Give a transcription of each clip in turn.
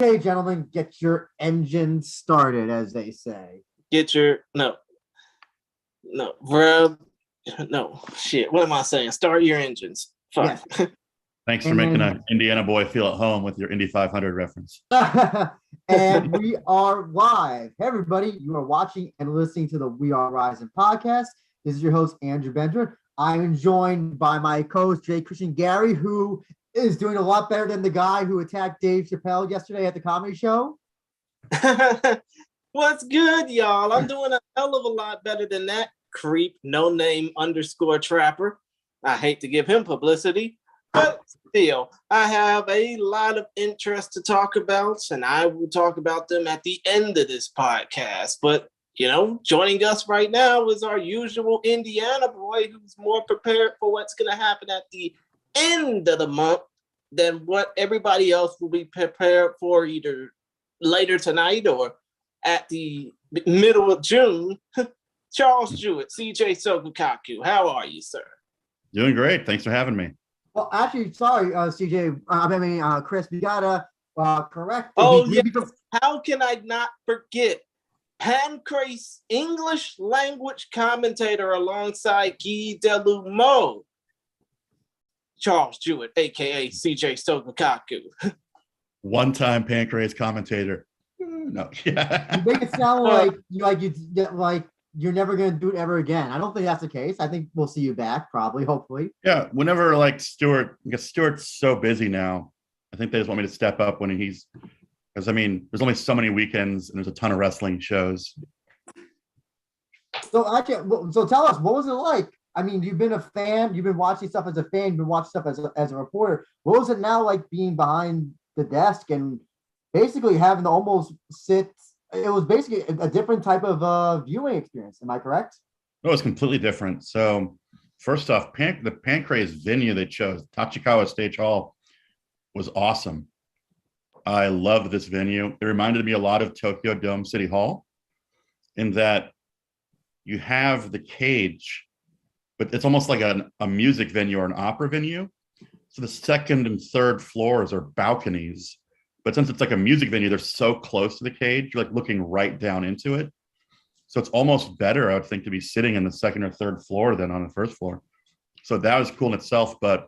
Okay, gentlemen, get your engine started, as they say. Bro. No, shit. What am I saying? Start your engines. Fuck. Yes. Thanks for making an Indiana boy feel at home with your Indy 500 reference. And we are live. Hey, everybody, you are watching and listening to the We Are Rizin podcast. This is your host, Andrew Benjamin. I'm joined by my co-host, Jay Christian Gary, who is doing a lot better than the guy who attacked Dave Chappelle yesterday at the comedy show. What's good, y'all? I'm doing a hell of a lot better than that creep, no-name_trapper. I hate to give him publicity, but still, I have a lot of interest to talk about, and I will talk about them at the end of this podcast. But, joining us right now is our usual Indiana boy who's more prepared for what's going to happen at the end of the month than what everybody else will be prepared for either later tonight or at the middle of June. Charles Jewett, CJ Sogukaku, how are you, sir? Doing great. Thanks for having me. Well, actually, sorry, CJ. Chris, we gotta correct. Yes. How can I not forget Pancrase English language commentator alongside Guy Delumeau, Charles Jewett, aka CJ Sogukaku. One-time Pancrase commentator. No, yeah. You make it sound like you're never going to do it ever again. I don't think that's the case. I think we'll see you back, probably, hopefully. Yeah, whenever Stewart's so busy now, I think they just want me to step up when because there's only so many weekends and there's a ton of wrestling shows. So tell us, what was it like? I mean, you've been a fan, you've been watching stuff as a fan, you've been watching stuff as a reporter. What was it now like being behind the desk and basically having to almost sit? It was basically a different type of viewing experience. Am I correct? No, it's completely different. So first off, the Pancrase venue they chose, Tachikawa Stage Hall, was awesome. I loved this venue. It reminded me a lot of Tokyo Dome City Hall in that you have the cage, but it's almost like a music venue or an opera venue. So the second and third floors are balconies. But since it's like a music venue, they're so close to the cage, you're like looking right down into it. So it's almost better, I would think, to be sitting in the second or third floor than on the first floor. So that was cool in itself. But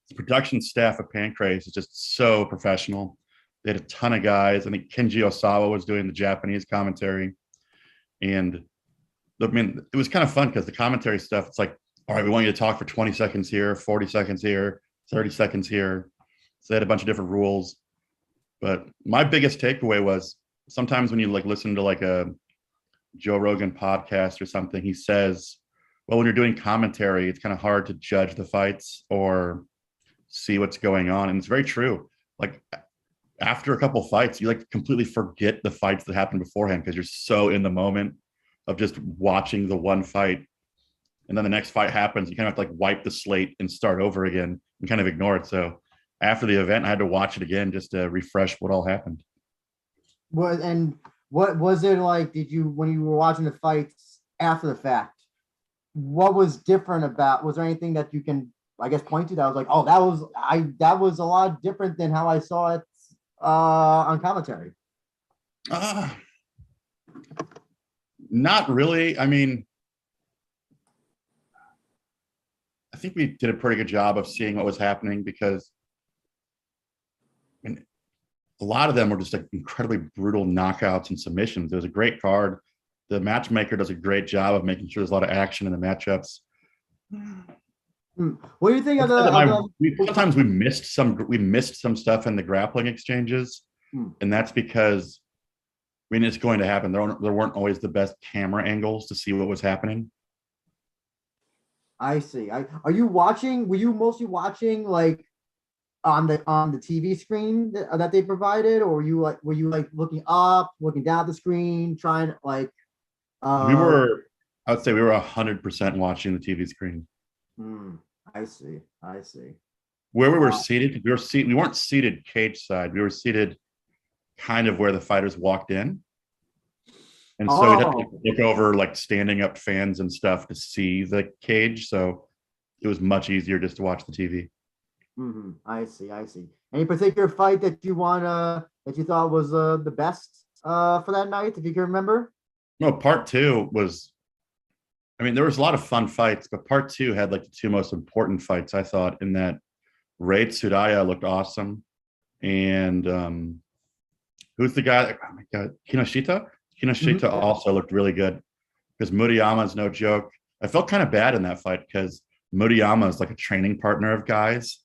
the production staff at Pancrase is just so professional. They had a ton of guys. I think Kenji Osawa was doing the Japanese commentary. And it was kind of fun because the commentary stuff, it's like, all right, we want you to talk for 20 seconds here, 40 seconds here, 30 seconds here. So they had a bunch of different rules. But my biggest takeaway was sometimes when you listen to a Joe Rogan podcast or something, he says, well, when you're doing commentary, it's kind of hard to judge the fights or see what's going on. And it's very true. Like after a couple fights, you completely forget the fights that happened beforehand because you're so in the moment of just watching the one fight. And then the next fight happens, you kind of have to wipe the slate and start over again and kind of ignore it. So after the event, I had to watch it again just to refresh what all happened. What was it like? When you were watching the fights after the fact, what was different was there anything that you can, I guess, point to that was like, oh, that was a lot different than how I saw it on commentary? Not really. I think we did a pretty good job of seeing what was happening because a lot of them were just incredibly brutal knockouts and submissions. It was a great card. The matchmaker does a great job of making sure there's a lot of action in the matchups. What do you think of sometimes we missed some stuff in the grappling exchanges, and that's because it's going to happen. There weren't always the best camera angles to see what was happening. I see. Were you mostly watching on the TV screen that they provided, or were you looking up, looking down at the screen, trying I would say we were 100% watching the TV screen. I see. Where we were seated, we weren't seated cage side. We were seated kind of where the fighters walked in. And so we'd have to look over standing up fans and stuff to see the cage. So it was much easier just to watch the TV. I see. Any particular fight that you that you thought was the best for that night, if you can remember? No, part two was. I mean, there was a lot of fun fights, but part two had like the two most important fights I thought. In that, Raid Sudaya looked awesome, and who's the guy? Oh my god, Kinoshita. Kinoshita also looked really good because Murayama is no joke. I felt kind of bad in that fight because Murayama is like a training partner of guys.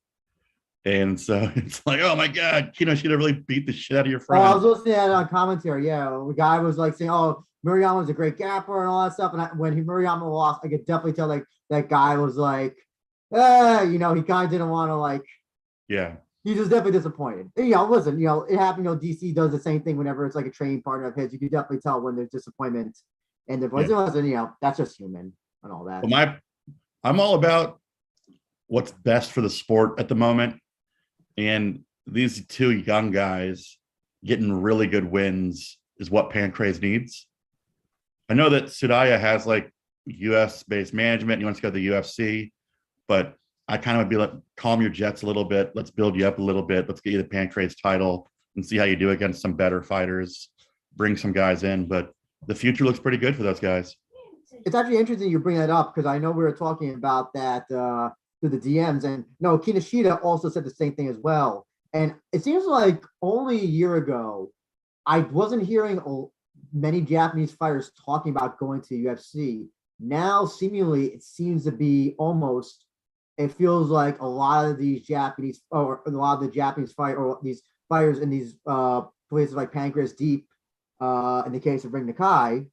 And so it's like, oh my God, Kinoshita really beat the shit out of your friend. Oh, I was listening to that on commentary. Yeah, the guy was like saying, "Oh, Murayama was a great gapper and all that stuff." And when Murayama lost, I could definitely tell like that guy was like, he kind of didn't want to like. Yeah. He was definitely disappointed. Listen, it happened. DC does the same thing whenever it's like a training partner of his. You can definitely tell when there's disappointment in their voice. Yeah. That's just human and all that. Well, I'm all about what's best for the sport at the moment. And these two young guys getting really good wins is what Pancrase needs. I know that Sudaya has like US based management. He wants to go to the UFC, but I kind of would be like, calm your jets a little bit. Let's build you up a little bit. Let's get you the Pancrase title and see how you do against some better fighters. Bring some guys in, but the future looks pretty good for those guys. It's actually interesting you bring that up because I know we were talking about that through the DMs, and no, Kinoshita also said the same thing as well. And it seems like only a year ago, I wasn't hearing many Japanese fighters talking about going to UFC. Now, seemingly, it seems to be almost. It feels like a lot of these Japanese, or a lot of the Japanese or these fighters in these places like Pancrase Deep, in the case of Ring Nakai,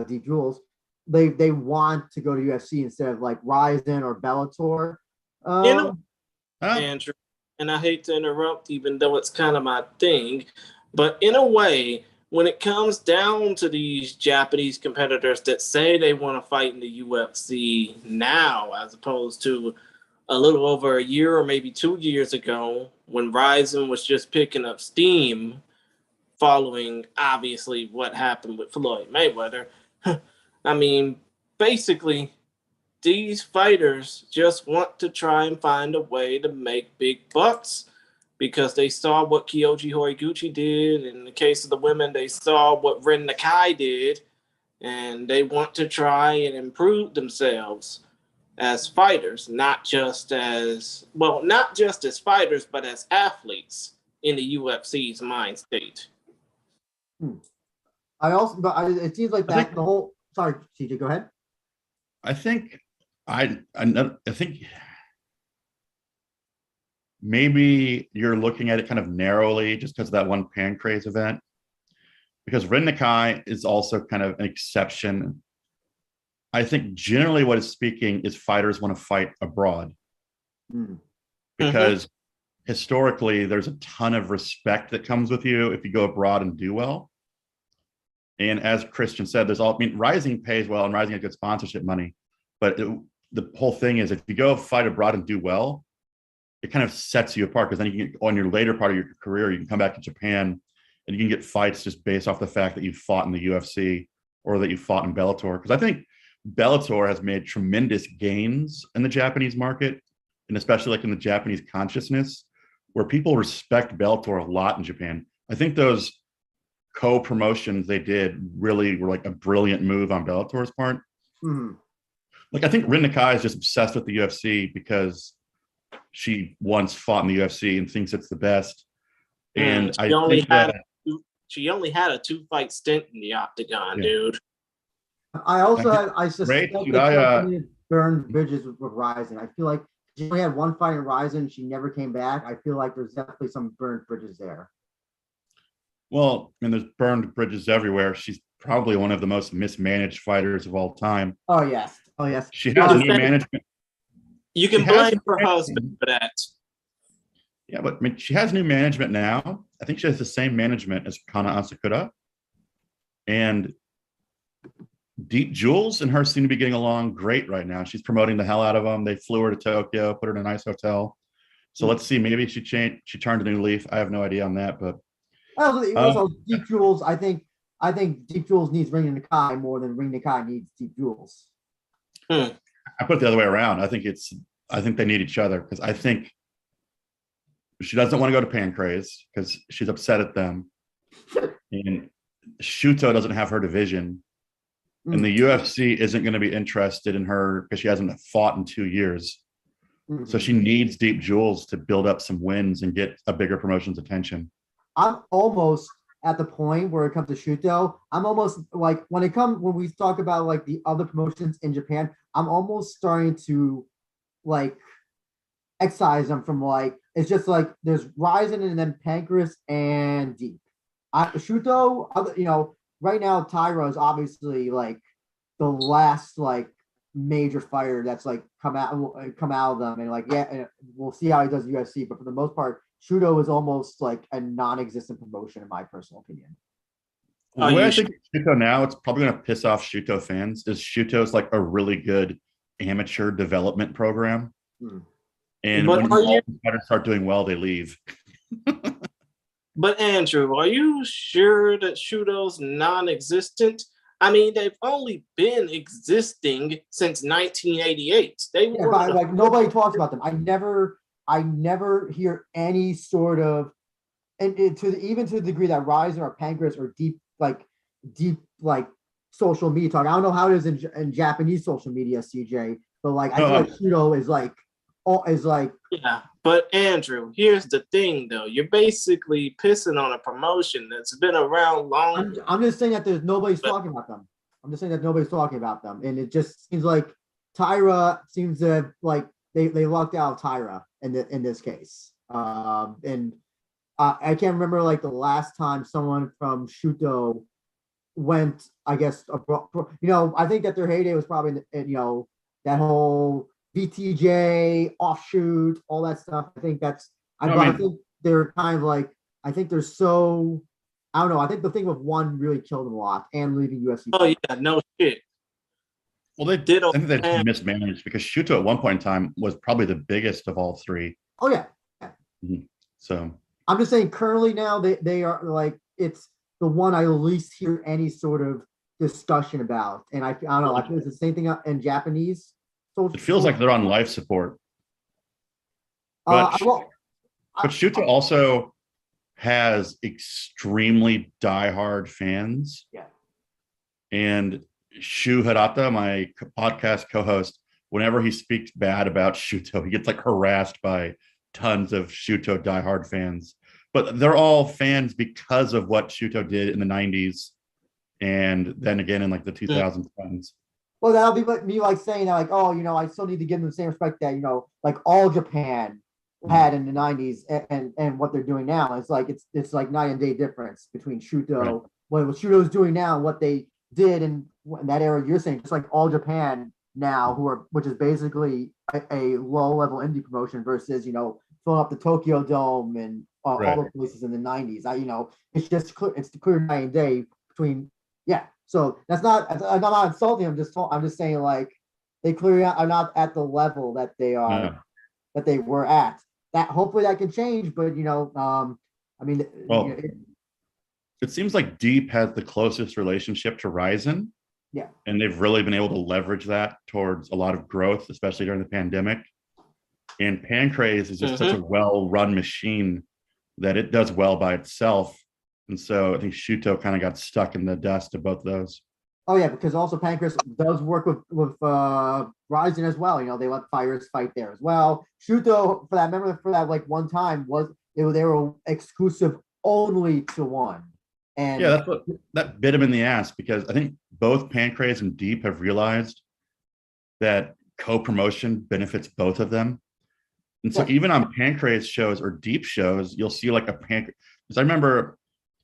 Deep Jewels, they want to go to UFC instead of like Rizin or Bellator. Andrew, and I hate to interrupt, even though it's kind of my thing, but in a way, when it comes down to these Japanese competitors that say they want to fight in the UFC now, as opposed to a little over a year or maybe 2 years ago, when Rizin was just picking up steam, following obviously what happened with Floyd Mayweather. I mean, basically, these fighters just want to try and find a way to make big bucks because they saw what Kyoji Horiguchi did. In the case of the women, they saw what Ren Nakai did, and they want to try and improve themselves as fighters, not just as fighters, but as athletes in the UFC's mind state. It seems like that the whole. Sorry, TJ, go ahead. I think maybe you're looking at it kind of narrowly just because of that one Pancrase event, because Ren Nakai is also kind of an exception. I think generally what is speaking is fighters want to fight abroad because historically there's a ton of respect that comes with you if you go abroad and do well. And as Christian said, Rising pays well and Rising has good sponsorship money. But the whole thing is if you go fight abroad and do well, it kind of sets you apart because then you can, on your later part of your career, you can come back to Japan and you can get fights just based off the fact that you fought in the UFC or that you fought in Bellator. Because I think Bellator has made tremendous gains in the Japanese market, and especially like in the Japanese consciousness, where people respect Bellator a lot in Japan. I think those co-promotions they did really were like a brilliant move on Bellator's part. Like I think Rin Nakai is just obsessed with the UFC because she once fought in the UFC and thinks it's the best. And she only had a 2-fight stint in the octagon, dude. I suspect that burned bridges with Rizin. I feel like she only had one fight in Rizin. She never came back. I feel like there's definitely some burned bridges there. Well, I mean, there's burned bridges everywhere. She's probably one of the most mismanaged fighters of all time. Oh, yes. She has new management. You can blame her husband for that. Yeah, but I mean, she has new management now. I think she has the same management as Kana Asakura. And Deep Jewels and her seem to be getting along great right now. She's promoting the hell out of them. They flew her to Tokyo, put her in a nice hotel. So let's see. Maybe she turned a new leaf. I have no idea on that, but also Deep Jewels. I think Deep Jewels needs Ring Nakai more than Ring Nakai needs Deep Jewels. I put it the other way around. I think they need each other because I think She doesn't want to go to Pancrase because she's upset at them. And Shuto doesn't have her division. And the UFC isn't going to be interested in her because she hasn't fought in 2 years. So she needs Deep Jewels to build up some wins and get a bigger promotion's attention. I'm almost at the point where it comes to Shuto. I'm almost like when we talk about like the other promotions in Japan, I'm almost starting to like excise them from like it's just like there's Rizin and then Pancrase and Deep. Shuto, right now Tyra is obviously like the last like major fighter that's like come out of them, and like we'll see how he does UFC, but for the most part Shuto is almost like a non-existent promotion in my personal opinion. The way I think Shuto now, it's probably going to piss off Shuto fans, is Shuto's like a really good amateur development program. And when all the fighters start doing well, they leave. But Andrew, are you sure that Shuto's non-existent? I mean, they've only been existing since 1988. They were like nobody talks about them. I never hear any sort of, and even to the degree that Rizin or Pancrase or deep social media talk. I don't know how it is in Japanese social media, CJ, but like I feel like Shuto is like. Yeah, but Andrew, here's the thing though. You're basically pissing on a promotion that's been around long. I'm just saying that nobody's talking about them. And it just seems like Tyra seems to like they lucked out Tyra in this case. I can't remember like the last time someone from Shuto went, I guess, I think that their heyday was probably that whole BTJ offshoot, all that stuff. I think I think they're kind of like, I think they're so, I don't know. I think the thing with one really killed them a lot and leaving UFC. Oh yeah, no shit. Well, they did. I think they mismanaged because Shuto at one point in time was probably the biggest of all three. Oh yeah. So I'm just saying currently now they are like, it's the one I at least hear any sort of discussion about. And I don't know, I think it's the same thing in Japanese. It feels like they're on life support. But Shuto also has extremely diehard fans. Yeah. And Shu Hirata, my podcast co-host, whenever he speaks bad about Shuto, he gets like harassed by tons of Shuto diehard fans. But they're all fans because of what Shuto did in the 90s and then again in like the 2010s. Well, that'll be like me like saying that, like, oh, I still need to give them the same respect that, like all Japan had in the 90s and what they're doing now. It's like it's like night and day difference between Shuto, what Shuto's doing now and what they did in that era. You're saying it's like all Japan now, which is basically a low level indie promotion versus, filling up the Tokyo Dome and all the places in the 90s. It's just it's the clear night and day between. So I'm not insulting. I'm just saying like they clearly are not at the level that they are that they were at. That hopefully that can change, but it seems like Deep has the closest relationship to Rizin. Yeah, and they've really been able to leverage that towards a lot of growth, especially during the pandemic. And Pancrase is just such a well-run machine that it does well by itself. And so I think Shuto kind of got stuck in the dust of both of those. Oh yeah, because also Pancrase does work with Rizin as well. They let fighters fight there as well. Shuto, for that like one time they were exclusive only to one. And yeah, that bit him in the ass because I think both Pancrase and Deep have realized that co-promotion benefits both of them. And so even on Pancrase shows or Deep shows, you'll see like a Pancrase. Because I remember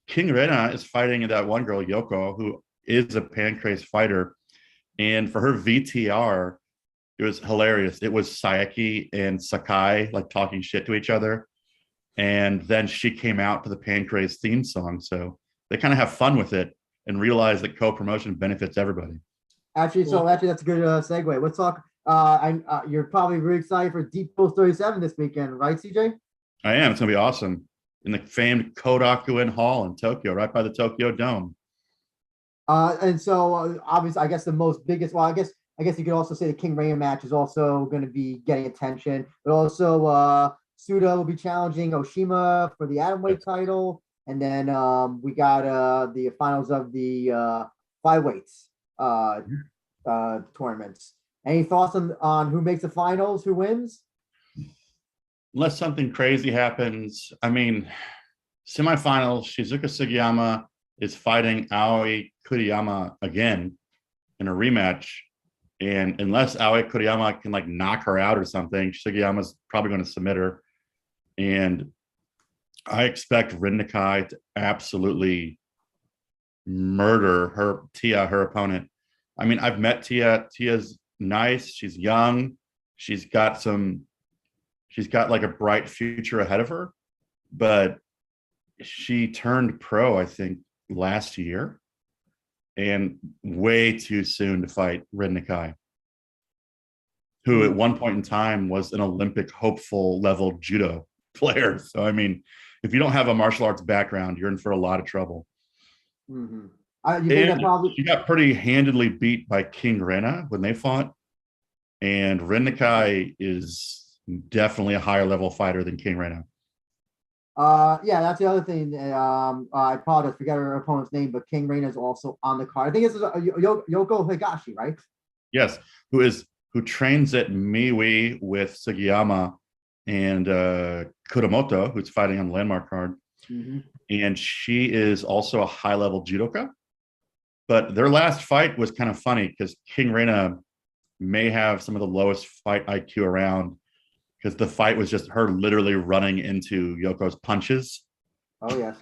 King Rena is fighting that one girl, Yoko, who is a Pancrase fighter. And for her VTR, it was hilarious. It was Sayaki and Sakai like talking shit to each other. And then she came out to the Pancrase theme song. So they kind of have fun with it and realize that co-promotion benefits everybody. Actually, that's a good segue. Let's talk. You're probably really excited for Deep Pulse 37 this weekend, right, CJ? I am. It's going to be awesome. In the famed Korakuen Hall in Tokyo, right by the Tokyo Dome. And so obviously, I guess I guess you could also say the King Raya match is also going to be getting attention, but also Suda will be challenging Oshima for the atomweight title. And then we got the finals of the flyweights tournaments. Any thoughts on who makes the finals, who wins? Unless something crazy happens. I mean, semifinals, Shizuka Sugiyama is fighting Aoi Kuriyama again in a rematch. And unless Aoi Kuriyama can like knock her out or something, Sugiyama's probably going to submit her. And I expect Rin Nakai to absolutely murder her opponent. I mean, I've met Tia. Tia's nice. She's young. She's got like a bright future ahead of her, but she turned pro, I think, last year, and way too soon to fight Rin Nakai, who at one point in time was an Olympic hopeful level judo player. So, I mean, if you don't have a martial arts background, you're in for a lot of trouble. Mm-hmm. She got pretty handedly beat by King Rena when they fought, and Rin Nakai is definitely a higher level fighter than King Rena. Yeah, that's the other thing. I apologize, forget her opponent's name, but King Reina is also on the card. I think this is Yoko Higashi, right? Yes, who trains at Miwi with Sugiyama and Kuramoto, who's fighting on the landmark card. Mm-hmm. And she is also a high level judoka. But their last fight was kind of funny because King Reina may have some of the lowest fight IQ around, because the fight was just her literally running into Yoko's punches. Oh, yes.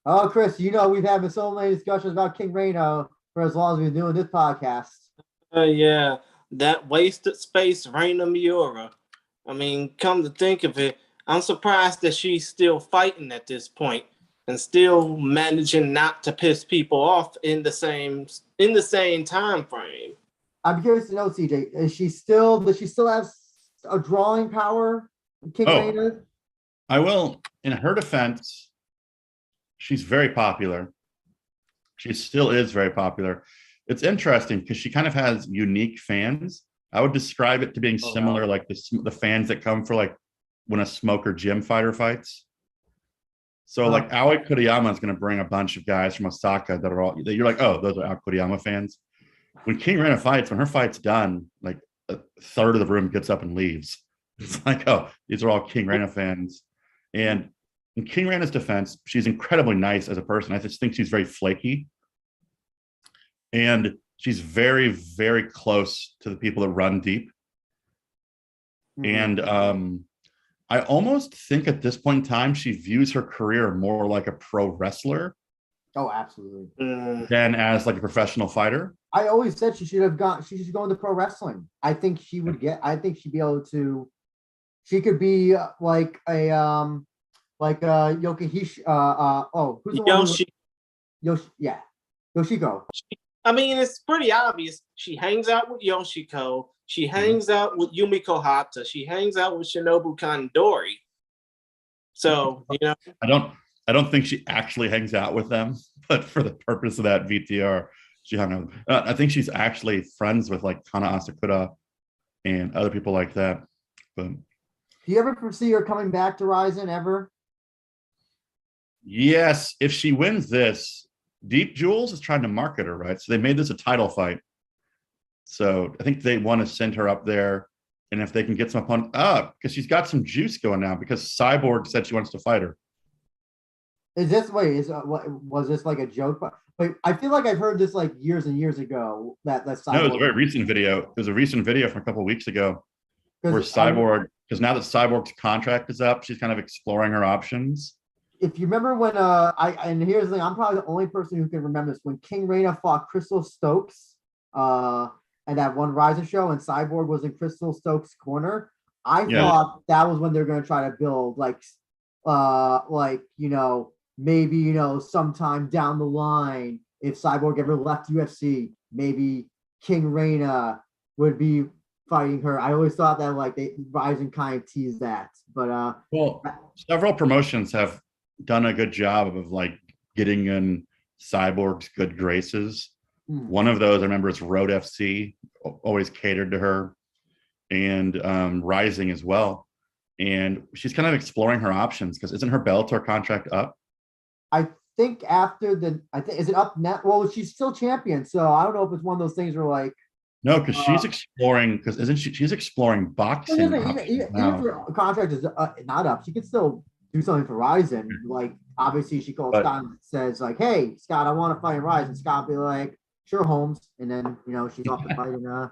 Oh, Chris, we've had so many discussions about King Reina for as long as we've been doing this podcast. Yeah, that wasted space, Reina Miura. I mean, come to think of it, I'm surprised that she's still fighting at this point and still managing not to piss people off in the same time frame. I'm curious to know, CJ, does she still have a drawing power? King Reina? I will. In her defense, she's very popular. She still is very popular. It's interesting because she kind of has unique fans. I would describe it to being similar, like the fans that come for like when a smoker gym fighter fights. So like Aoi Kuriyama is going to bring a bunch of guys from Osaka that you're like, oh, those are Aoi Kuriyama fans. When King Reina fights, when her fight's done, like a third of the room gets up and leaves. It's like, oh, these are all King Reina fans. And in King Reina's defense, she's incredibly nice as a person. I just think she's very flaky. And she's very, very close to the people that run deep. Mm-hmm. And I almost think at this point in time, she views her career more like a pro wrestler. Oh, absolutely. Than as like a professional fighter. I always said she should go into pro wrestling. I think she'd be able to, she could be like a Yokohishi, who's the Yoshi. Yoshi, yeah. Yoshiko. I mean, it's pretty obvious. She hangs out with Yoshiko. She hangs out with Yumiko Hata. She hangs out with Shinobu Kandori. So, I don't think she actually hangs out with them, but for the purpose of that VTR, she hung out. I think she's actually friends with like Kana Asakura and other people like that. But do you ever foresee her coming back to Rizin ever? Yes, if she wins this, Deep Jewels is trying to market her, right? So they made this a title fight. So I think they want to send her up there, and if they can get some opponent because she's got some juice going now, because Cyborg said she wants to fight her. Was this like a joke? But I feel like I've heard this like years and years ago. That Cyborg. No, it was a very recent video. It was a recent video from a couple of weeks ago where Cyborg, because now that Cyborg's contract is up, she's kind of exploring her options. If you remember when and here's the thing, I'm probably the only person who can remember this, when King Reina fought Crystal Stokes, and that one Rizin show, and Cyborg was in Crystal Stokes' corner. I thought that was when they're going to try to build maybe sometime down the line, if Cyborg ever left UFC, maybe King Reina would be fighting her. I always thought that Rizin kind of teased that, but several promotions have done a good job of like getting in Cyborg's good graces. One of those I remember is Road FC, always catered to her, and Rising as well. and she's kind of exploring her options because isn't her Bellator contract up? I think is it up net? Well, she's still champion, so I don't know if it's one of those things where like No, because she's exploring. Because isn't she? She's exploring boxing options even now. if her contract is not up, she could still do something for Rizin. Like obviously, she calls Scott and says like, "Hey, Scott, I want to fight in Rizin." Scott be like, "Sure, Holmes," and then she's off the fight and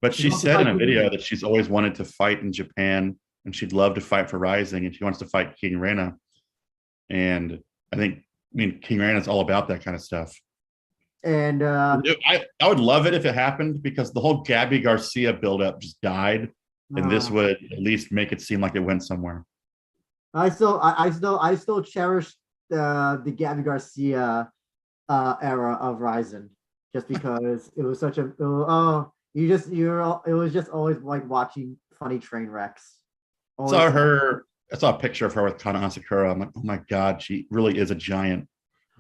But she said in a video that she's always wanted to fight in Japan and she'd love to fight for Rising and she wants to fight King Reina. And I mean, King Reina's all about that kind of stuff. And I would love it if it happened because the whole Gabby Garcia buildup just died. And this would at least make it seem like it went somewhere. I still cherish the Gabby Garcia era of Rizin just because it was such a it was just always like watching funny train wrecks. I saw a picture of her with Kana Asakura. I'm like, oh my God, she really is a giant.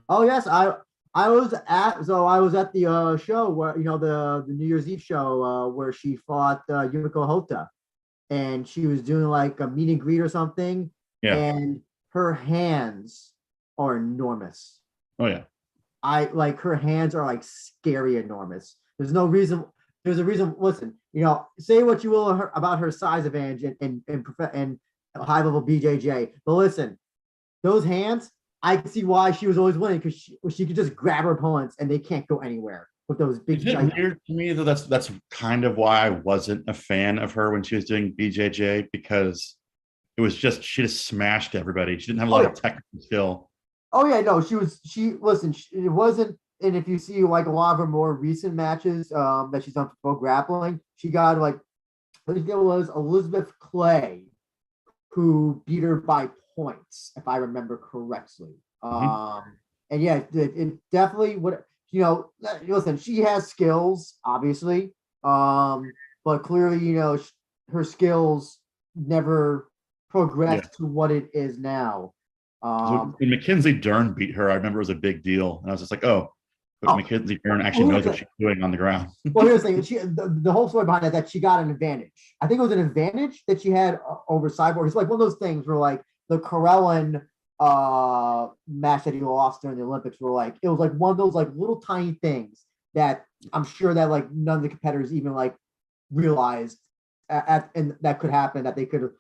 Oh yes, I was at the show where the New Year's Eve show where she fought Yumiko Hota, and she was doing like a meet and greet or something. Yeah. And her hands are enormous. Oh yeah. Her hands are like scary enormous. There's a reason. Listen, say what you will about her size advantage and high level BJJ, but listen, those hands, I can see why she was always winning because she could just grab her opponents and they can't go anywhere with those big. Is it weird to me that that's kind of why I wasn't a fan of her when she was doing BJJ because it was just she just smashed everybody. She didn't have a lot of technical skill. Oh yeah, no, it wasn't. And if you see like a lot of her more recent matches that she's done for Grappling, she got like, I think it was Elizabeth Clay who beat her by points, if I remember correctly. And yeah, it definitely would. Listen, she has skills, obviously, but clearly, her skills never progressed to what it is now. When Mackenzie Dern beat her, I remember it was a big deal, and I was just like, "Oh, but Mackenzie Dern actually knows what she's doing on the ground." Well, here's the thing: the whole story behind it that she got an advantage. I think it was an advantage that she had over Cyborg. It's like one of those things where, like, the Karelin match that he lost during the Olympics, were like it was like one of those like little tiny things that I'm sure that like none of the competitors even like realized and that could happen, that they could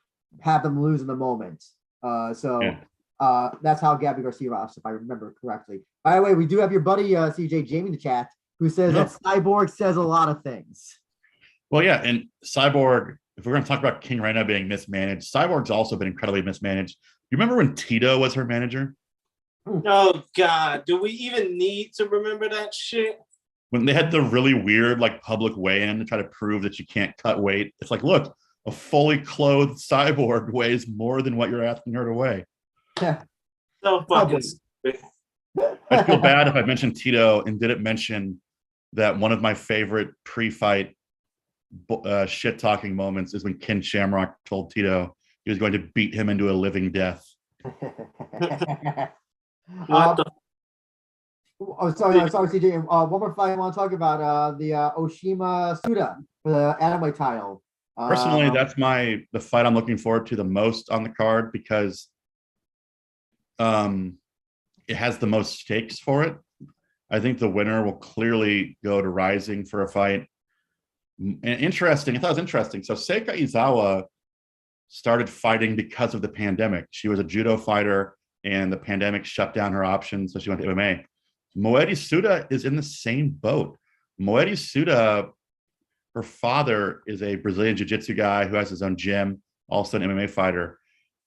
have them lose in the moment. That's how Gabby Garcia lost, if I remember correctly. By the way, we do have your buddy CJ Jamie in the chat who says that Cyborg says a lot of things. Well, yeah, and Cyborg, if we're going to talk about King Reina being mismanaged, Cyborg's also been incredibly mismanaged. You remember when Tito was her manager? Oh, God. Do we even need to remember that shit? When they had the really weird, like, public weigh-in to try to prove that you can't cut weight. It's like, look, a fully clothed Cyborg weighs more than what you're asking her to weigh. Yeah. So fucking stupid. I feel bad if I mentioned Tito and didn't mention that one of my favorite pre-fight shit-talking moments is when Ken Shamrock told Tito he was going to beat him into a living death. Sorry, CJ. One more fight I want to talk about, the Oshima Suda for the Atomweight title. Personally, that's the fight I'm looking forward to the most on the card because it has the most stakes for it. I think the winner will clearly go to Rising for a fight. And I thought it was interesting. So Seika Izawa started fighting because of the pandemic. She was a judo fighter and the pandemic shut down her options, so she went to MMA. Moedi Suda is in the same boat. Moedi Suda, her father is a Brazilian jiu-jitsu guy who has his own gym, also an MMA fighter.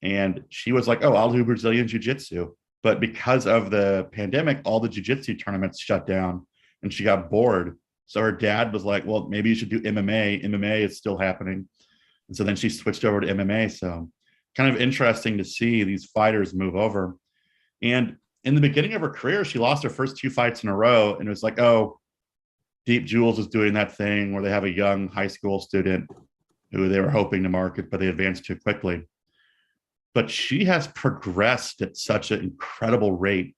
And she was like, oh, I'll do Brazilian jiu-jitsu. But because of the pandemic, all the jiu-jitsu tournaments shut down and she got bored. So her dad was like, well, maybe you should do MMA. MMA is still happening. And so then she switched over to MMA. So kind of interesting to see these fighters move over. And in the beginning of her career, she lost her first 2 fights in a row. And it was like, oh, Deep Jewels is doing that thing where they have a young high school student who they were hoping to market, but they advanced too quickly. But she has progressed at such an incredible rate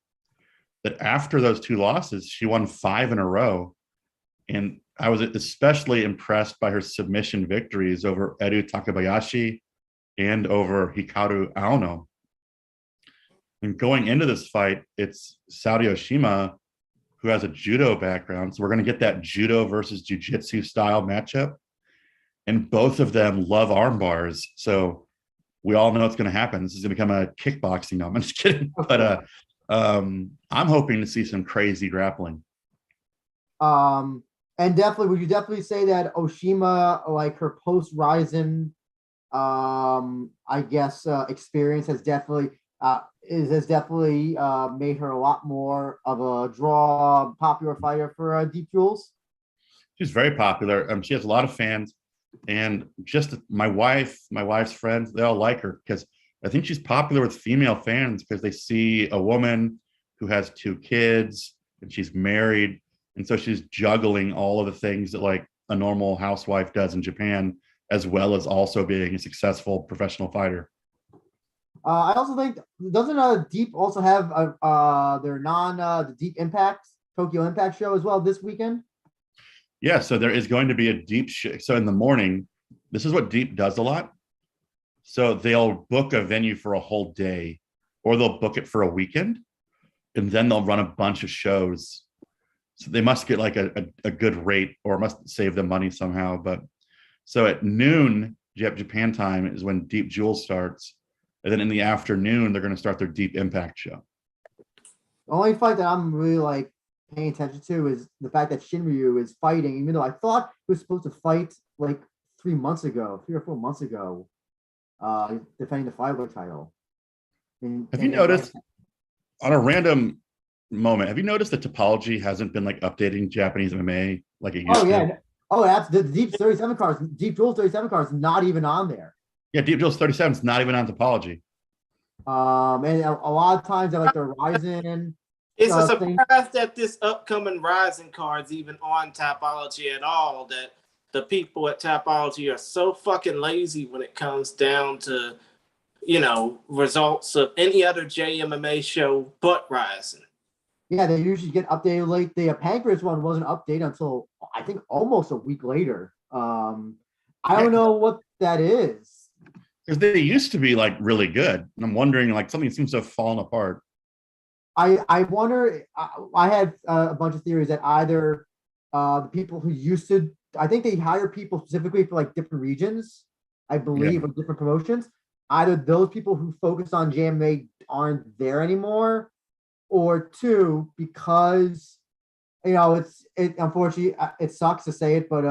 that after those 2 losses, she won 5 in a row. And I was especially impressed by her submission victories over Edu Takabayashi and over Hikaru Aono. And going into this fight, it's Saudi Oshima who has a judo background. So we're going to get that judo versus jiu-jitsu style matchup. And both of them love arm bars. So we all know it's going to happen. This is going to become a kickboxing. No, I'm just kidding. But I'm hoping to see some crazy grappling. And definitely, would you definitely say that Oshima, like her post Rizin, I guess, experience has definitely made her a lot more of a draw, popular fighter for Deep Jewels? She's very popular. She has a lot of fans, and just my wife's friends, they all like her because I think she's popular with female fans because they see a woman who has 2 kids and she's married, and so she's juggling all of the things that like a normal housewife does in Japan, as well as also being a successful professional fighter. I also think, doesn't Deep also have their the Deep Impact Tokyo Impact show as well this weekend? Yeah, so there is going to be a Deep show. So in the morning, this is what Deep does a lot. So they'll book a venue for a whole day, or they'll book it for a weekend, and then they'll run a bunch of shows. So they must get like a good rate, or must save them money somehow. But so at noon, Japan time, is when Deep Jewel starts. And then in the afternoon, they're going to start their Deep Impact show. The only fight that I'm really like paying attention to is the fact that Shinryu is fighting, even though I thought he was supposed to fight like 3 or 4 months ago, defending the flyweight title. Have you noticed, on a random moment, have you noticed that Topology hasn't been like updating Japanese MMA like it used to? Oh, that's the Deep 37 cards. Deep Jewel 37 cards not even on there. Yeah, Deep Jewel 37 is not even on Topology. And a lot of times, like the Rizin. It's a surprise that this upcoming Rizin card's even on Tapology at all. That the people at Tapology are so fucking lazy when it comes down to, results of any other JMMA show but Rizin. Yeah, they usually get updated late. The Pancreas one wasn't updated until I think almost a week later. I don't know what that is. Because they used to be like really good, and I'm wondering, like, something seems to have fallen apart. I wonder. I had a bunch of theories that either the people who used to, I think they hire people specifically for like different regions, I believe, or different promotions. Either those people who focus on JMA aren't there anymore, or 2, because it unfortunately it sucks to say it, but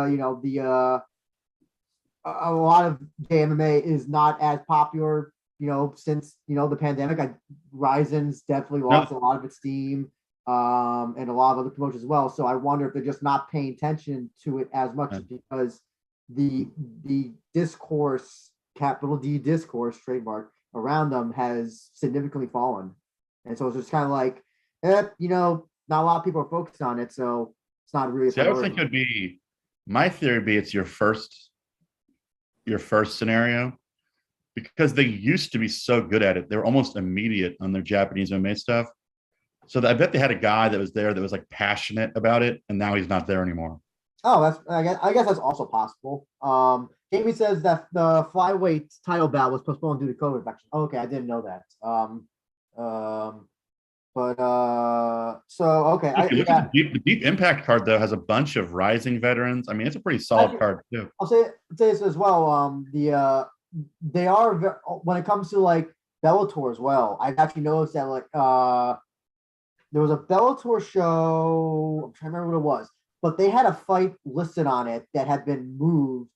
a lot of JMMA is not as popular, since the pandemic. Rizin's definitely lost a lot of its steam, and a lot of other promotions as well. So I wonder if they're just not paying attention to it as much because the discourse, capital D discourse, trademark, around them has significantly fallen, and so it's just kind of like, not a lot of people are focused on it, so it's not really. I would think it would be, my theory would be, it's your first scenario, because they used to be so good at it. They were almost immediate on their Japanese MMA stuff. So I bet they had a guy that was there that was like passionate about it, and now he's not there anymore. Oh, I guess that's also possible. Jamie says that the flyweight title bout was postponed due to COVID infection. Oh, okay, I didn't know that. The Deep Impact card though has a bunch of rising veterans. I mean, it's a pretty solid card too. I'll say this as well. They are when it comes to like Bellator as well. I've actually noticed that like there was a Bellator show. I'm trying to remember what it was, but they had a fight listed on it that had been moved.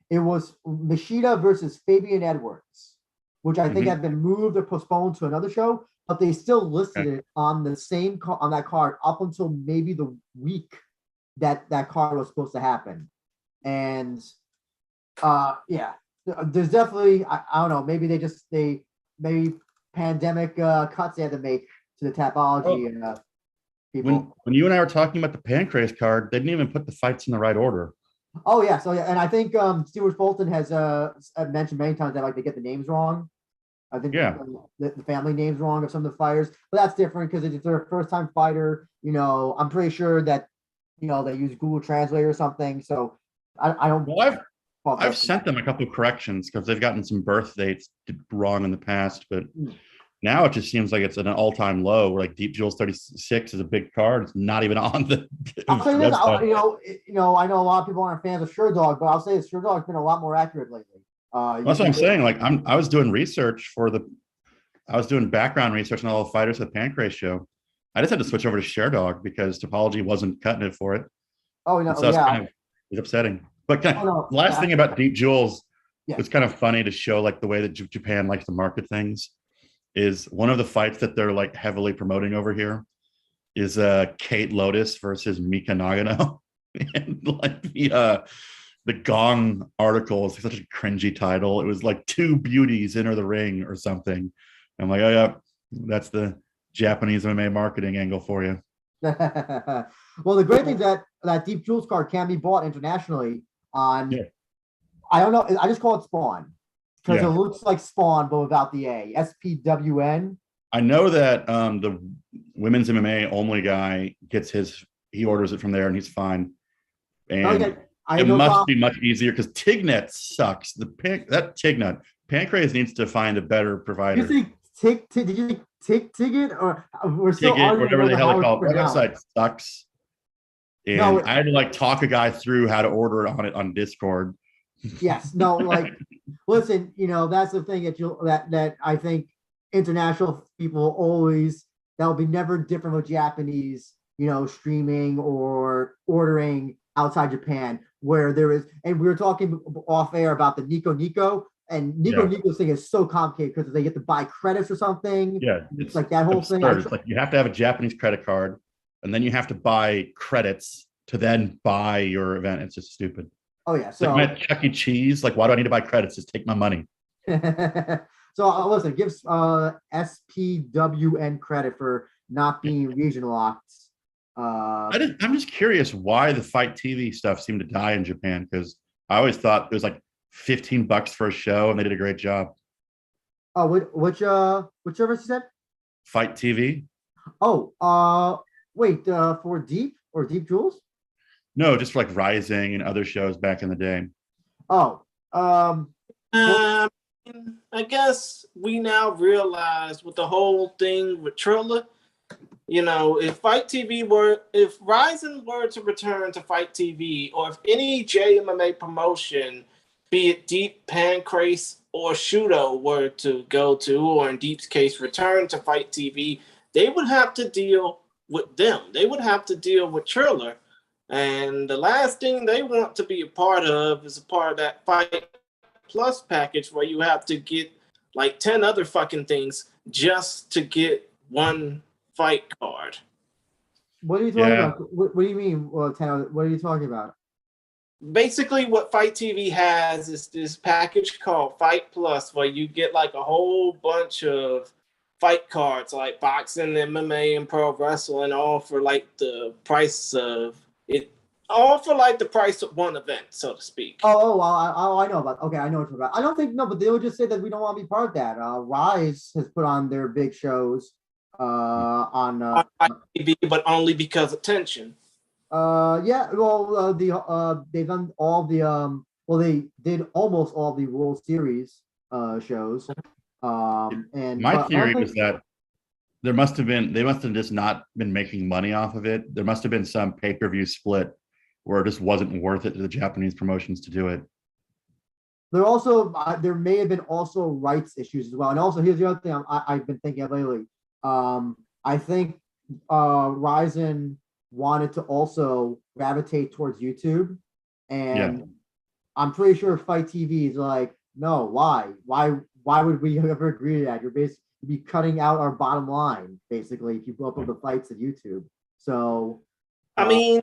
It was Machida versus Fabian Edwards, which I think had been moved or postponed to another show, but they still listed it on the same on that card up until maybe the week that card was supposed to happen. And there's definitely, I don't know, maybe maybe pandemic cuts they had to make to the Tapology and people. When you and I were talking about the Pancrase card, they didn't even put the fights in the right order. Oh yeah, and I think Stuart Fulton has mentioned many times that like they get the names wrong. I think the family names wrong of some of the fighters, but that's different because it's their first time fighter. I'm pretty sure that they use Google Translate or something. So I don't. Well, I've sent them a couple of corrections because they've gotten some birth dates wrong in the past, but now it just seems like it's at an all-time low. Where like Deep Jewels 36 is a big card. It's not even on the. I'll say this, I know a lot of people aren't fans of Sure Dog, but I'll say Sure Dog's been a lot more accurate lately. That's what I'm saying. Like I was doing research I was doing background research on all the fighters at the Pancrase show. I just had to switch over to Share Dog because Topology wasn't cutting it for it. Oh no, so it was upsetting. But last thing about Deep Jewels, it's kind of funny to show like the way that Japan likes to market things. Is one of the fights that they're like heavily promoting over here is Kate Lotus versus Mika Nagano. And like the Gong article is such a cringy title. It was like two beauties enter the ring or something. I'm like, oh yeah, that's the Japanese MMA marketing angle for you. Well, the great thing that Deep Jewels card can be bought internationally on, I don't know, I just call it Spawn because it looks like Spawn but without the A. SPWN. I know that the women's MMA only guy he orders it from there and he's fine. And it must be much easier because Tignet sucks. That Tignet. Pancrase needs to find a better provider. Did you think Ticket or we're still Ticket, whatever the hell they call it. That website sucks. And I had to like talk a guy through how to order it on Discord. Yes. No, like listen, that's the thing that I think international people always that'll be never different with Japanese, streaming or ordering outside Japan, where there is, and we were talking off air about the Nico, and Nico's thing is so complicated because they get to buy credits or something. Yeah, it's like that whole thing. It's like you have to have a Japanese credit card, and then you have to buy credits to then buy your event. It's just stupid. Oh yeah, so like I'm at Chuck E. Cheese. Like, why do I need to buy credits? Just take my money. So listen, give SPWN credit for not being region locked. I'm just curious why the Fight TV stuff seemed to die in Japan, because I always thought it was like $15 for a show and they did a great job. Oh, which service you said? Fight TV. Oh, wait, for Deep or Deep Jewels? No, just for like Rising and other shows back in the day. Oh, I guess we now realize with the whole thing with Triller, if if Rizin were to return to Fight TV, or if any JMMA promotion, be it Deep, Pancrase, or Shudo, were to go to, or in Deep's case, return to Fight TV, they would have to deal with them. They would have to deal with Triller. And the last thing they want to be a part of is a part of that Fight Plus package where you have to get like 10 other fucking things just to get one fight card. What are you talking about? What do you mean? What are you talking about? Basically, what Fight TV has is this package called Fight Plus, where you get like a whole bunch of fight cards, like boxing, MMA, and pro wrestling, all for like the price of it. All for like the price of one event, so to speak. I know about. Okay, I know what you're about. I don't think but they would just say that we don't want to be part of that. Rise has put on their big shows on TV, but only because of tension. They've done all the they did almost all the World Series shows. And my theory was that they must have just not been making money off of it. There must have been some pay-per-view split where it just wasn't worth it to the Japanese promotions to do it. There may have been also rights issues as well. And also, here's the other thing I've been thinking of lately. I think Rizin wanted to also gravitate towards YouTube, and I'm pretty sure Fight TV is like, no, why would we ever agree to that? You're basically be cutting out our bottom line, basically, if you upload the fights to YouTube. So, I mean,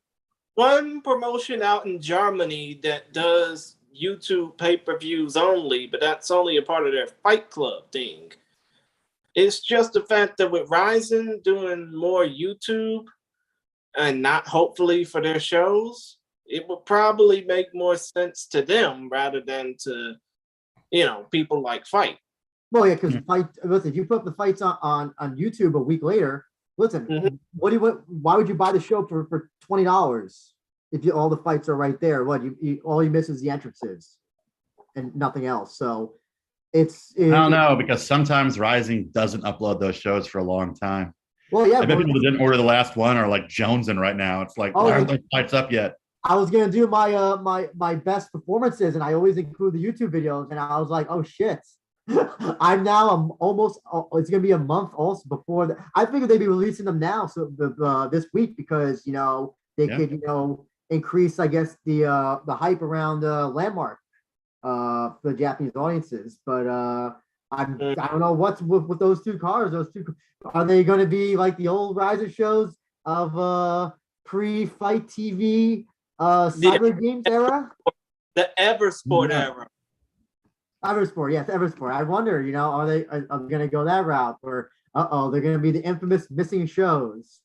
one promotion out in Germany that does YouTube pay-per-views only, but that's only a part of their Fight Club thing. It's just the fact that with Rizin doing more YouTube and not hopefully for their shows, it would probably make more sense to them rather than to, people like Fight. Well, yeah, because listen, if you put up the fights on YouTube a week later, listen, why would you buy the show for $20 if all the fights are right there? All you miss is the entrances. and nothing else. So I don't know, because sometimes Rising doesn't upload those shows for a long time. Well, yeah. I bet people that didn't order the last one are like jonesing right now. It's like, why aren't those fights up yet? I was gonna do my best performances, and I always include the YouTube videos, and I was like, oh shit. I'm now almost. It's gonna be a month also before. I figured they'd be releasing them now, so this week, because they could increase, I guess, the hype around Landmark for the Japanese audiences. But I don't know what's with those two cars. Those two, are they going to be like the old Riser shows of pre-fight TV Cyber Games era? The Eversport era. Eversport, yes, Eversport. I wonder, are they going to go that route, or they're going to be the infamous missing shows?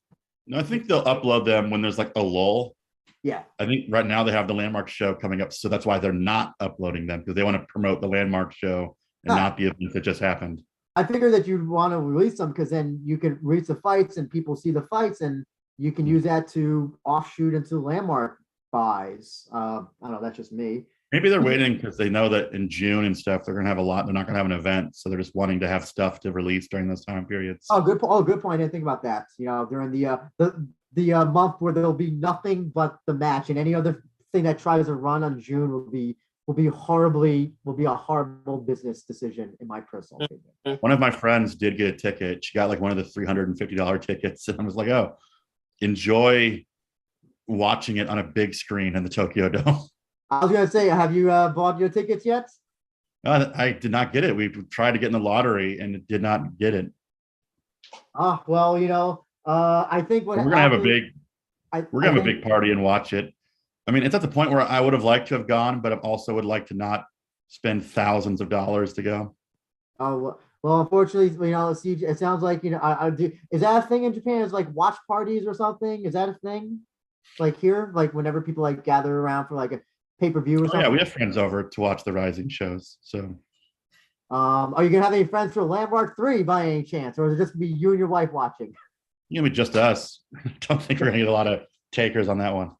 No, I think they'll upload them when there's like a lull. Yeah. I think right now they have the Landmark show coming up, so that's why they're not uploading them, because they want to promote the Landmark show and not the event that just happened. I figured that you'd want to release them, because then you can release the fights and people see the fights, and you can use that to offshoot into Landmark buys. I don't know. That's just me. Maybe they're waiting because they know that in June and stuff they're gonna have a lot. They're not gonna have an event, so they're just wanting to have stuff to release during those time periods. Oh, good point. I didn't think about that. During the month where there'll be nothing but the match, and any other thing that tries to run on June will be a horrible business decision, in my personal opinion. One of my friends did get a ticket. She got like one of the $350 tickets, and I was like, "Oh, enjoy watching it on a big screen in the Tokyo Dome." I was gonna say, have you bought your tickets yet? I did not get it. We tried to get in the lottery and did not get it. Well, I think we're gonna have a big party and watch it. I mean, it's at the point where I would have liked to have gone, but I also would like to not spend thousands of dollars to go. Oh, well, unfortunately, it sounds like, I do. Is that a thing in Japan? Is like watch parties or something? Is that a thing? Like here, like whenever people like gather around for like a pay-per-view or something? Yeah, we have friends over to watch the Rising shows. So, are you gonna have any friends for Landmark 3 by any chance, or is it just be you and your wife watching? Be just us. Don't think we're gonna get a lot of takers on that one.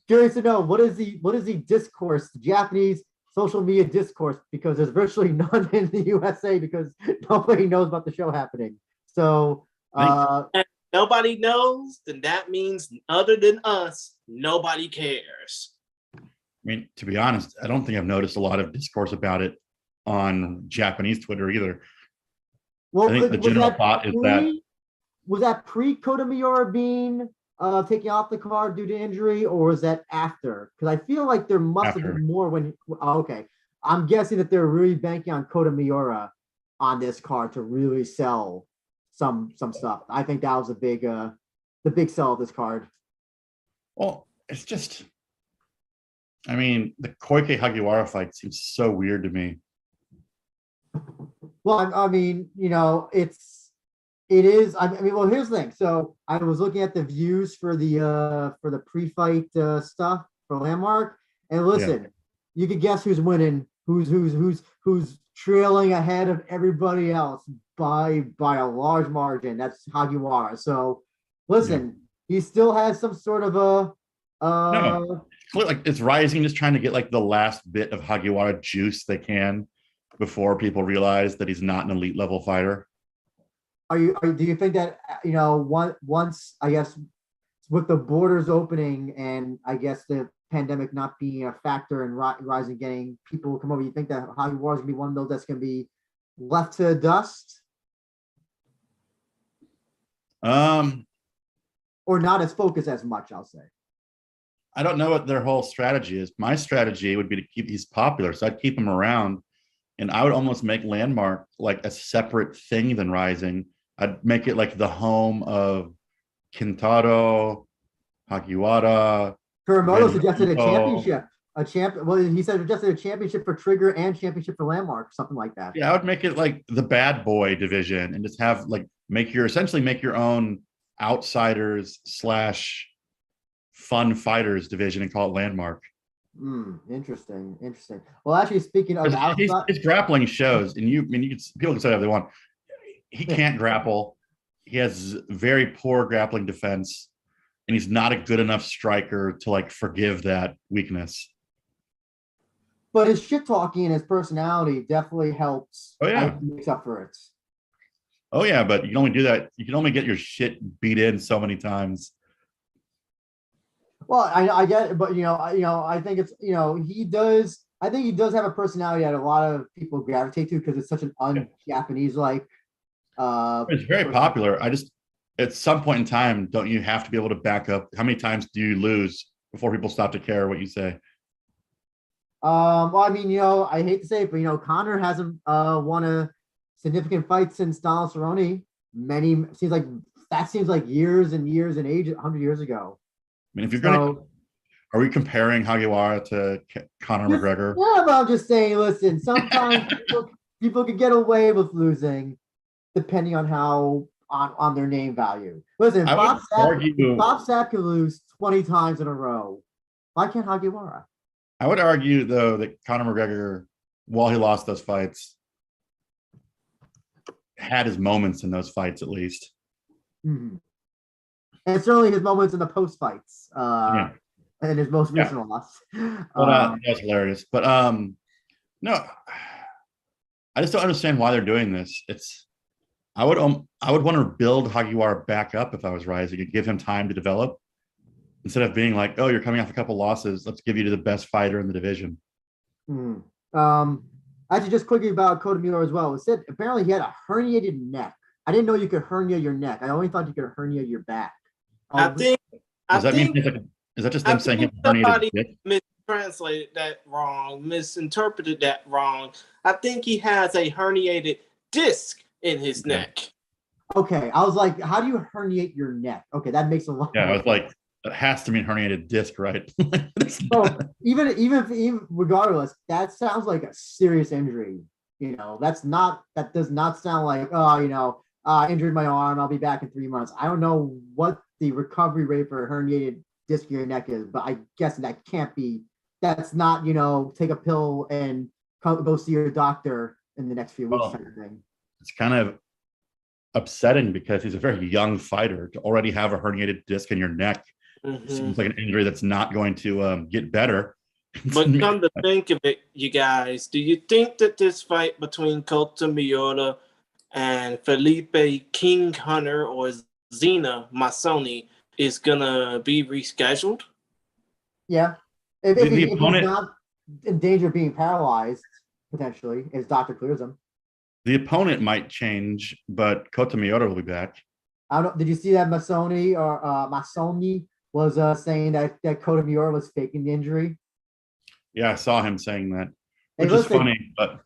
Curious to know, what is the discourse, the Japanese social media discourse, because there's virtually none in the USA, because nobody knows about the show happening. So nobody knows, then that means other than us, nobody cares. I mean, to be honest, I don't think I've noticed a lot of discourse about it on Japanese Twitter either. Well, I think the general thought is that was that pre-Kota Miura being taken off the card due to injury, or was that after? Because I feel like there must have been more when. Okay, I'm guessing that they're really banking on Kota Miura on this card to really sell some stuff. I think that was the big sell of this card. Well, it's just. I mean, the Koike Hagiwara fight seems so weird to me. Well, I mean, it is. I mean, well, here's the thing. So I was looking at the views for the pre-fight stuff for Landmark, and listen, you can guess who's winning, who's trailing ahead of everybody else by a large margin. That's Hagiwara. So listen, he still has some sort of a. No. Like it's Rising just trying to get like the last bit of Hagiwara juice they can before people realize that he's not an elite level fighter. Do you think that once, I guess, with the borders opening and I guess the pandemic not being a factor in Rising getting people to come over, you think that Hagiwara is gonna be one of those that's gonna be left to dust? Or not as focused as much, I'll say. I don't know what their whole strategy is. My strategy would be to keep, he's popular, so I'd keep him around, and I would almost make Landmark like a separate thing than Rising. I'd make it like the home of Kintaro, Hagiwara. Kuramoto suggested a championship. Well, he said suggested a championship for Trigger and championship for Landmark, something like that. Yeah, I would make it like the bad boy division and just have like essentially make your own outsiders / fun fighters division and call it Landmark. Interesting. Well, actually, speaking of his grappling shows, and people can say whatever they want. He can't grapple. He has very poor grappling defense, and he's not a good enough striker to like forgive that weakness. but his shit talking and his personality definitely helps. Oh yeah, makes up for it. oh yeah, but you can only do that. You can only get your shit beat in so many times. Well, I get it, but I think it's he does. I think he does have a personality that a lot of people gravitate to because it's such an un-Japanese like. It's very popular. I just at some point in time, don't you have to be able to back up? How many times do you lose before people stop to care what you say? Well, I mean, I hate to say it, but Conor hasn't won a significant fight since Donald Cerrone. Seems like years and years and age, 100 years ago. I mean, if you're gonna, are we comparing Hagiwara to Conor McGregor? Yeah, but I'm just saying. Listen, sometimes people can get away with losing, depending on how on their name value. Listen, Bob Sapp can lose 20 times in a row. Why can't Hagiwara? I would argue, though, that Conor McGregor, while he lost those fights, had his moments in those fights at least. Mm-hmm. And certainly his moments in the post fights, and his most recent loss. But that's hilarious. But no, I just don't understand why they're doing this. I would want to build Hagiwara back up if I was Rizin and give him time to develop instead of being like, oh, you're coming off a couple losses. Let's give you to the best fighter in the division. Actually, just quickly about Kota Miura as well. It said apparently he had a herniated neck. I didn't know you could hernia your neck. I only thought you could hernia your back. Is that just them saying somebody mistranslated that wrong, misinterpreted that wrong? I think he has a herniated disc in his neck. Okay, I was like, how do you herniate your neck? Okay, that makes a lot. Yeah, I was like, that has to mean herniated disc, right? even regardless, that sounds like a serious injury. That does not sound like I injured my arm. I'll be back in 3 months. I don't know what the recovery rate for a herniated disc in your neck is, but I guess that can't be. That's not take a pill and go see your doctor in the next few weeks kind of thing. It's kind of upsetting because he's a very young fighter. To already have a herniated disc in your neck seems like an injury that's not going to get better. But come to think of it, you guys, do you think that this fight between Kota Miura and Felipe King Hunter or Zena Masoni is gonna be rescheduled? Yeah, if he's not in danger of being paralyzed, potentially, if his doctor clears him. The opponent might change, but Kota Miura will be back. I don't know. Did you see that Masoni was saying that Kota Miura was faking the injury? Yeah, I saw him saying that, which is funny. But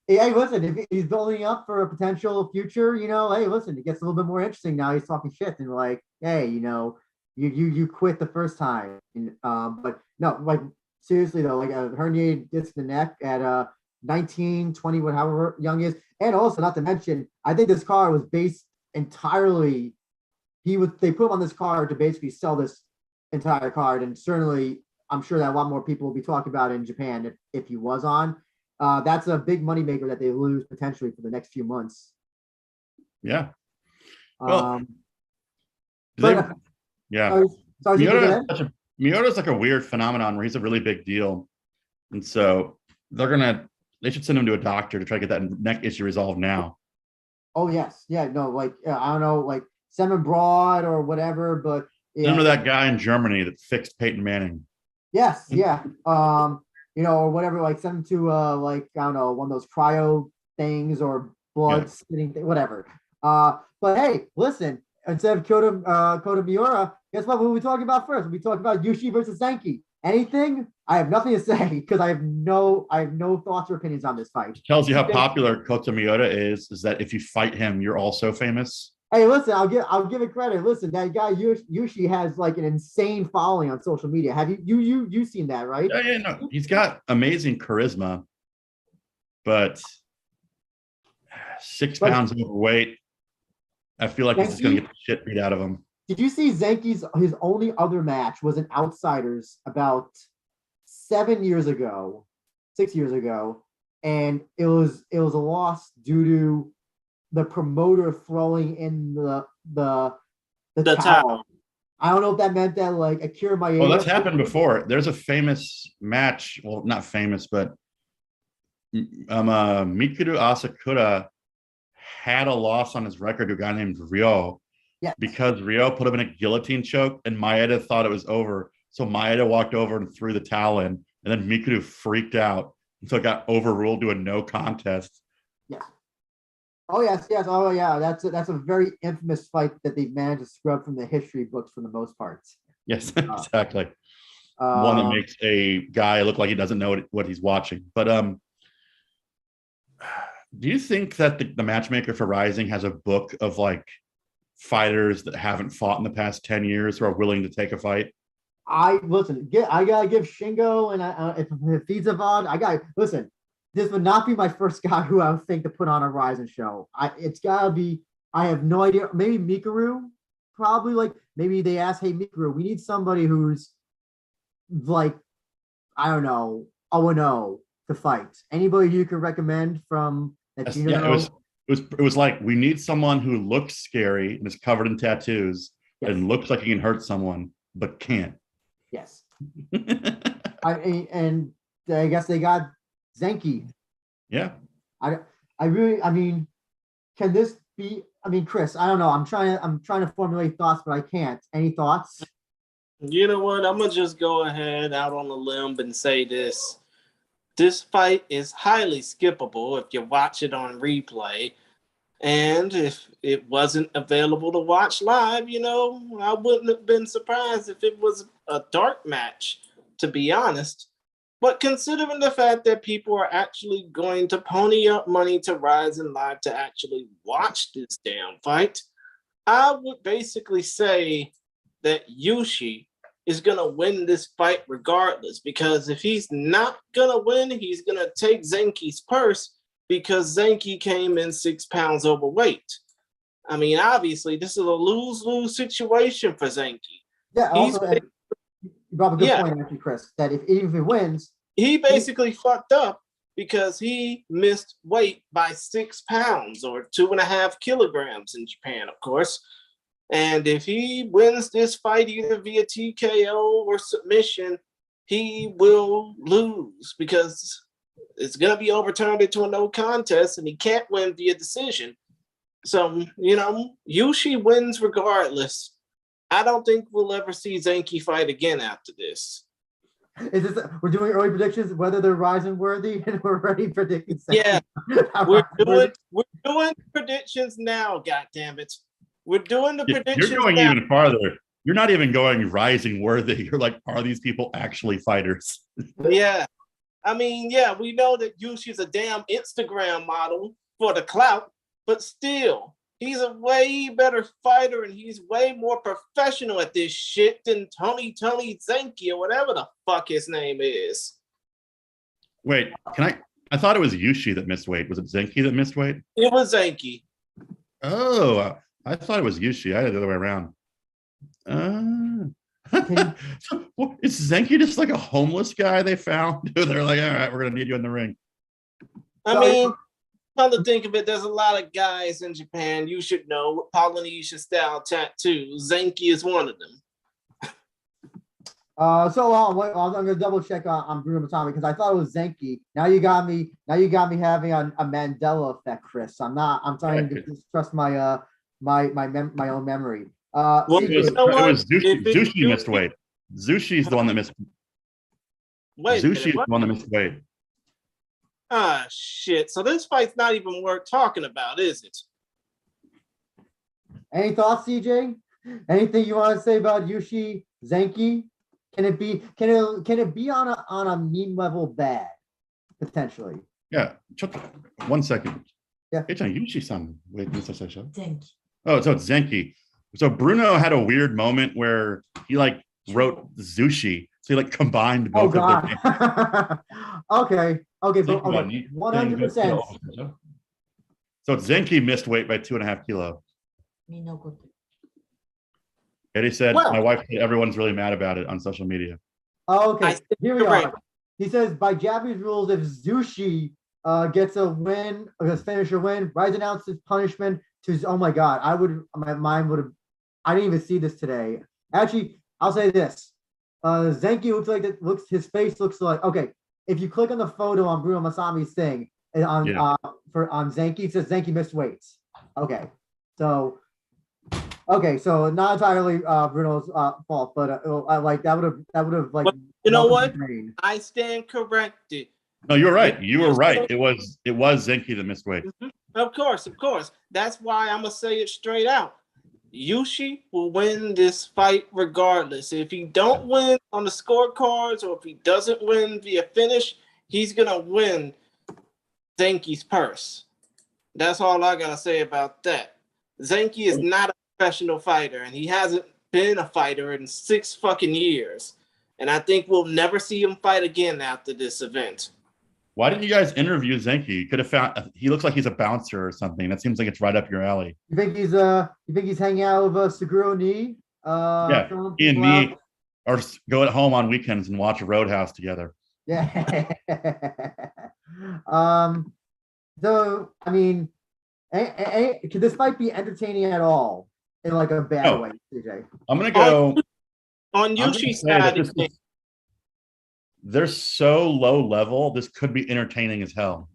hey, listen, if he's building up for a potential future, hey, listen, it gets a little bit more interesting now. He's talking shit and like, hey, you quit the first time, but no, like seriously though, like a herniated disc in the neck at 19, 20, however young he is, and also not to mention, I think this card was based entirely. They put him on this card to basically sell this entire card, and certainly I'm sure that a lot more people will be talking about it in Japan if he was on. That's a big moneymaker that they lose potentially for the next few months. Yeah. Well, Miura's like a weird phenomenon where he's a really big deal, and so they should send him to a doctor to try to get that neck issue resolved now. Oh yes, yeah, no, like I don't know, like Seven Broad or whatever, but remember that guy in Germany that fixed Peyton Manning? Yes, yeah. Or whatever, like send them to like I don't know, one of those cryo things or blood spitting thing, whatever. But hey, listen, instead of Kota Miura, guess what we'll be talking about first? We'll be talking about Yushi versus Sanki. Anything? I have nothing to say because I have no thoughts or opinions on this fight. It tells you how popular Kota Miura is that if you fight him, you're also famous. Hey, listen, I'll give it credit. Listen, that guy Yushi has like an insane following on social media. Have you seen that, right? Yeah, no. He's got amazing charisma, but 6 pounds overweight. I feel like he's going to get the shit beat out of him. Did you see his only other match was in Outsiders about 6 years ago, and it was a loss due to the promoter throwing in the towel I don't know if that meant that like Akira Maeda. Oh, that's happened before. There's a famous match. Well, not famous, but Mikuru Asakura had a loss on his record to a guy named Ryo because Ryo put him in a guillotine choke and Maeda thought it was over. So Maeda walked over and threw the towel in, and then Mikuru freaked out. So it got overruled to a no contest. Yes. Oh, yes. Oh, yeah. That's a very infamous fight that they've managed to scrub from the history books for the most part. Yes, exactly. One that makes a guy look like he doesn't know what he's watching. But do you think that the matchmaker for Rising has a book of like fighters that haven't fought in the past 10 years who are willing to take a fight? I gotta give Shingo and if he's a VOD, I gotta listen. This would not be my first guy who I would think to put on a Rising show. It's gotta be. I have no idea. Maybe Mikuru, probably like maybe they ask, hey Mikuru, we need somebody who's like, I don't know, 0-0 to fight. Anybody you could recommend from that? It was like we need someone who looks scary and is covered in tattoos and looks like he can hurt someone but can't. Yes. I guess they got Sanki. Yeah. I mean, can this be? I mean, Chris, I don't know. I'm trying to formulate thoughts, but I can't. Any thoughts? You know what? I'm gonna just go ahead out on a limb and say this. This fight is highly skippable if you watch it on replay. And if it wasn't available to watch live, I wouldn't have been surprised if it was a dark match, to be honest. But considering the fact that people are actually going to pony up money to Rizin Live to actually watch this damn fight, I would basically say that Yushi is going to win this fight regardless, because if he's not going to win, he's going to take Sanki's purse because Sanki came in 6 pounds overweight. I mean, obviously, this is a lose-lose situation for Sanki. Yeah, also, you brought up a good point, actually, Chris, that even if he wins... He basically fucked up because he missed weight by 6 pounds or 2.5 kilograms in Japan, of course. And if he wins this fight either via TKO or submission, he will lose because it's going to be overturned into a no contest and he can't win via decision. So, Yushi wins regardless. I don't think we'll ever see Sanki fight again after this. We're doing early predictions, whether they're Rizin worthy, and we're already predicting Sanki. Yeah, we're doing predictions now, goddammit. We're doing the predictions. You're going even farther. You're not even going Rising worthy. You're like, are these people actually fighters? Yeah. I mean, we know that Yushi's a damn Instagram model for the clout, but still, he's a way better fighter and he's way more professional at this shit than Tony Sanki or whatever the fuck his name is. Wait, I thought it was Yushi that missed weight. Was it Sanki that missed weight? It was Sanki. Oh, I thought it was Yushi. I had it the other way around. So, is Sanki just like a homeless guy they found? They're like, all right, we're going to need you in the ring. I mean, come to think of it, there's a lot of guys in Japan, you should know, with Polynesian style tattoos. Sanki is one of them. I'm going to double check on Bruno Matami because I thought it was Sanki. Now you got me having a Mandela effect, Chris. I'm trying to distrust my own memory. It was Zushi missed weight. Zushi's the one that missed. Zushi's the one that missed weight. Ah, shit. So this fight's not even worth talking about, is it? Any thoughts, CJ? Anything you want to say about Yushi Sanki? Can it be on a meme level bad potentially? Yeah. 1 second. Yeah. Yushi-san. Wait, Sanki. Oh, so it's Sanki. So Bruno had a weird moment where he like wrote Zushi. So he like combined both of their names. Okay, but 100%. So Sanki missed weight by 2.5 kilos. Eddie said, my wife said everyone's really mad about it on social media. Okay, here we are. He says, by Japanese rules, if Zushi gets a win, or gets finish a win, Rise announces punishment to, oh my God, I didn't even see this today. Actually, I'll say this. Zenki his face looks like okay. If you click on the photo on Bruno Masami's thing on on Zenki, it says Zenki missed weights. Okay. So not entirely Bruno's fault, but like that would have like you know what? I stand corrected. No, you're right. You were right. It was Zenki that missed weight. Mm-hmm. Of course. That's why I'm gonna say it straight out. Yushi will win this fight regardless. If he don't win on the scorecards or if he doesn't win via finish, he's gonna win Zenki's purse. That's all I gotta say about that. Zenki is not a professional fighter, and he hasn't been a fighter in 6 fucking years. And I think we'll never see him fight again after this event. Why didn't you guys interview Zenki? You could have found. He looks like he's a bouncer or something. That seems like it's right up your alley. You think he's hanging out with Seguro Ni? Yeah, he and me, or go at home on weekends and watch Roadhouse together. Yeah. So I mean, could this fight be entertaining at all in like a bad way, CJ? I'm gonna go on Yoshi's side. They're so low level. This could be entertaining as hell.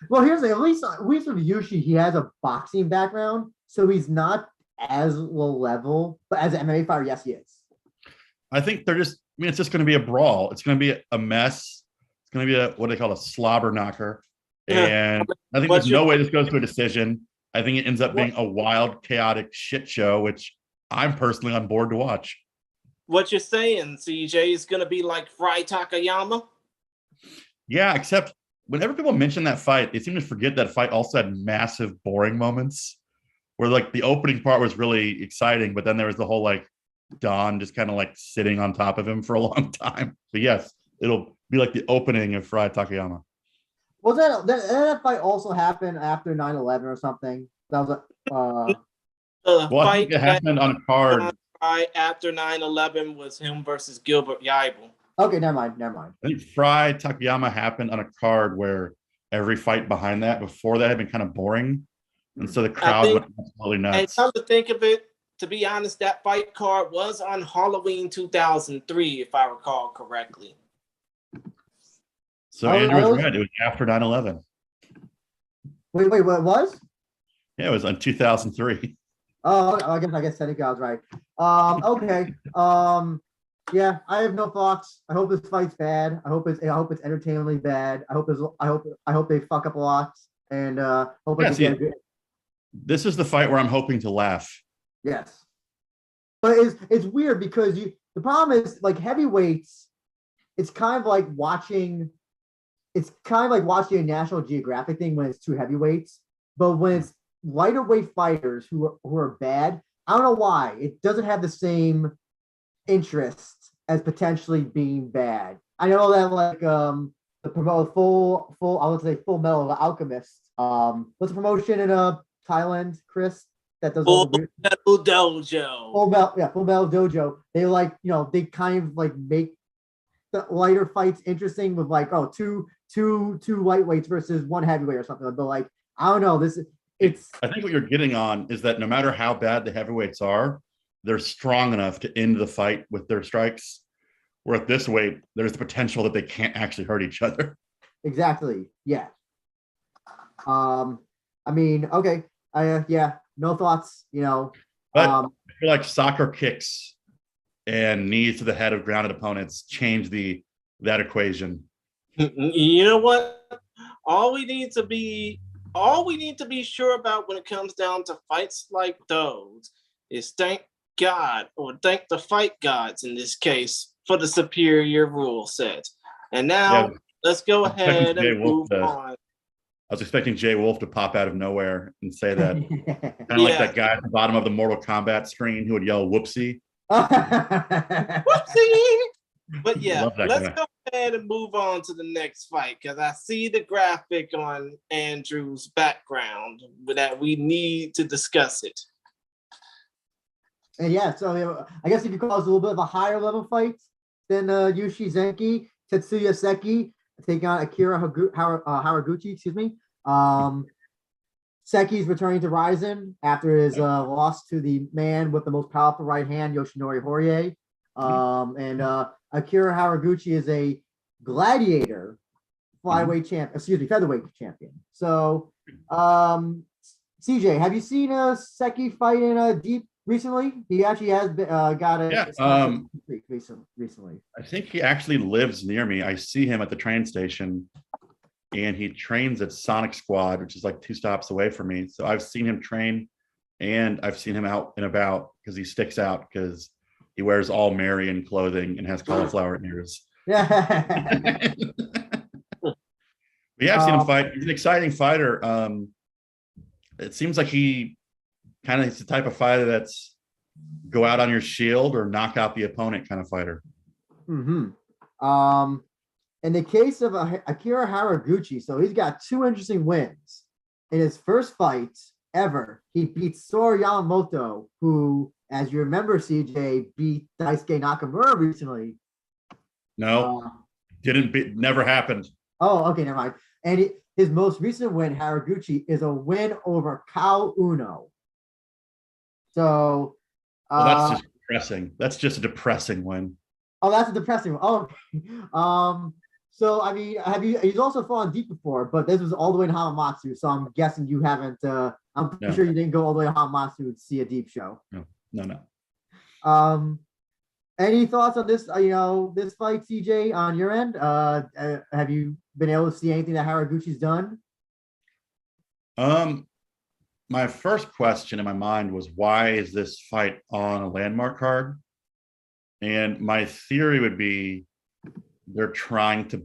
Well, here's at least with Yushi, he has a boxing background, so he's not as low level. But as an MMA fighter, yes, he is. I think they're just. I mean, it's just going to be a brawl. It's going to be a mess. It's going to be what they call a slobber knocker. And I think there's no way this goes to a decision. I think it ends up being a wild, chaotic shit show, which I'm personally on board to watch. What you're saying, CJ, is going to be like Fry Takayama? Yeah, except whenever people mention that fight, they seem to forget that fight also had massive boring moments where like the opening part was really exciting, but then there was the whole like Don just kind of like sitting on top of him for a long time. But yes, it'll be like the opening of Fry Takayama. Well, that fight also happened after 9/11 or something. That was well, I think it happened on a card. After 9/11 was him versus Gilbert Yibel. Okay, never mind. I think Fry Takayama happened on a card where every fight behind that, before that, had been kind of boring. And so the crowd went absolutely nuts. And come to think of it, to be honest, that fight card was on Halloween 2003, if I recall correctly. So Andrew was right. It was after 9/11. Wait, what was? Yeah, it was on 2003. Oh, I guess Seneca was right. Okay. Yeah, I have no thoughts. I hope this fight's bad. I hope it's entertainingly bad. I hope they fuck up a lot, and hope this is the fight where I'm hoping to laugh. Yes, but it's weird because the problem is like heavyweights. It's kind of like watching a National Geographic thing when it's two heavyweights, but when it's lighter weight fighters who are bad, I don't know why it doesn't have the same interest as potentially being bad. I know that like the promote I would say Full Metal Alchemist. What's the promotion in Thailand, Chris? That does Full Metal Dojo. Full Metal Dojo. They they kind of like make the lighter fights interesting with like two lightweights versus one heavyweight or something. But like I don't know, I think what you're getting on is that no matter how bad the heavyweights are, they're strong enough to end the fight with their strikes. Where at this weight, there's the potential that they can't actually hurt each other. Exactly. Yeah. I mean, okay. No thoughts. But I feel like soccer kicks and knees to the head of grounded opponents change that equation. You know what? All we need to be sure about when it comes down to fights like those is thank God, or thank the fight gods in this case, for the superior rule set. And now let's go ahead and move on. I was expecting Jay Wolf to pop out of nowhere and say that. Kind of like that guy at the bottom of the Mortal Kombat screen who would yell whoopsie. Whoopsie! But yeah, let's go ahead and move on to the next fight, because I see the graphic on Andrew's background that we need to discuss it. And yeah, so I guess if you call it a little bit of a higher level fight than Yushi Zenki, Tetsuya Seki taking on Akira Haraguchi, excuse me. Seki's returning to Rizin after his loss to the man with the most powerful right hand, Yoshinori Horie. And Akira Haraguchi is a gladiator featherweight champion. So, CJ, have you seen Seki fight in Deep recently? He actually has got a recently. I think he actually lives near me. I see him at the train station, and he trains at Sonic Squad, which is like 2 stops away from me. So I've seen him train, and I've seen him out and about because he sticks out because he wears all Marion clothing and has cauliflower ears. Yeah. We have seen him fight. He's an exciting fighter. It seems like he's the type of fighter that's go out on your shield or knock out the opponent kind of fighter. In the case of Akira Haraguchi, so he's got 2 interesting wins. In his first fight ever, he beat Sora Yamamoto, who, as you remember, CJ, beat Daisuke Nakamura recently. No, never happened. Oh, okay, never mind. And his most recent win, Haraguchi, is a win over Kao Uno. So, that's just depressing. That's just a depressing win. Oh, that's a depressing one. Oh, okay. So I mean, he's also fought on Deep before, but this was all the way in Hamamatsu. So I'm guessing you haven't. I'm pretty sure you didn't go all the way to Hamamatsu to see a Deep show. No. Any thoughts on this? This fight, CJ, on your end? Have you been able to see anything that Haraguchi's done? My first question in my mind was, why is this fight on a landmark card? And my theory would be they're trying to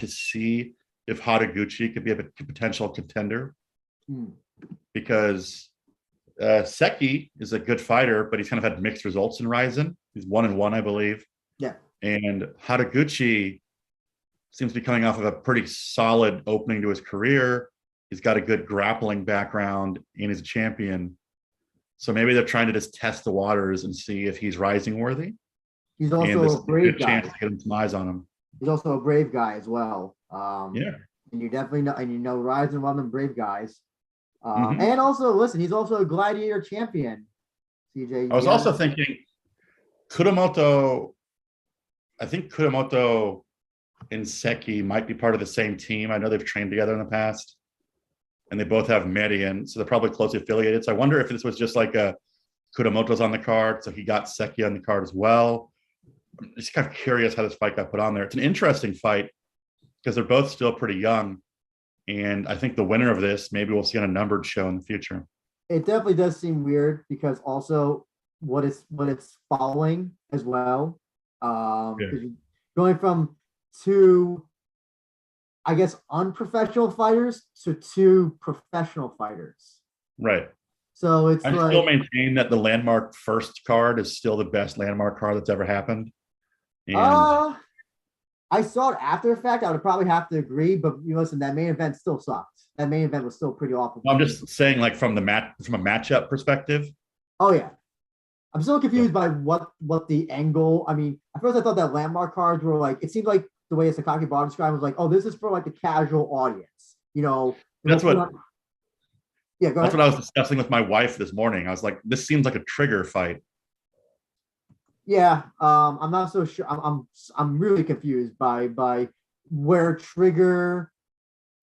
see if Haraguchi could be a potential contender. Because Seki is a good fighter, but he's kind of had mixed results in Rizin. He's 1-1, I believe. Yeah. And Haraguchi seems to be coming off of a pretty solid opening to his career. He's got a good grappling background and he's a champion. So maybe they're trying to just test the waters and see if he's rising worthy. He's also a brave guy. Chance to get some eyes on him. He's also a brave guy as well. Yeah. And you definitely know, Rizin, one of them brave guys. And also, listen, he's also a gladiator champion. CJ. I was also thinking Kuramoto. I think Kuramoto and Seki might be part of the same team. I know they've trained together in the past, and they both have Median, so they're probably closely affiliated. So I wonder if this was just like a Kuramoto's on the card, so he got Seki on the card as well. I'm just kind of curious how this fight got put on there. It's an interesting fight because they're both still pretty young. And I think the winner of this, maybe we'll see on a numbered show in the future. It definitely does seem weird because also what it's following as well. Going from 2, I guess, unprofessional fighters to 2 professional fighters. Right. So it's I still maintain that the landmark first card is still the best landmark card that's ever happened. And I saw it after the fact. I would probably have to agree, but listen, that main event still sucked. That main event was still pretty awful. I'm just saying, like from a matchup perspective. Oh yeah, I'm still confused by what the angle. I mean, at first I thought that landmark cards were like. It seemed like the way Sakaki Bar described was like, oh, this is for like the casual audience. That's what. Yeah, go ahead. That's what I was discussing with my wife this morning. I was like, this seems like a trigger fight. Yeah, I'm not so sure. I'm really confused by where trigger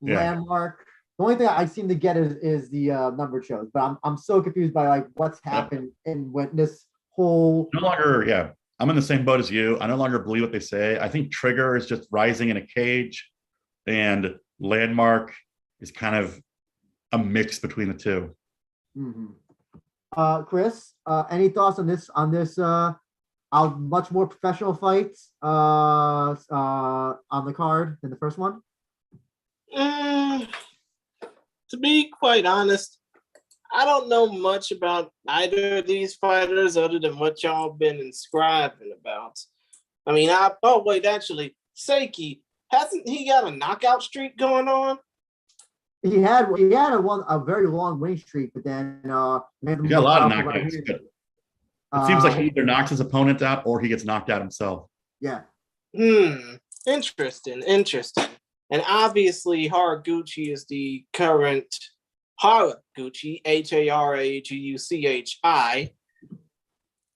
landmark. The only thing I seem to get is the numbered shows, but I'm so confused by like what's happened and when this whole. No longer, yeah. I'm in the same boat as you. I no longer believe what they say. I think trigger is just rising in a cage, and landmark is kind of a mix between the two. Chris, any thoughts on this? Much more professional fights on the card than the first one? To be quite honest, I don't know much about either of these fighters other than what y'all been inscribing about. I mean, actually, Sanki, hasn't he got a knockout streak going on? He had a very long winning streak, but then he got a lot of knockouts. It seems like he either knocks his opponent out or he gets knocked out himself. Yeah. Interesting. And obviously Haraguchi is the current Haraguchi, Haraguchi,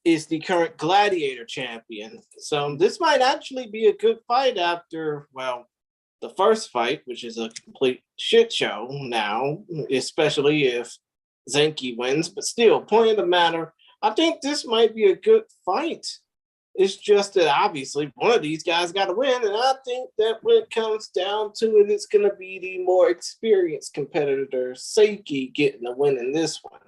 is the current Gladiator champion. So this might actually be a good fight after, well, the first fight, which is a complete shit show now, especially if Sanki wins. But still, point of the matter, I think this might be a good fight. It's just that obviously one of these guys got to win, and I think that when it comes down to it, it's going to be the more experienced competitor, Sanki, getting the win in this one.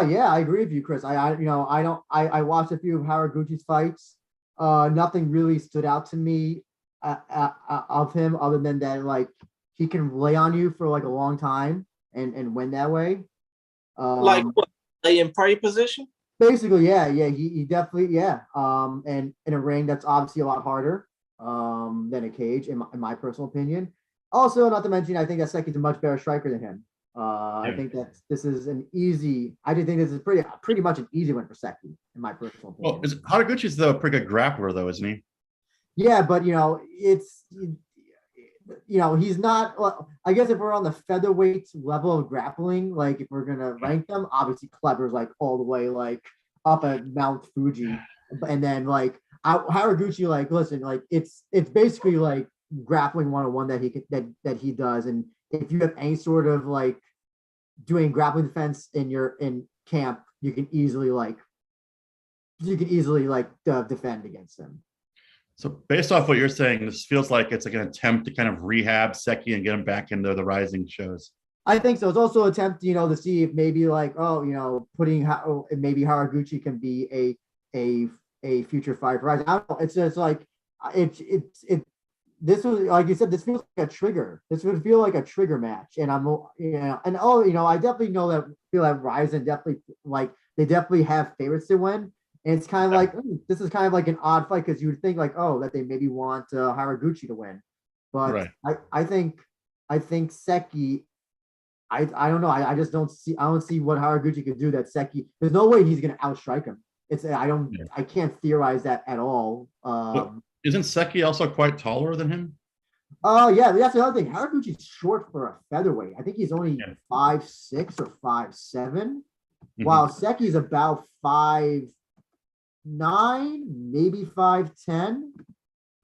Yeah, I agree with you, Chris. I watched a few of Haraguchi's fights. Nothing really stood out to me of him other than that, like, he can lay on you for like a long time and win that way. Like what? Lay in prey position? Basically, yeah. He definitely, yeah. And in a ring that's obviously a lot harder than a cage, in my personal opinion. Also, not to mention, I think that Seki's a much better striker than him. I think that this is an easy. I do think this is pretty much an easy win for Seki, in my personal opinion. Well, Haraguchi's a pretty good grappler, though, isn't he? Yeah, but he's not. I guess if we're on the featherweight level of grappling, like if we're gonna rank them, obviously Kleber's like all the way like up at Mount Fuji, and then like Haraguchi, like listen, like it's basically like grappling 101 that he does, and if you have any sort of like doing grappling defense in camp, you can easily defend against him. So based off what you're saying, this feels like it's like an attempt to kind of rehab Seki and get him back into the rising shows. I think so. It's also an attempt, to see if maybe like, putting maybe Haraguchi can be a future fight for Rizin. I don't know. It's just like this was, like you said, this feels like a trigger. This would feel like a trigger match, and I definitely feel that Rizin definitely have favorites to win. And it's kind of like, this is kind of like an odd fight because you would think like, that they maybe want Haraguchi to win. But right. I think Seki, I don't know. I don't see what Haraguchi could do that Seki, there's no way he's going to outstrike him. I can't theorize that at all. Isn't Seki also quite taller than him? Oh, yeah. That's the other thing. Haraguchi's short for a featherweight. I think he's only 5'6" or 5'7", while Seki's about 5'9", maybe 5'10".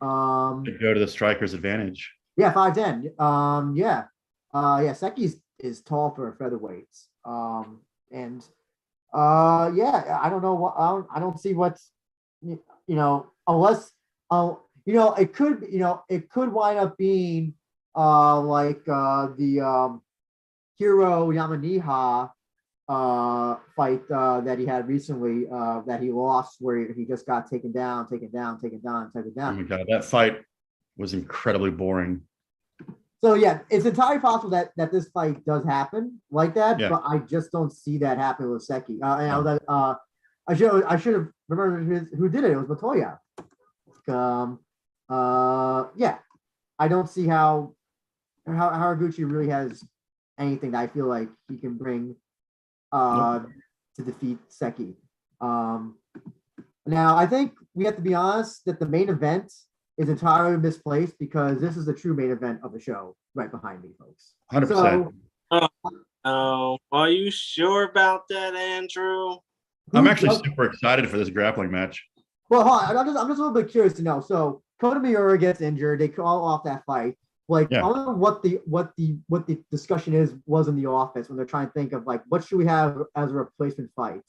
To go to the striker's advantage. Yeah, 5'10". Seki is tall for featherweights. I don't know what I don't see what's unless it could wind up being the Hiro Yamaniha fight that he had recently that he lost, where he just got taken down. Oh my God, that fight was incredibly boring. So yeah, it's entirely possible that this fight does happen like that, but I just don't see that happening with Seki. I should have remembered who did it. It was Montoya. I don't see how Haraguchi really has anything that I feel like he can bring to defeat Seki. Now I think we have to be honest that the main event is entirely misplaced because this is the true main event of the show right behind me, folks. 100%. Are you sure about that, Andrew? I'm actually super excited for this grappling match. Well, hold on. I'm just a little bit curious to know. So Conor Miura gets injured. They call off that fight. I don't know what the discussion was in the office when they're trying to think of like what should we have as a replacement fight.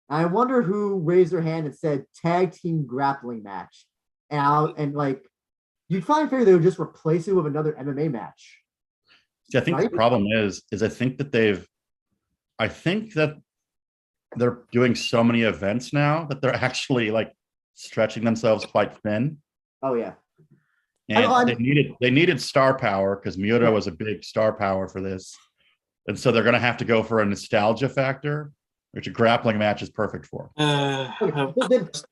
And I wonder who raised their hand and said tag team grappling match. And you'd find fair they would just replace it with another MMA match. See, I think the problem is I think that they're doing so many events now that they're actually like stretching themselves quite thin. Oh yeah. And they needed star power because Miura was a big star power for this. And so they're gonna have to go for a nostalgia factor, which a grappling match is perfect for. Okay. But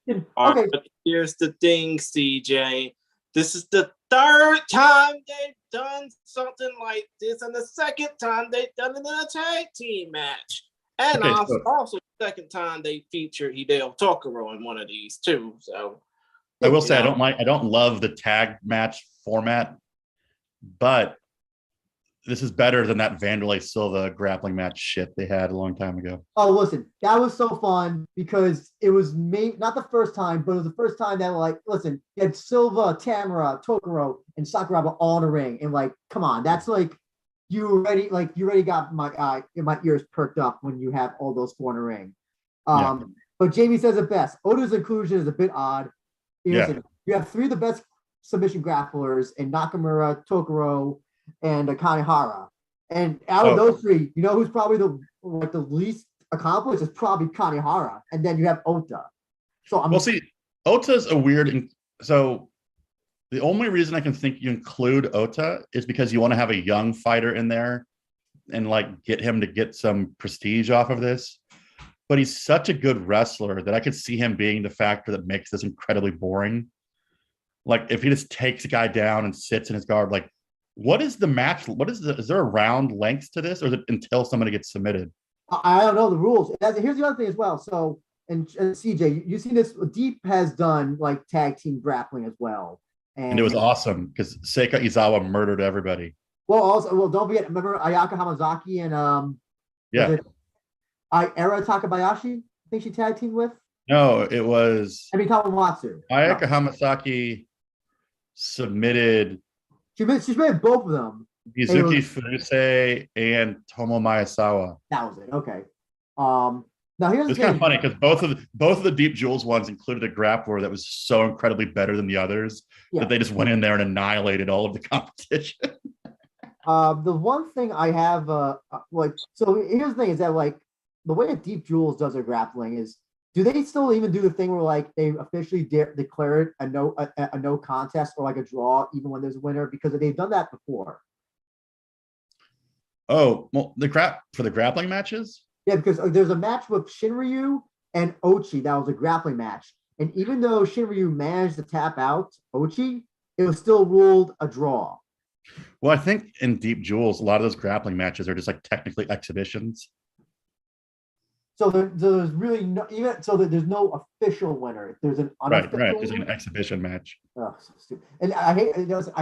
here's the thing, CJ. This is the third time they've done something like this, and the second time they've done it in a tag team match. And also the second time they featured Hideo Tokoro in one of these too. So I will say I don't love the tag match format, but this is better than that Vanderlei Silva grappling match shit they had a long time ago. Oh, listen, that was so fun because it was not the first time, but it was the first time that listen, you had Silva, Tamura, Tokoro, and Sakuraba all in a ring, and come on, that's you already got my ears perked up when you have all those four in a ring. But Jamie says it best. Oda's inclusion is a bit odd. Listen, you have three of the best submission grapplers in Nakamura, Tokoro, and Kanehara. And out of those three, you know who's probably the least accomplished is probably Kanehara, and then you have Ota. So Ota's a weird. So the only reason I can think you include Ota is because you want to have a young fighter in there and get him to get some prestige off of this. But he's such a good wrestler that I could see him being the factor that makes this incredibly boring. If he just takes a guy down and sits in his guard, what is the match? Is there a round length to this, or is it until somebody gets submitted? I don't know the rules. Here's the other thing as well. So, and CJ, you see this, Deep has done tag team grappling as well. And it was awesome because Seika Izawa murdered everybody. Well, don't forget, remember Ayaka Hamazaki and Era Takabayashi? I think she tag teamed with? No, it was Tawamatsu. Ayaka Hamasaki submitted. She submitted both of them. Mizuki Furuse and Tomo Miyazawa. That was it. Okay. Now here's it's kind of funny because both of the Deep Jewels ones included a grappler that was so incredibly better than the others that they just went in there and annihilated all of the competition. The one thing I have so here's the thing is that the way that Deep Jewels does their grappling is, do they still even do the thing where they officially declare it a no contest or a draw even when there's a winner, because they've done that before? Oh, well, for the grappling matches? Yeah, because there's a match with Shinryu and Ochi that was a grappling match, and even though Shinryu managed to tap out Ochi, it was still ruled a draw. Well, I think in Deep Jewels, a lot of those grappling matches are just technically exhibitions. So there's really there's no official winner. There's an unofficial right. There's an exhibition match. Oh, so stupid. And I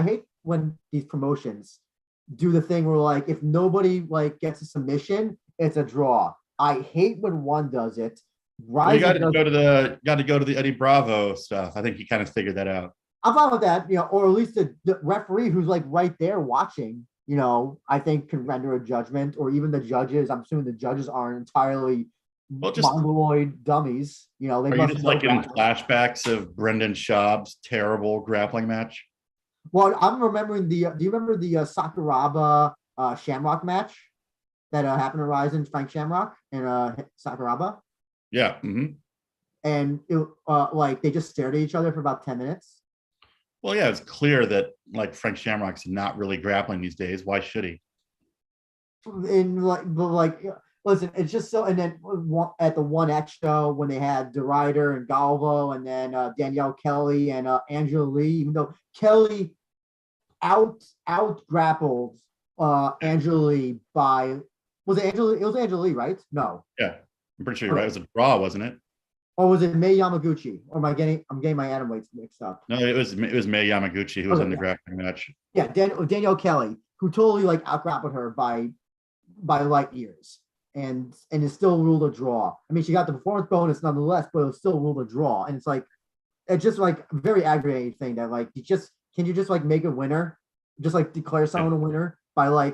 hate when these promotions do the thing where if nobody gets a submission, it's a draw. I hate when one does it. You got to go to the Eddie Bravo stuff. I think he kind of figured that out. I'm fine with that, or at least the referee who's right there watching, I think can render a judgment, or even the judges. I'm assuming the judges aren't entirely mongoloid dummies. They are you just getting flashbacks of Brendan Schaub's terrible grappling match? Well, I'm remembering do you remember the Sakuraba Shamrock match that happened to Rizin, Frank Shamrock and Sakuraba? Yeah. Mm-hmm. And it they just stared at each other for about 10 minutes. Well, yeah, it's clear that Frank Shamrock's not really grappling these days. Why should he? And listen, it's just so. And then at the 1X show when they had DeRider and Galvo, and then Danielle Kelly and Angela Lee, even though Kelly out grappled Angela Lee by was it Angela? It was Angela Lee, right? No. Yeah, I'm pretty sure you're right. It was a draw, wasn't it? Or was it Mei Yamaguchi? Or I'm getting my atom weights mixed up. No, it was Mei Yamaguchi who was in the grappling match. Yeah, Danielle Kelly, who totally out grappled her by light years. And it still ruled a draw. I mean, she got the performance bonus nonetheless, but it was still ruled a draw. And it's just a very aggravating thing that can you just make a winner, just declare someone a winner by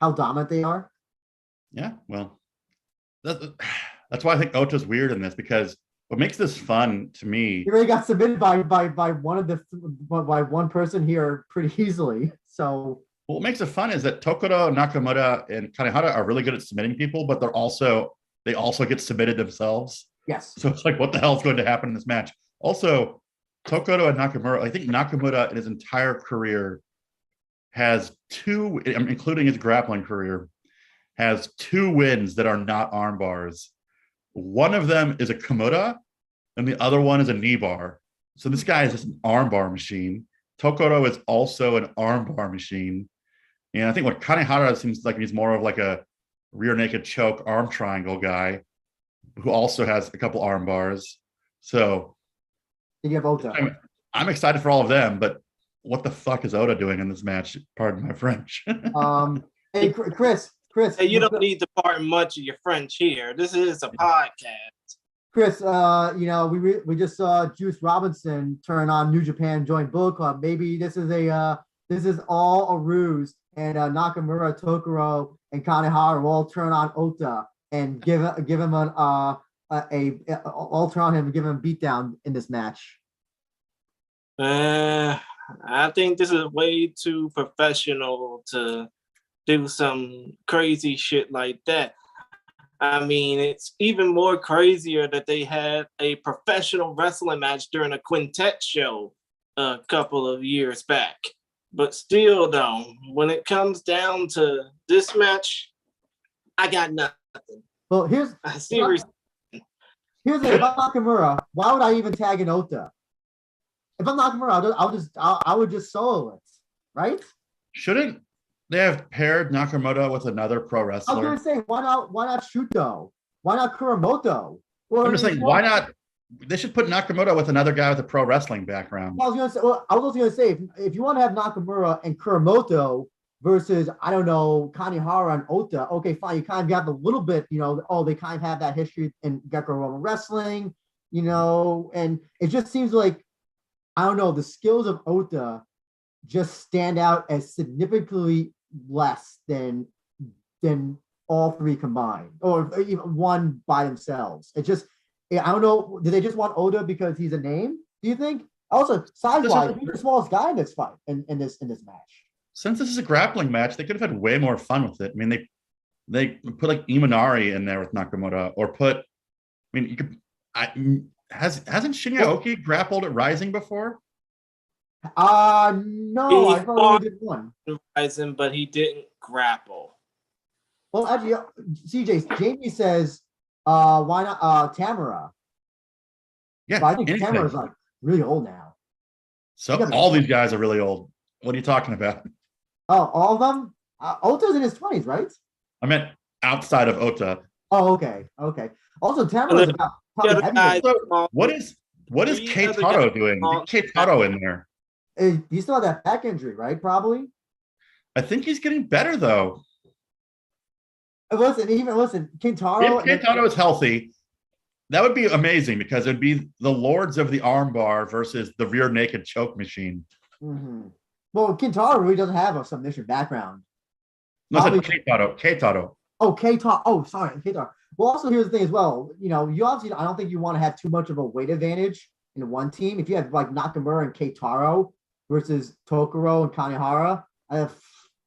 how dominant they are. Yeah, well, that's why I think Ota's weird in this, because what makes this fun to me. He really got submitted by one person here pretty easily. So. What makes it fun is that Tokoro, Nakamura, and Kanehara are really good at submitting people, but they also get submitted themselves. Yes. So it's what the hell is going to happen in this match? Also, Tokoro and Nakamura, I think Nakamura in his entire career has two, including his grappling career, has two wins that are not arm bars. One of them is a Kimura, and the other one is a knee bar. So this guy is just an arm bar machine. Tokoro is also an arm bar machine. And I think what Kanehara seems like he's more of a rear naked choke arm triangle guy who also has a couple arm bars. So you have Ota. I'm excited for all of them, but what the fuck is Ota doing in this match? Pardon my French. Hey, Chris, Hey, you don't need to pardon much of your French here. This is a podcast. Chris, we just saw Juice Robinson turn on New Japan, join Bullet Club. Maybe this is all a ruse, and Nakamura, Tokoro, and Kanehara will all turn on Ota and give him all turn on him and give him a beatdown in this match. I think this is way too professional to do some crazy shit like that. I mean, it's even more crazier that they had a professional wrestling match during a quintet show a couple of years back. But still, though, when it comes down to this match, I got nothing. Well, here's if I'm Nakamura, why would I even tag in Ota? If I'm Nakamura, I would just solo it, right? Shouldn't they have paired Nakamura with another pro wrestler? I was gonna say, why not Shuto? Why not Kuramoto? I'm just saying, why not? They should put Nakamura with another guy with a pro wrestling background. I was also gonna say, if you want to have Nakamura and Kuramoto versus, I don't know, Kanehara and Ota, okay, fine. You kind of got a little bit, they kind of have that history in Greco-Roman wrestling, and it just seems like, I don't know, the skills of Ota just stand out as significantly less than all three combined, or even one by themselves. It just, I don't know. Did they just want Ota because he's a name? Do you think? Also, size-wise, he's the smallest guy in this fight in this match. Since this is a grappling match, they could have had way more fun with it. I mean, they put like Imanari in there with Nakamura, or put. I mean, you could. Hasn't Shinya Aoki grappled at Rising before? No, I thought he did one. Rising, but he didn't grapple. Well, actually, CJ, Jamie says, why not Tamara? Yeah, but I think Tamara's like really old now. So all these guys are really old. What are you talking about? Oh, all of them? Ota's in his 20s, right? I meant outside of Ota. Oh, okay. Also, Tamara's about probably heavy. What is Keitaro doing? Get Keitaro in there. He still had that back injury, right? Probably. I think he's getting better though. Listen, Keitaro. If Keitaro is healthy, that would be amazing, because it would be the lords of the armbar versus the rear naked choke machine. Mm-hmm. Well, Keitaro really doesn't have a submission background. No, Keitaro. Oh, Keitaro. Oh, sorry, Keitaro. Well, also here's the thing as well. You obviously, I don't think you want to have too much of a weight advantage in one team. If you have like Nakamura and Keitaro versus Tokoro and Kanehara,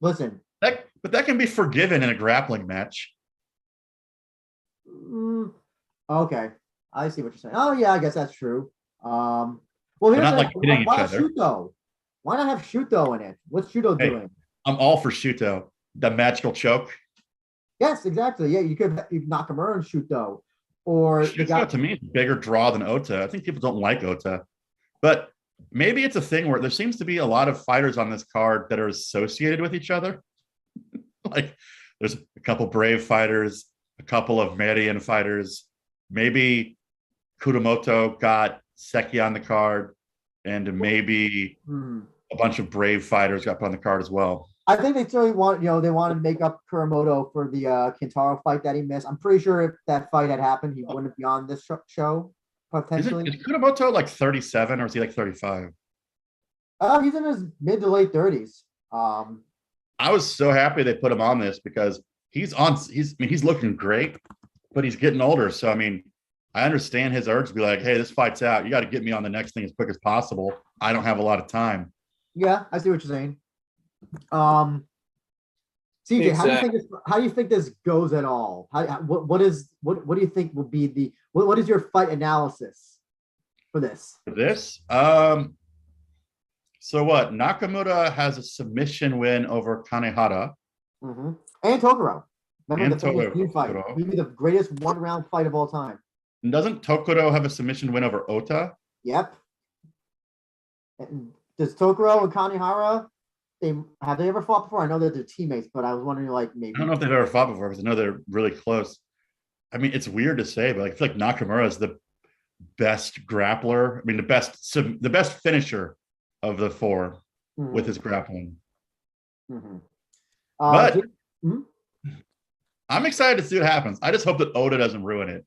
listen. But that can be forgiven in a grappling match. Okay, I see what you're saying. Oh yeah, I guess that's true. Well, here's not like hitting each other. Shuto? Why not have Shuto in it? What's Shuto doing? I'm all for Shuto. The magical choke. Yes, exactly. Yeah, you could have Nakamura and Shuto, or Shuto to me is a bigger draw than Ota. I think people don't like Ota, but maybe it's a thing where there seems to be a lot of fighters on this card that are associated with each other. Like there's a couple Brave fighters, a couple of Marian fighters. Maybe Kuramoto got Seki on the card, and maybe a bunch of Brave fighters got put on the card as well. I think they certainly want, they wanted to make up Kuramoto for the Kintaro fight that he missed. I'm pretty sure if that fight had happened, he wouldn't be on this show, potentially. Is Kuramoto like 37 or is he like 35? He's in his mid to late 30s. I was so happy they put him on this, because he's looking great, but he's getting older. So, I mean, I understand his urge to be like, hey, this fight's out. You got to get me on the next thing as quick as possible. I don't have a lot of time. Yeah, I see what you're saying. CJ, exactly. How do you think this goes at all? What do you think will be what is your fight analysis for this? So what? Nakamura has a submission win over Kanehara. Mm-hmm. And Tokoro. Remember the team fight. Maybe the greatest one-round fight of all time. And doesn't Tokoro have a submission win over Ota? Yep. And does Tokoro and Kanehara, have they ever fought before? I know that they're teammates, but I was wondering, like, maybe. I don't know if they've ever fought before, because I know they're really close. I mean, it's weird to say, but I feel like Nakamura is the best grappler. I mean, the best finisher of the four with his grappling. Mm-hmm. But Mhm. I'm excited to see what happens. I just hope that Oda doesn't ruin it.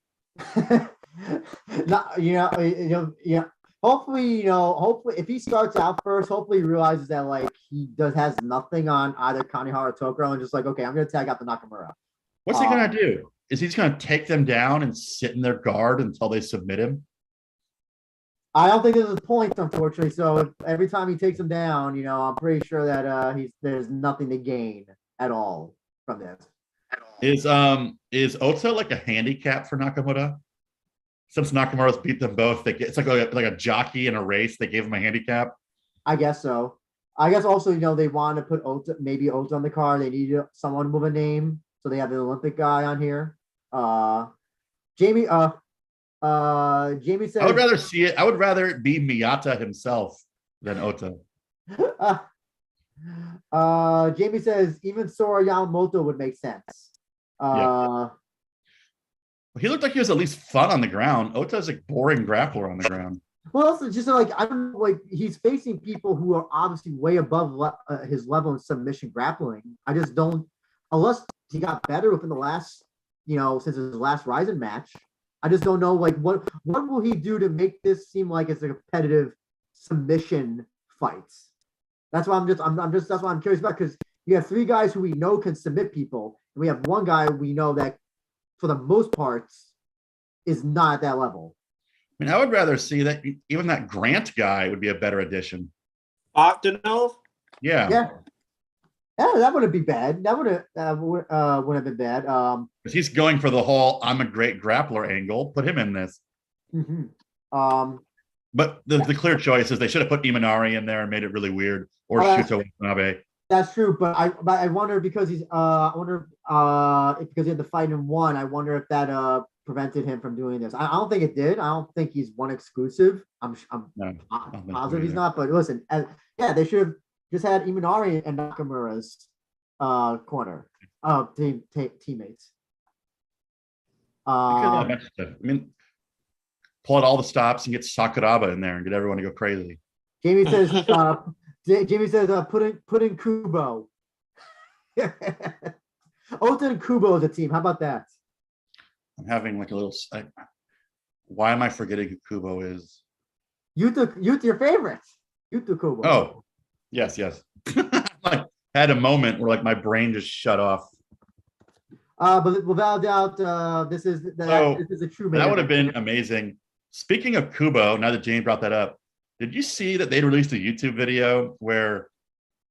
Not, yeah. Hopefully, if he starts out first, hopefully he realizes that like he has nothing on either Kanehara or Tokoro, and just like, okay, I'm gonna tag out the Nakamura. What's he gonna do? Is he just gonna take them down and sit in their guard until they submit him? I don't think there's a point, unfortunately. So if every time he takes them down, I'm pretty sure that there's nothing to gain at all from this. Is Ota like a handicap for Nakamura? Since Nakamura's beat them both, it's like a jockey in a race. They gave him a handicap. I guess so. I guess also, they want to put Ota on the card. They need someone with a name, so they have the Olympic guy on here. Jamie says I would rather see it. I would rather it be Miyata himself than Ota. Jamie says even Sora Yamamoto would make sense. Yeah. He looked like he was at least fun on the ground. Ota's a boring grappler on the ground. Well, also just like I don't like he's facing people who are obviously way above his level in submission grappling. I just don't, unless he got better within the last, since his last Rizin match. I just don't know like what will he do to make this seem like it's a competitive submission fight. That's why that's why I'm curious about, because you have three guys who we know can submit people, and we have one guy we know that for the most parts is not at that level. I mean, I would rather see that even that Grant guy would be a better addition. Octanov? Yeah, that wouldn't be bad. That wouldn't have been bad. Because he's going for the whole "I'm a great grappler" angle. Put him in this. Mm-hmm. But the clear choice is they should have put Imanari in there and made it really weird, or Shuto Watanabe. That's true, but I wonder because because he had the fight in one. I wonder if that prevented him from doing this. I don't think it did. I don't think he's one exclusive. I'm positive he's not. But listen, they should have just had Imanari and Nakamura's corner teammates. I mean, pull out all the stops and get Sakuraba in there and get everyone to go crazy. Jamie says put in Kubo. Ota and Kubo as a team. How about that? I'm having like a little. Why am I forgetting who Kubo is? Yuta, your favorite. Yuta Kubo. Oh, yes. Like had a moment where like my brain just shut off. But without doubt, this is a true. That would have been amazing. Speaking of Kubo, now that Jane brought that up, did you see that they released a YouTube video where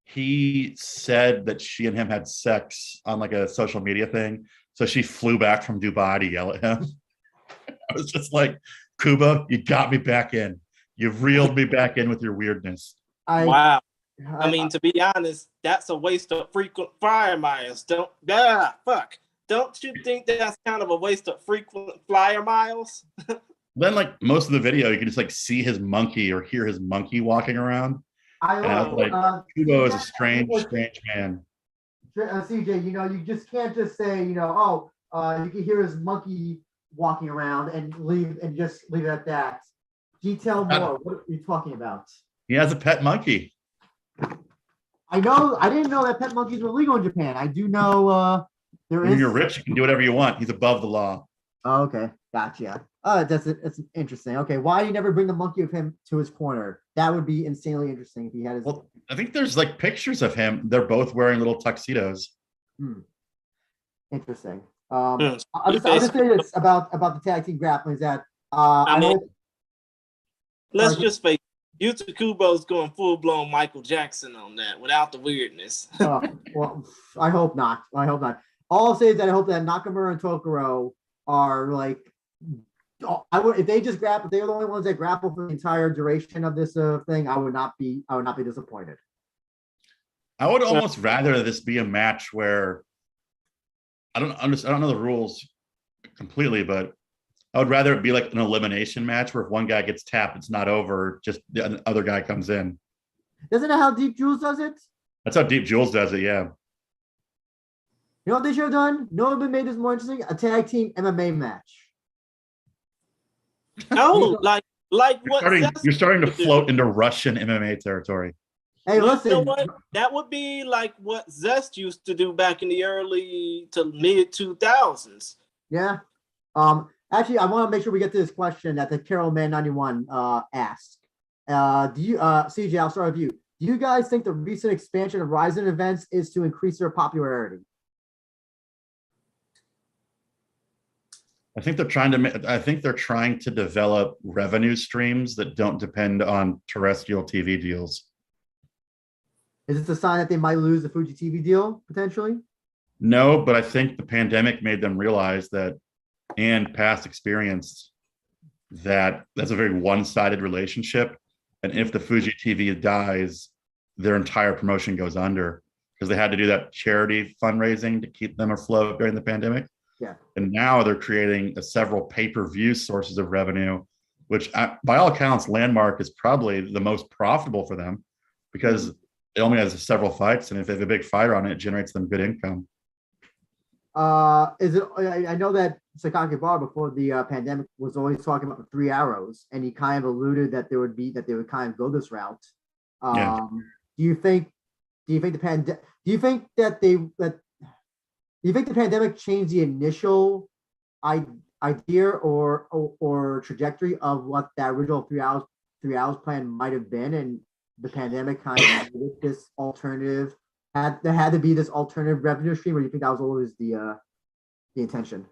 he said that she and him had sex on like a social media thing? So she flew back from Dubai to yell at him. I was just like, Kubo, you got me back in. You've reeled me back in with your weirdness. Wow. I mean, to be honest, that's a waste of frequent flyer miles. Don't you think that's kind of a waste of frequent flyer miles? Then, like most of the video, you can just like see his monkey or hear his monkey walking around. Kubo is a strange man. CJ, you just can't just say, you can hear his monkey walking around and leave it at that. Detail more. What are you talking about? He has a pet monkey. I know. I didn't know that pet monkeys were legal in Japan. I do know there is. When you're rich, you can do whatever you want. He's above the law. Oh, okay, gotcha. That's interesting. Okay, why do you never bring the monkey with him to his corner? That would be insanely interesting if he had his. Well, I think there's like pictures of him. They're both wearing little tuxedos. Interesting. I'll just say this about the tag team grappling is that let's just face it, Yuta Kubo's going full blown Michael Jackson on that without the weirdness. Well, I hope not. All I'll say is that I hope that Nakamura and Tokoro are like. If they just grapple, if they're the only ones that grapple for the entire duration of this thing, I would not be disappointed. I would almost rather this be a match where I don't know the rules completely, but I would rather it be like an elimination match where if one guy gets tapped, it's not over, just the other guy comes in. Isn't that how Deep Jules does it? That's how Deep Jules does it, yeah. You know what they should have done? No one made this more interesting? A tag team MMA match. No, like what? You're starting to float into Russian MMA territory. Hey, You listen. know what? That would be like what Zest used to do back in the early to mid 2000s. Yeah. Actually, I want to make sure we get to this question that the Carol Man 91 asked. Do you, CJ? I'll start with you. Do you guys think the recent expansion of Rizin events is to increase their popularity? I think they're trying to develop revenue streams that don't depend on terrestrial TV deals. Is this a sign that they might lose the Fuji TV deal potentially? No, but I think the pandemic made them realize that, and past experience, that that's a very one-sided relationship. And if the Fuji TV dies, their entire promotion goes under, because they had to do that charity fundraising to keep them afloat during the pandemic. Yeah. And now they're creating several pay-per-view sources of revenue, which by all accounts, Landmark is probably the most profitable for them, because it only has several fights. And if they have a big fighter on it, it generates them good income. Is it? I know that Sakaki Bar before the pandemic was always talking about the 3 arrows, and he kind of alluded that they would kind of go this route. Yeah. Do you think the pandemic changed the initial idea or trajectory of what that original 3 hours plan might have been, and the pandemic kind of made this alternative? There had to be this alternative revenue stream, or do you think that was always the intention?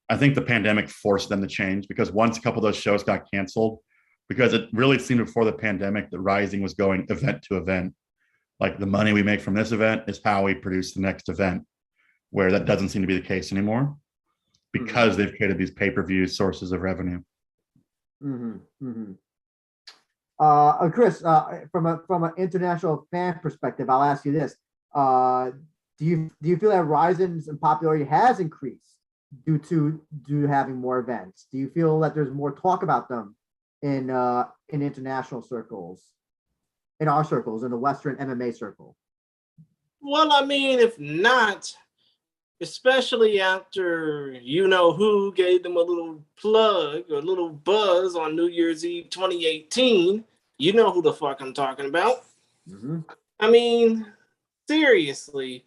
I think the pandemic forced them to change, because once a couple of those shows got canceled, because it really seemed before the pandemic that Rising was going event to event. Like, the money we make from this event is how we produce the next event, where that doesn't seem to be the case anymore, because they've created these pay-per-view sources of revenue. Chris, from an international fan perspective, I'll ask you this: do you feel that Rizin's popularity has increased due to having more events? Do you feel that there's more talk about them in international circles, in our circles, in the Western MMA circle? Well, I mean, if not, especially after you know who gave them a little plug or a little buzz on New Year's Eve 2018. You know who the fuck I'm talking about. I mean, seriously,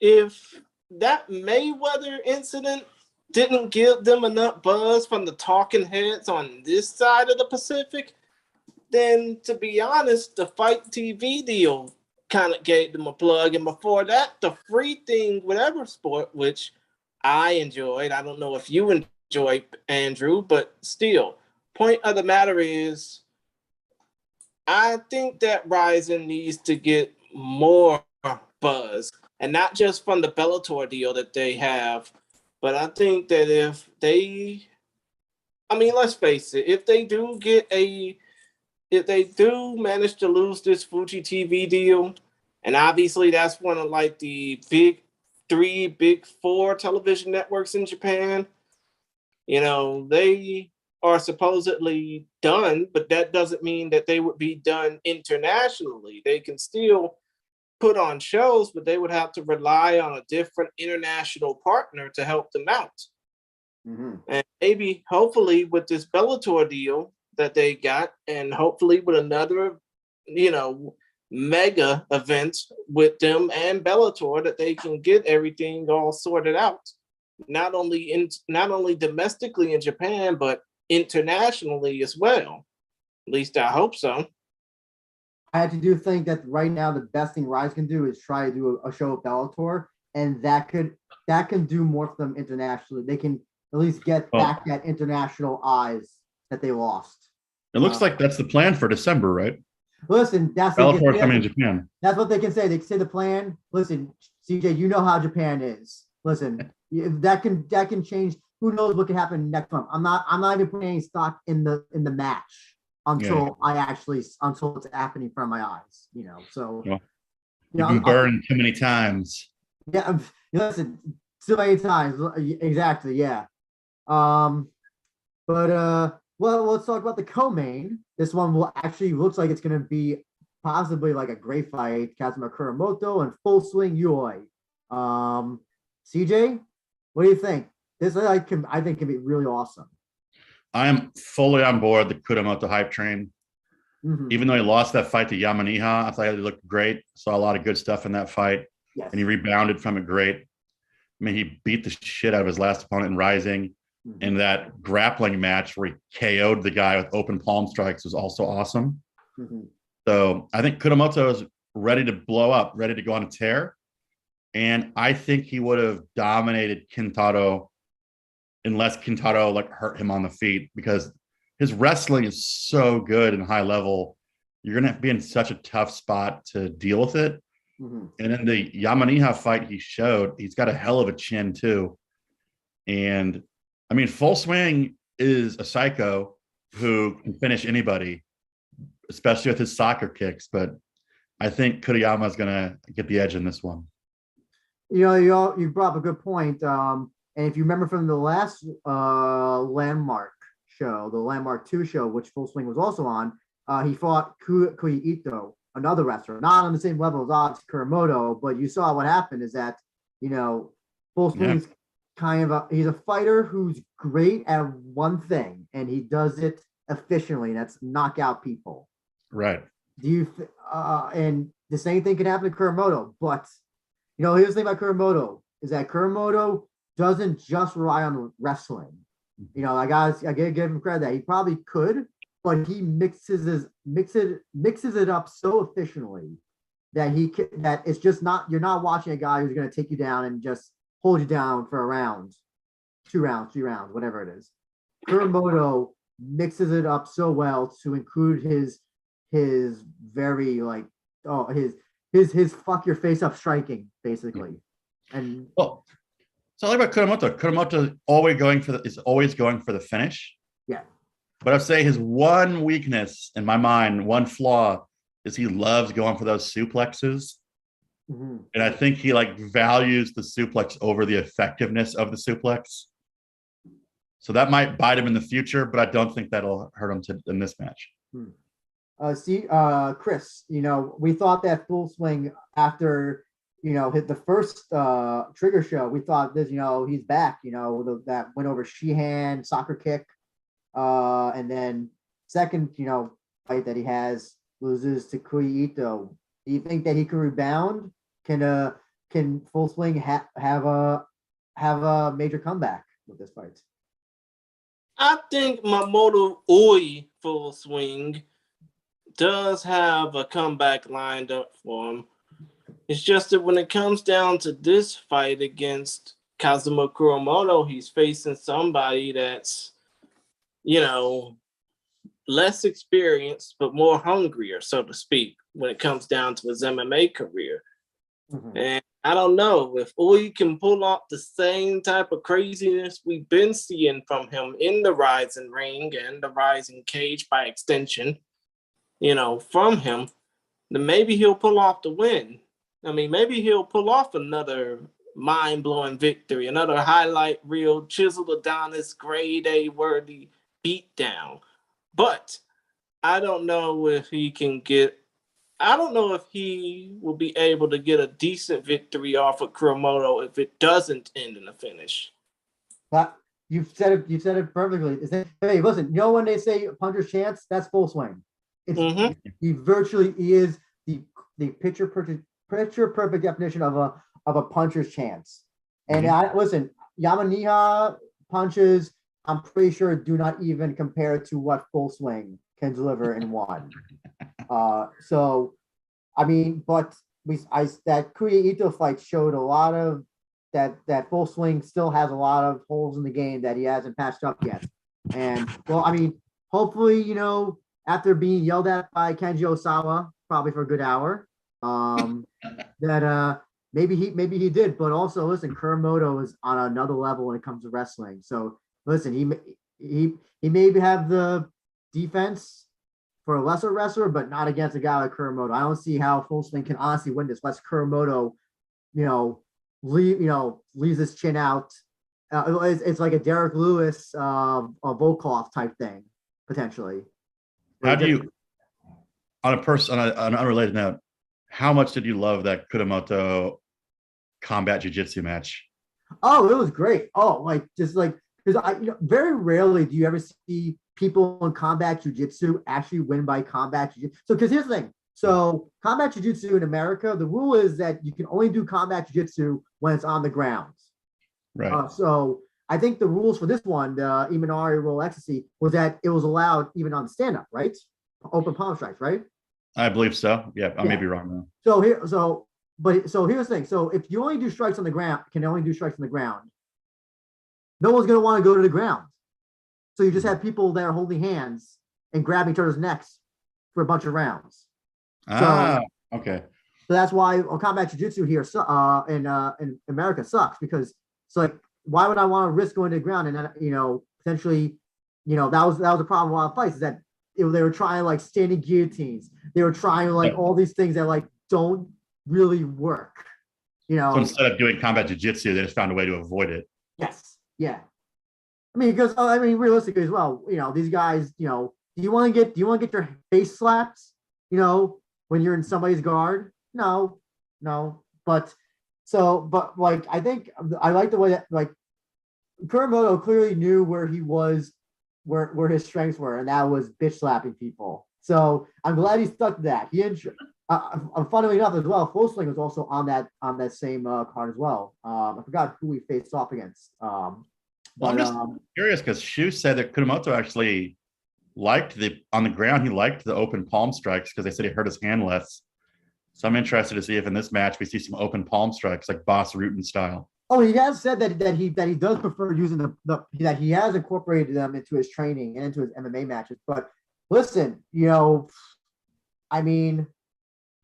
if that Mayweather incident didn't give them enough buzz from the talking heads on this side of the Pacific, then to be honest, the Fight TV deal kind of gave them a plug. And before that, the free thing with Eversport, which I enjoyed. I don't know if you enjoy, Andrew, but still, point of the matter is, I think that Rizin needs to get more buzz, and not just from the Bellator deal that they have, but I think that if they, I mean, let's face it, if they do manage to lose this Fuji TV deal, and obviously that's one of like the big 3, big 4 television networks in Japan, you know, they are supposedly done, but that doesn't mean that they would be done internationally. They can still put on shows, but they would have to rely on a different international partner to help them out. And maybe, hopefully, with this Bellator deal that they got, and hopefully with another, you know, mega event with them and Bellator, that they can get everything all sorted out. Not only domestically in Japan, but internationally as well. At least I hope so. I do think that right now the best thing Rise can do is try to do a show with Bellator, and that can do more for them internationally. They can at least get back that international eyes that they lost. It looks like that's the plan for December, right? Listen, that's Bellator coming in Japan. That's what they can say. They can say the plan. Listen, CJ, you know how Japan is. Listen, that can change. Who knows what can happen next month? I'm not even putting any stock in the match until until it's happening in front of my eyes. You know, so you've been burned too many times. Yeah, listen, too many times. Exactly. Yeah. Well, let's talk about the co-main. This one looks like it's going to be possibly like a great fight. Kazuma Kuramoto and Full Swing Yoi. CJ, what do you think? This I think can be really awesome. I am fully on board the Kuramoto hype train. Even though he lost that fight to Yamaniha, I thought he looked great. Saw a lot of good stuff in that fight. Yes. And he rebounded from it great. I mean, he beat the shit out of his last opponent in Rising. And that grappling match where he KO'd the guy with open palm strikes was also awesome. So I think Kuramoto is ready to blow up, ready to go on a tear. And I think he would have dominated Kintaro unless Kintaro like hurt him on the feet, because his wrestling is so good and high level. You're going to have to be in such a tough spot to deal with it. And in the Yamaniha fight he showed, he's got a hell of a chin too. And I mean, Full Swing is a psycho who can finish anybody, especially with his soccer kicks. But I think Kuriyama is going to get the edge in this one. You know, you brought up a good point. And if you remember from the last Landmark show, the Landmark 2 show, which Full Swing was also on, he fought Kui Ito, another wrestler, not on the same level as Alex Kuramoto, but you saw what happened is that, you know, Full Swing's kind of he's a fighter who's great at one thing, and he does it efficiently, and that's knock out people. Right. And the same thing can happen to Kuramoto, but you know, here's the thing about Kuramoto is that Kuramoto doesn't just rely on wrestling. You know, I gotta give him credit that he probably could, but he mixes it up so efficiently that that it's just not, you're not watching a guy who's going to take you down and just hold you down for a round, 2 rounds, 3 rounds, whatever it is. Kuramoto mixes it up so well to include his very like his fuck your face up striking basically. And well, it's not like about Kuramoto. Kuramoto is always going for the finish. Yeah. But I'd say his one weakness in my mind, one flaw, is he loves going for those suplexes. And I think he like values the suplex over the effectiveness of the suplex. So that might bite him in the future, but I don't think that'll hurt him in this match. Chris, you know, we thought that Full Swing after, you know, hit the first trigger show, we thought this, you know, he's back, you know, that went over Shihan, soccer kick. And then second, you know, fight that he has loses to Kui Ito. Do you think that he can rebound? Can Full Swing have a major comeback with this fight? I think Mamoto Oi Full Swing does have a comeback lined up for him. It's just that when it comes down to this fight against Kazuma Kuramoto, he's facing somebody that's, you know, less experienced, but more hungrier, so to speak, when it comes down to his MMA career. And I don't know if Oi can pull off the same type of craziness we've been seeing from him in the Rising ring and the Rising cage by extension, you know, from him, then maybe he'll pull off the win. I mean, maybe he'll pull off another mind-blowing victory, another highlight reel, Chisel Adonis, grade A worthy beatdown. But I don't know if he will be able to get a decent victory off of Kuramoto if it doesn't end in a finish. But you've said it perfectly. Hey, listen, you know when they say a puncher's chance, that's Full Swing. He virtually is the picture perfect definition of a puncher's chance. And listen, Yamaniha punches, I'm pretty sure, do not even compare to what Full Swing can deliver in one. So, I mean, but that Kuya Ito fight showed a lot of that Full Swing still has a lot of holes in the game that he hasn't patched up yet. And well, I mean, hopefully, you know, after being yelled at by Kenji Osawa probably for a good hour, that maybe he did. But also, listen, Kuramoto is on another level when it comes to wrestling. So listen, he maybe have the defense for a lesser wrestler, but not against a guy like Kuramoto. I don't see how Full Swing can honestly win this. Lets Kuramoto, leaves his chin out. It's like a Derek Lewis, a Volkov type thing potentially. How do you, on an unrelated note, how much did you love that Kuramoto combat jiu-jitsu match? Oh, it was great. Oh, because very rarely do you ever see people in combat jiu-jitsu actually win by combat jiu-jitsu. So, because here's the thing. So, combat jiu-jitsu in America, the rule is that you can only do combat jiu-jitsu when it's on the ground. Right. So, I think the rules for this one, the Imanari Roll Ecstasy, was that it was allowed even on stand-up, right? Open palm strikes, right? I believe so. Yeah, I may be wrong though. So here's the thing. So if you only do strikes on the ground, can only do strikes on the ground, no one's gonna want to go to the ground. So you just have people there holding hands and grabbing each other's necks for a bunch of rounds. Okay. So that's why combat jiu-jitsu here in America sucks, because it's like, why would I want to risk going to the ground and then potentially, that was the problem with a lot of fights, is that they were trying like standing guillotines. They were trying like all these things that like don't really work. So instead of doing combat jiu-jitsu, they just found a way to avoid it. Yes. Yeah. I mean, because realistically as well, these guys, do you want to get your face slapped, when you're in somebody's guard? No. But like, I think I like the way that like Kuramoto clearly knew where he was, where his strengths were, and that was bitch slapping people. So I'm glad he stuck to that. Funnily enough as well, Full Swing was also on that same card as well. I forgot who we faced off against. I'm just curious because Shu said that Kuramoto actually liked on the ground. He liked the open palm strikes because they said he hurt his hand less. So I'm interested to see if in this match we see some open palm strikes like Boss Rutan style. Oh, he has said that he does prefer using that he has incorporated them into his training and into his MMA matches. But listen, I mean,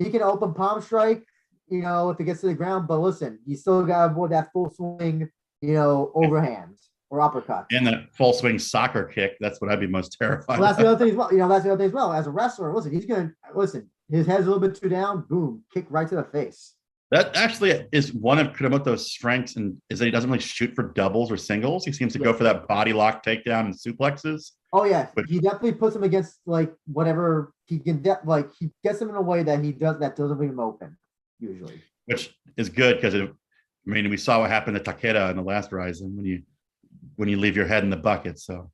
he can open palm strike, if it gets to the ground. But listen, you still got to avoid that full swing, overhand or uppercut. And that full swing soccer kick. That's what I'd be most terrified. Well, that's the other thing as well. That's the other thing as well. As a wrestler, listen, his head's a little bit too down. Boom, kick right to the face. That actually is one of Kuramoto's strengths, and is that he doesn't really shoot for doubles or singles. He seems to go for that body lock takedown and suplexes. Oh yeah, he definitely puts him against like whatever he can. He gets him in a way that doesn't leave him open usually. Which is good because we saw what happened to Takeda in the last Rizin when you leave your head in the bucket. So,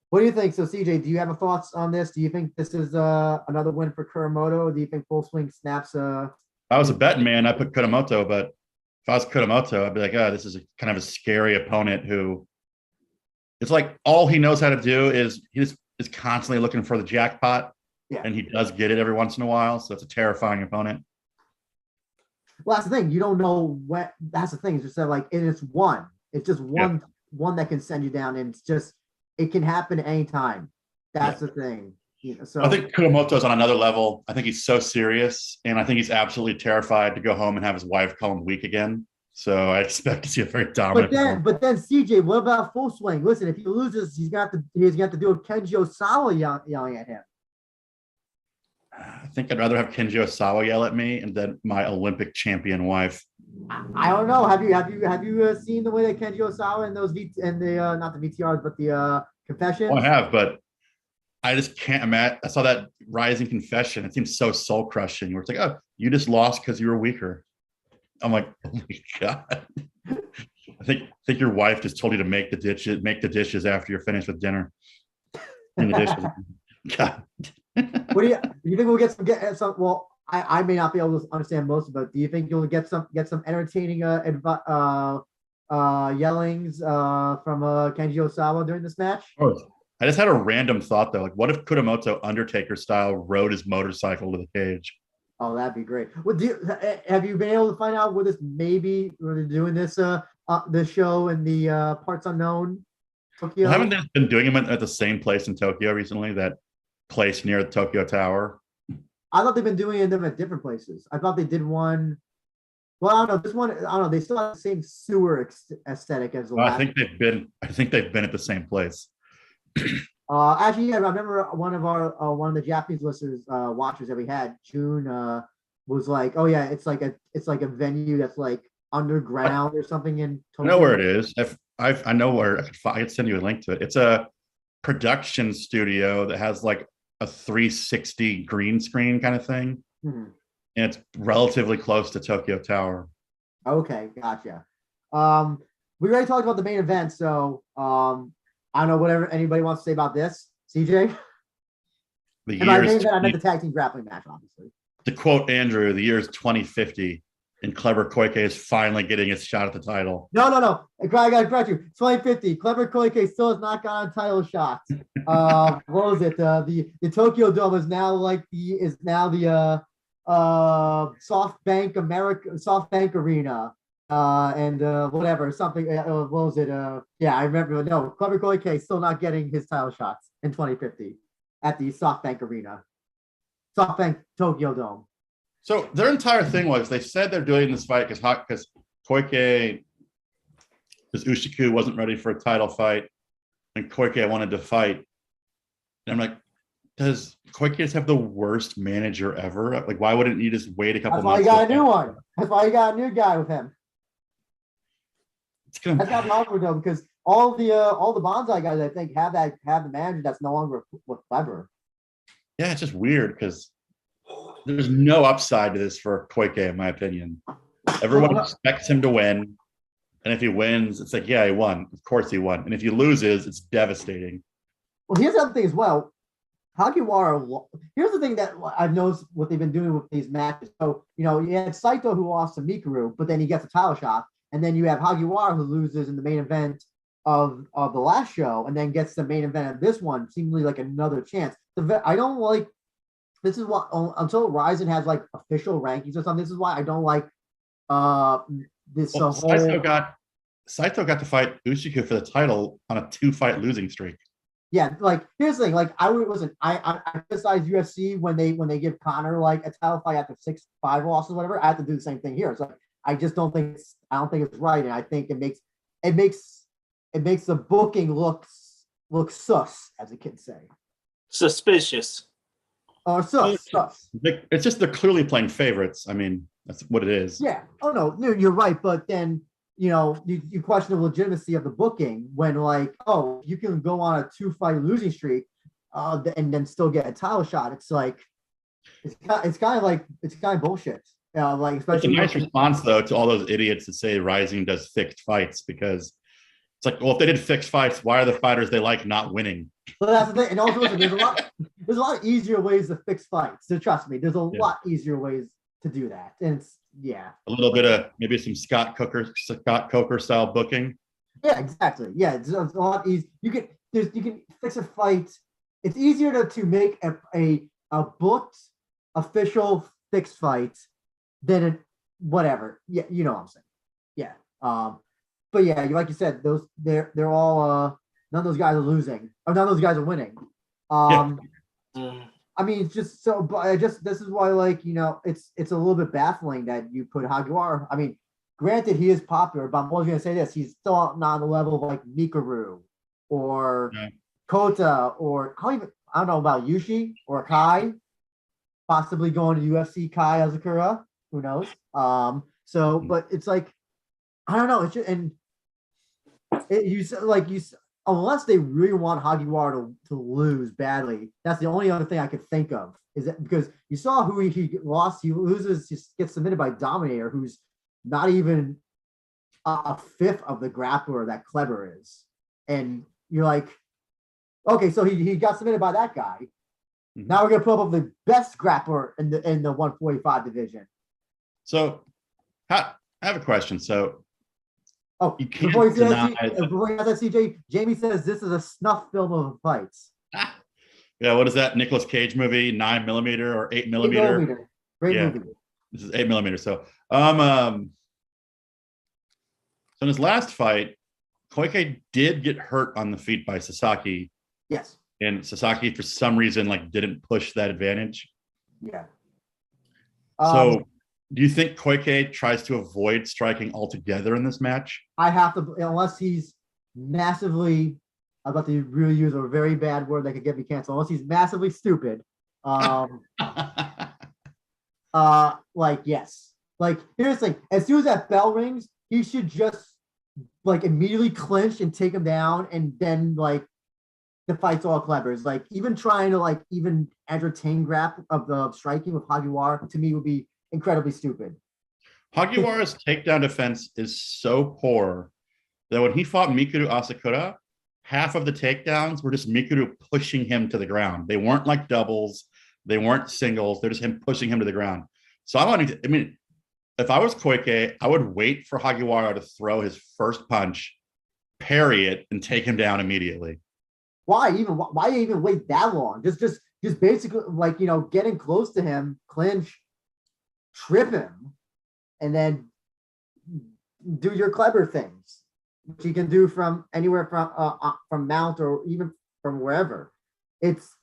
what do you think? So CJ, do you have thoughts on this? Do you think this is another win for Kuramoto? Do you think Full Swing snaps? I was a betting man. I put Kuramoto, but if I was Kuramoto, I'd be like, this is kind of a scary opponent who it's like all he knows how to do is he just is constantly looking for the jackpot. Yeah. And he does get it every once in a while. So it's a terrifying opponent. Well, that's the thing. You don't know what. That's the thing. It's just that like it's one. It's just one that can send you down, and it can happen anytime. That's the thing. So I think Kuramoto's on another level. I think he's so serious, and I think he's absolutely terrified to go home and have his wife call him weak again. So I expect to see a very dominant. But then CJ, what about Full Swing? Listen, if he loses, he's got to deal with Kenji Osawa yelling at him. I think I'd rather have Kenji Osawa yell at me and then my Olympic champion wife. I don't know. Have you seen the way that Kenji Osawa and those not the VTRs but the confessions? Oh, I have, but I just can't imagine. I saw that Rising confession. It seems so soul crushing. Where it's like, oh, you just lost because you were weaker. I'm like, oh my God. I think your wife just told you to make the dishes after you're finished with dinner. In the dishes. God. What do you think we'll get some? Well, I may not be able to understand most of it. Do you think you'll get some entertaining yellings from Kenji Osawa during this match? Oh, I just had a random thought though. Like, what if Kuramoto Undertaker style rode his motorcycle to the cage? Oh, that'd be great. Well, have you been able to find out where they're doing this the show in the Parts Unknown Tokyo? Well, haven't they been doing them at the same place in Tokyo recently? That place near the Tokyo Tower. I thought they've been doing them at different places. I thought they did one. Well, I don't know. This one, I don't know. They still have the same sewer aesthetic as the last. I think they've been at the same place. Actually, yeah, I remember one of the Japanese listeners, watchers that we had, June, was like, "Oh yeah, it's like a venue that's like underground or something in Tokyo." I know where it is. I know where I could send you a link to it. It's a production studio that has like a 360 green screen kind of thing. Mm-hmm. And it's relatively close to Tokyo Tower. Okay, gotcha. We already talked about the main event, so I don't know whatever anybody wants to say about this. CJ? The And by year main is event, I meant the tag team grappling match, obviously. to quote Andrew, the year is 2050, and Kleber Koike is finally getting his shot at the title. No. I got to correct you. 2050. Kleber Koike still has not gotten a title shot. What was it? The Tokyo Dome is now the SoftBank Arena. And whatever, something. What was it? Yeah, I remember. No, Kleber Koike still not getting his title shots in 2050 at the SoftBank Arena, SoftBank Tokyo Dome. So their entire thing was they said they're doing this fight because Koike, because Ushiku wasn't ready for a title fight, and Koike wanted to fight. And I'm like, does Koike just have the worst manager ever? Like, why wouldn't you just wait a couple months? That's why you got a new one. That's why you got a new guy with him. That's not awkward though, because all the Bonsai guys, I think, have the manager that's no longer with Kleber. Yeah, it's just weird because there's no upside to this for Koike, in my opinion. Everyone expects him to win, and if he wins, it's like, yeah, he won. Of course he won. And if he loses, it's devastating. Well, here's the other thing as well. Hagiwara. Here's the thing that I've noticed what they've been doing with these matches. So you had Saito who lost to Mikuru, but then he gets a title shot. And then you have Hagiwara who loses in the main event of the last show and then gets the main event of this one, seemingly like another chance. I don't like this is what until Rizin has like official rankings or something. This is why I don't like this whole Saito got to fight Ushiku for the title on a 2-fight losing streak. Yeah, like here's the thing. Like I criticize UFC when they give Conor like a title fight after 6-5 losses, or whatever. I have to do the same thing here. It's like I just don't think it's right, and I think it makes the booking look sus, as the kids say. Suspicious. Or sus. It's just they're clearly playing favorites. I mean, that's what it is. Yeah. Oh no, you're right. But then you question the legitimacy of the booking when you can go on a 2-fight losing streak, and then still get a title shot. It's like it's kind of bullshit. Especially it's a nice response though to all those idiots that say Rising does fixed fights, because it's like, well, if they did fixed fights, why are the fighters they like not winning? Well, that's the thing. And also, listen, there's a lot easier ways to fix fights. So trust me, there's a lot easier ways to do that. And it's a little bit of maybe some Scott Coker style booking. Yeah, exactly. Yeah, it's a lot easier. You can fix a fight. It's easier to make a booked official fixed fight than whatever. Yeah, you know what I'm saying. Yeah. But yeah, like you said, they're all none of those guys are losing, or none of those guys are winning. I mean, it's just so. But this is why, it's a little bit baffling that you put Hagiwara. I mean, granted, he is popular, but I'm always gonna say this: he's still not on the level of like Mikuru or Kota, or I don't know about Yushi or Kai, possibly going to UFC Kai Azakura. Who knows? But it's like, I don't know. It's just, unless they really want Hagiwara to lose badly, that's the only other thing I could think of. Is that because you saw who he lost? He loses, he gets submitted by Dominator, who's not even a fifth of the grappler that Kleber is, and you're like, okay, so he got submitted by that guy. Mm-hmm. Now we're gonna put up the best grappler in the 145 division. So, I have a question. So, you can't deny before you ask that, CJ, Jamie says this is a snuff film of fights. Yeah, what is that Nicolas Cage movie? 9mm or 8mm? 8mm. Great movie. This is 8mm. So, in his last fight, Koike did get hurt on the feet by Sasaki. Yes. And Sasaki, for some reason, didn't push that advantage. Yeah. So, do you think Koike tries to avoid striking altogether in this match? I have to, unless he's massively, I'm about to really use a very bad word that could get me canceled. Unless he's massively stupid. Yes. Here's the thing. As soon as that bell rings, he should just immediately clinch and take him down, and then the fight's all Kleber's. Even trying to even entertain of the striking with Hagiwara, to me, would be incredibly stupid. Hagiwara's takedown defense is so poor that when he fought Mikuru Asakura, half of the takedowns were just Mikuru pushing him to the ground. They weren't like doubles. They weren't singles. They're just him pushing him to the ground. So I mean, if I was Koike, I would wait for Hagiwara to throw his first punch, parry it, and take him down immediately. Why even wait that long? Just basically like, you know, getting close to him, clinch, trip him, and then do your Kleber things, which you can do from anywhere from mount or even from wherever. It's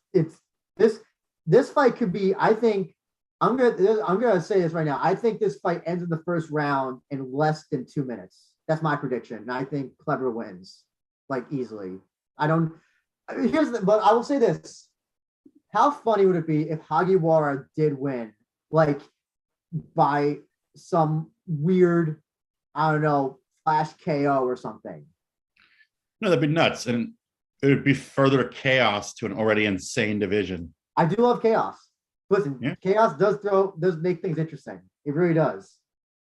this fight could be. I think I'm gonna say this right now. I think this fight ends in the first round in less than 2 minutes. That's my prediction, and I think Kleber wins like easily. But I will say this: how funny would it be if Hagiwara did win, like by some weird, I don't know, flash KO or something? No, that'd be nuts, and it would be further chaos to an already insane division. I do love chaos. Listen, yeah. Chaos does make things interesting. It really does.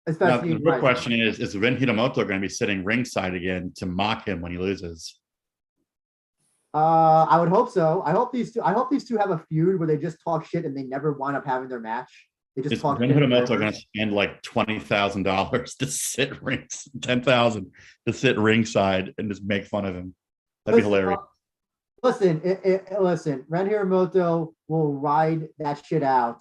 Especially now, the real question is Rin Hitomoto going to be sitting ringside again to mock him when he loses? I would hope so. I hope these two have a feud where they just talk shit and they never wind up having their match. They just talk shit. Rin Hitomoto going to spend like $20,000 to sit $10,000 to sit ringside and just make fun of him. That'd be hilarious. Listen, Ren Hiramoto will ride that shit out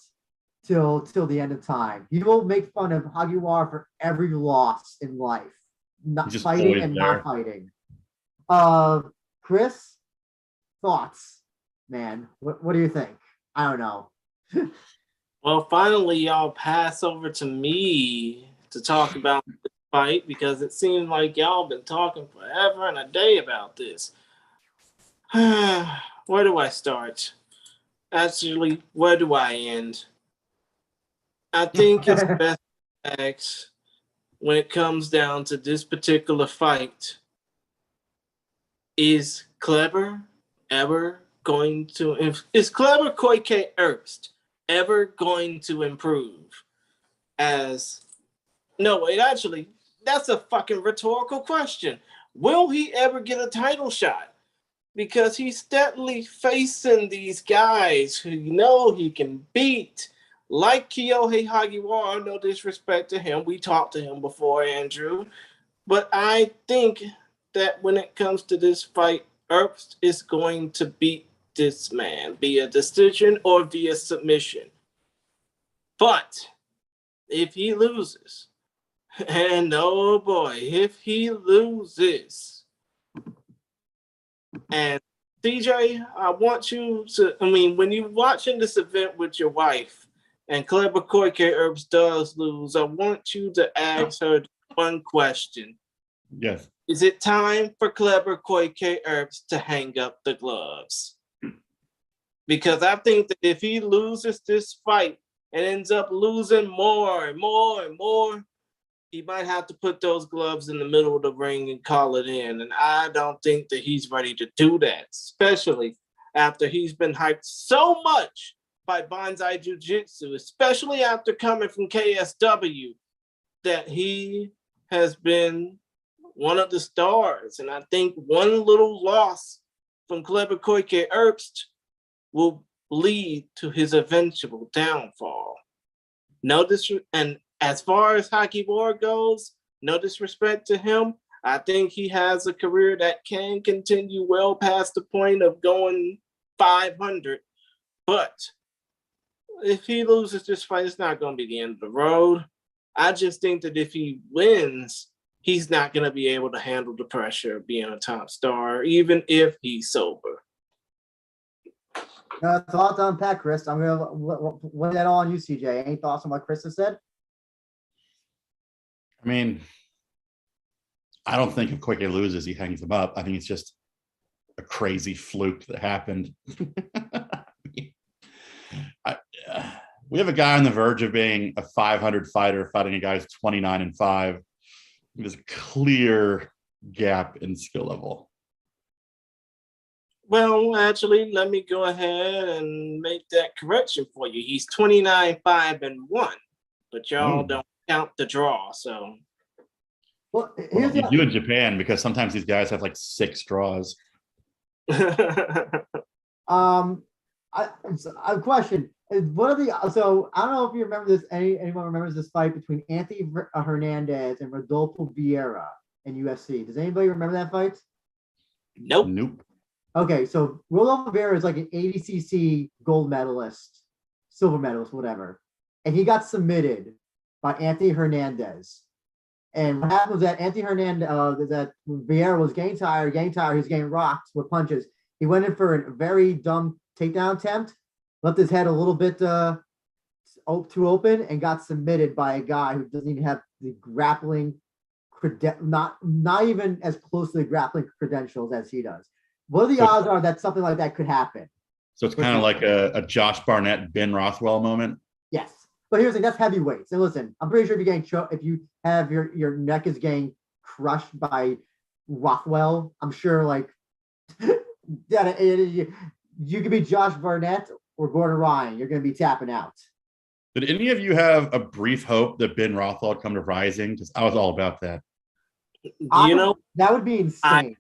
till the end of time. He will make fun of Hagiwara for every loss in life, not fighting and not fighting. Chris, thoughts, man? What do you think? I don't know. Well, finally, y'all pass over to me to talk about the fight because it seems like y'all been talking forever and a day about this. Where do I start? Actually, where do I end? I think it's best to ask when it comes down to this particular fight. Is Kleber ever going to... Is Kleber Koike Herbst ever going to improve as... No, wait, actually, that's a fucking rhetorical question. Will he ever get a title shot? Because he's steadily facing these guys who he can beat, like Kyohei Hagiwara. No disrespect to him. We talked to him before, Andrew. But I think that when it comes to this fight, Herbst is going to beat this man via decision or via submission. But if he loses, and oh boy, if he loses... And CJ, I want you to, when you're watching this event with your wife and Kleber Koike Herbst does lose, I want you to ask her one question. Yes. Is it time for Kleber Koike Herbst to hang up the gloves? Because I think that if he loses this fight and ends up losing more and more and more, he might have to put those gloves in the middle of the ring and call it in. And I don't think that he's ready to do that, especially after he's been hyped so much by Banzai Jiu-Jitsu, especially after coming from KSW, that he has been one of the stars. And I think one little loss from Kleber Koike Herbst will lead to his eventual downfall. And as far as Hagiwara goes, no disrespect to him, I think he has a career that can continue well past the point of going 500. But if he loses this fight, it's not going to be the end of the road. I just think that if he wins, he's not going to be able to handle the pressure of being a top star, even if he's sober. Thoughts on Pat, Chris? I'm going to lay that all on you, CJ. Any thoughts on what Chris has said? I don't think if Koike loses, he hangs him up. I think it's just a crazy fluke that happened. We have a guy on the verge of being a 500 fighter fighting a guy who's 29-5. There's a clear gap in skill level. Well, actually, let me go ahead and make that correction for you. He's 29-5-1, but y'all don't count the draw. So, you do in Japan because sometimes these guys have like 6 draws. I a question. What are the so I don't know if you remember this. Anyone remembers this fight between Anthony Hernandez and Rodolfo Vieira in UFC? Does anybody remember that fight? Nope. Nope. Okay, so Rodolfo Vieira is like an ADCC gold medalist, silver medalist, whatever, and he got submitted by Anthony Hernandez. And what happened was that Anthony Hernandez, that Vieira was getting tired, he was getting rocked with punches. He went in for a very dumb takedown attempt, left his head a little bit too open, and got submitted by a guy who doesn't even have the grappling, not even as close to the grappling credentials as he does. What are the odds are that something like that could happen? So it's kind of like a Josh Barnett, Ben Rothwell moment. Yes. But here's the thing, that's heavyweights. And listen, I'm pretty sure if you have your neck is getting crushed by Rothwell, I'm sure like that you could be Josh Barnett or Gordon Ryan. You're going to be tapping out. Did any of you have a brief hope that Ben Rothwell would come to Rising? Because I was all about that. That would be insane.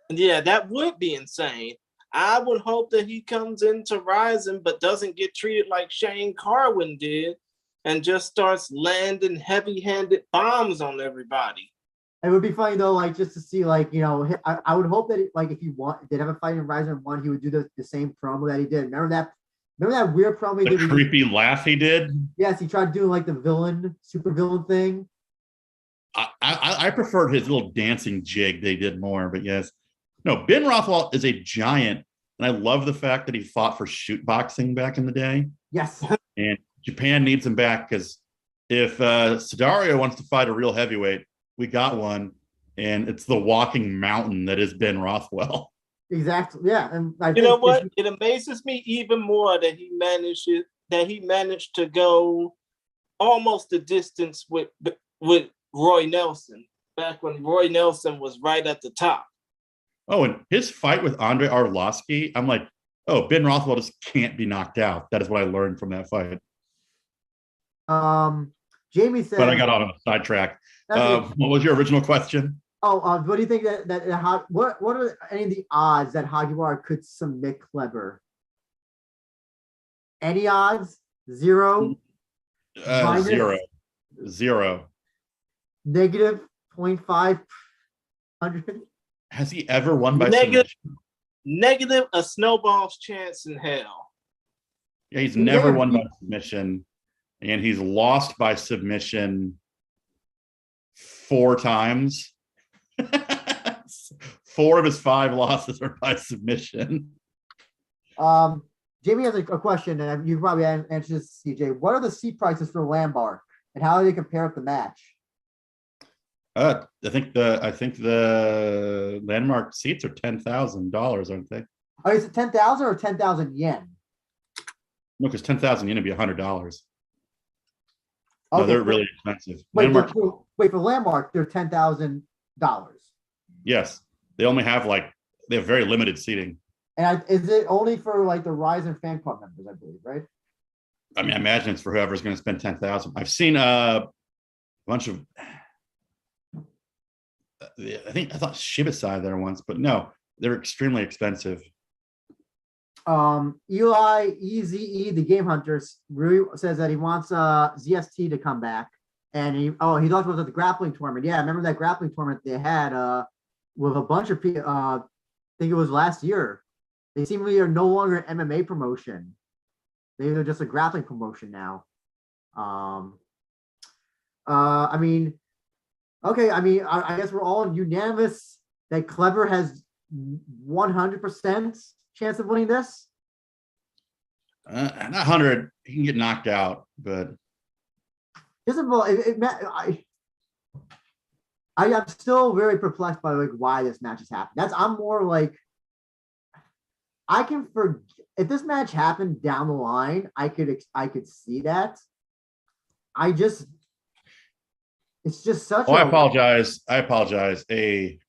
Yeah, that would be insane. I would hope that he comes into Rizin but doesn't get treated like Shane Carwin did and just starts landing heavy-handed bombs on everybody. It would be funny though, like just to see, like, you know, I would hope that like if he did have a fight in Rizin 1, he would do the same promo that he did. Remember that weird promo he did? The creepy laugh he did? Yes, he tried doing like the super villain thing. I preferred his little dancing jig they did more, but yes. No, Ben Rothwell is a giant, and I love the fact that he fought for shoot boxing back in the day. Yes. And Japan needs him back because if Sidario wants to fight a real heavyweight, we got one, and it's the walking mountain that is Ben Rothwell. Exactly. Yeah, and you know what? It amazes me even more that he managed to go almost the distance with Roy Nelson back when Roy Nelson was right at the top. Oh, and his fight with Andre Arlovsky, I'm like, oh, Ben Rothwell just can't be knocked out. That is what I learned from that fight. Jamie said, but I got on a sidetrack. What was your original question? Oh, what do you think what are any of the odds that Hagiwara could submit Kleber? Any odds? Zero? Zero. Negative 0.500? Has he ever won by submission? Negative a snowball's chance in hell. Yeah, he's never won by submission, and he's lost by submission 4 times. 4 of his 5 losses are by submission. Jamie has a question, and you probably answered this, CJ. What are the seat prices for Landmark, and how do they compare with the match? I think the Landmark seats are $10,000, aren't they? Oh, is it 10,000 or 10,000 yen? No, because 10,000 yen would be $100. Okay, no, they're really expensive. Wait, for Landmark, they're $10,000. Yes, they only have they have very limited seating. And is it only for like the Rizin fan club members? I believe, right? I mean, I imagine it's for whoever's going to spend 10,000. I've seen a bunch of. I thought Shibasai there once, but no, they're extremely expensive. Eli EZE, the Game Hunters, really says that he wants ZST to come back, and he talked about the grappling tournament. Yeah, I remember that grappling tournament they had with a bunch of people. I think it was last year. They seemingly are no longer an MMA promotion. They're just a grappling promotion now. I mean. Okay, I mean, I guess we're all unanimous that Kleber has 100% chance of winning this. Not 100. He can get knocked out, but I'm still very perplexed by why this match has happened. I'm more like I can forget if this match happened down the line. I could see that. It's just such. I apologize. A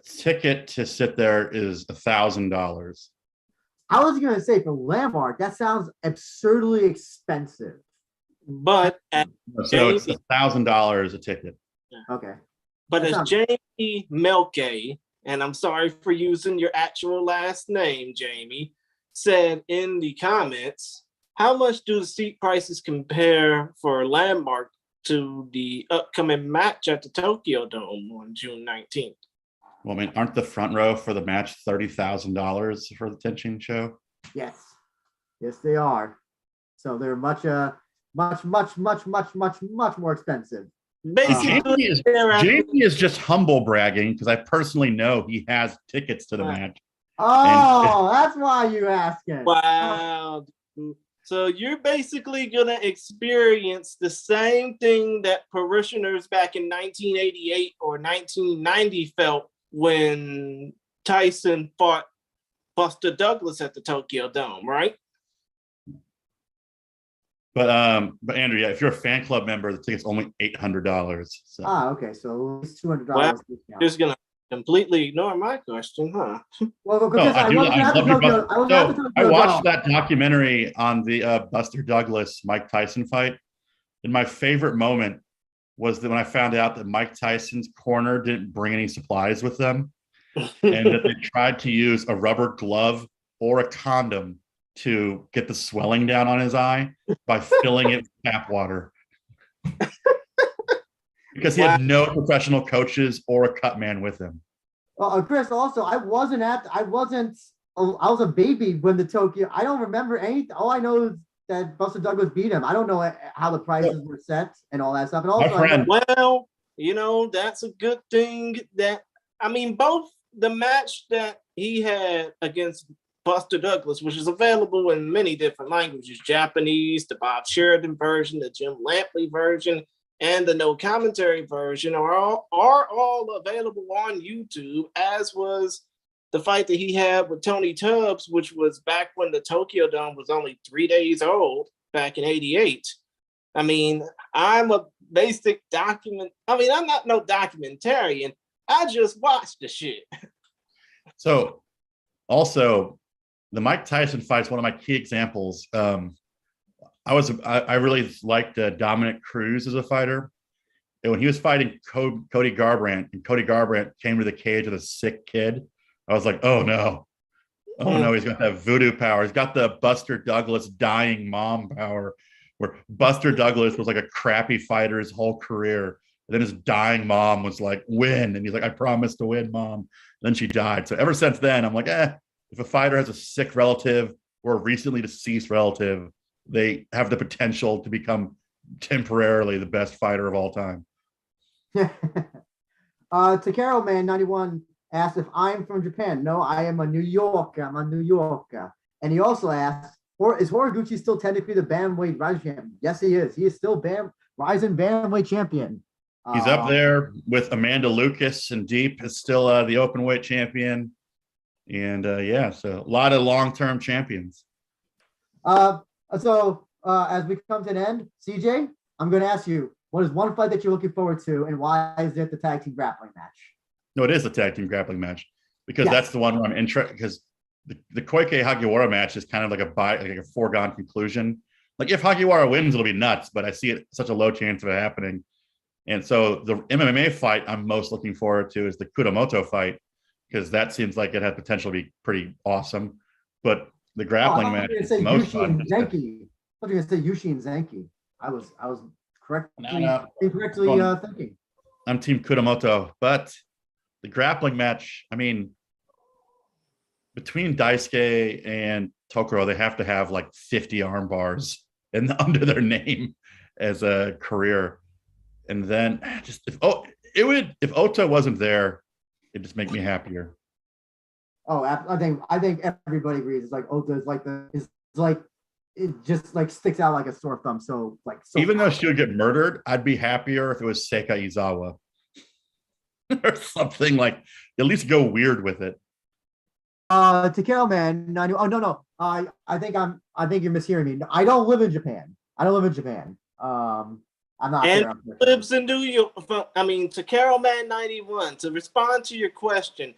ticket to sit there is $1,000. I was going to say for Landmark, that sounds absurdly expensive. But so it's $1,000 a ticket. Okay. But as Jamie Melke and I'm sorry for using your actual last name, Jamie, said in the comments, how much do the seat prices compare for Landmark to the upcoming match at the Tokyo Dome on June 19th? Well, I mean, aren't the front row for the match $30,000 for the Tenchin show? Yes, they are. So they're much more expensive. Basically, Jamie is just humble bragging because I personally know he has tickets to the match. Oh, that's why you asking. Wow. So you're basically going to experience the same thing that parishioners back in 1988 or 1990 felt when Tyson fought Buster Douglas at the Tokyo Dome, right? But Andrew, yeah, if you're a fan club member, the ticket's only $800. So. Okay, so it's $200. Well, just gonna completely ignore my question, huh? Well, because I watched that documentary on the Buster Douglas Mike Tyson fight, and my favorite moment was that when I found out that Mike Tyson's corner didn't bring any supplies with them, and that they tried to use a rubber glove or a condom to get the swelling down on his eye by filling it with tap water. Because he had no professional coaches or a cut man with him. Chris, also, I was a baby when the Tokyo, I don't remember anything. All I know is that Buster Douglas beat him. I don't know how the prices were set and all that stuff. And also, well, that's a good thing both the match that he had against Buster Douglas, which is available in many different languages, Japanese, the Bob Sheridan version, the Jim Lampley version, and the no commentary version are all available on YouTube, as was the fight that he had with Tony Tubbs, which was back when the Tokyo Dome was only 3 days old, back in '88. I'm a basic I'm not no documentarian. I just watched the shit. So also, the Mike Tyson fight is one of my key examples. I really liked Dominic Cruz as a fighter. And when he was fighting Cody Garbrandt, and Cody Garbrandt came to the cage with a sick kid, I was like, oh no, he's got that voodoo power. He's got the Buster Douglas dying mom power, where Buster Douglas was like a crappy fighter his whole career. And then his dying mom was like, win. And he's like, I promised to win, mom. And then she died. So ever since then, I'm like, if a fighter has a sick relative or a recently deceased relative, they have the potential to become temporarily the best fighter of all time. Takaro Man 91 asked if I'm from Japan. No, I am a New Yorker. I'm a New Yorker. And he also asked, is Horiguchi still technically the Bantamweight Rising champion? Yes, he is. He is still Rising Bantamweight champion. He's up there with Amanda Lucas, and Deep is still the openweight champion. And so a lot of long-term champions. So as we come to an end, CJ, I'm going to ask you, what is one fight that you're looking forward to, and why is it the tag team grappling match? No, it is the tag team grappling match, because that's the one where I'm interested, because the Koike Hagiwara match is kind of like a foregone conclusion. Like, if Hagiwara wins, it'll be nuts, but I see it such a low chance of it happening. And so the MMA fight I'm most looking forward to is the Kuramoto fight, because that seems like it has potential to be pretty awesome. But the grappling match is the most fun. I thought you were going to say Yushi and Sanki. I was incorrectly thinking. I'm Team Kuramoto, but the grappling match, between Daisuke and Tokoro, they have to have like 50 arm bars under their name as a career. And then if Ota wasn't there, it'd just make me happier. Oh, I think everybody agrees. It's like Ota is it just like sticks out like a sore thumb. So even though she would get murdered, I'd be happier if it was Seika Izawa or something, like at least go weird with it. Takeo Man 90. Oh no. I think you're mishearing me. I don't live in Japan. I'm not and there. Lives in New York. Takeo Man 91. To respond to your question,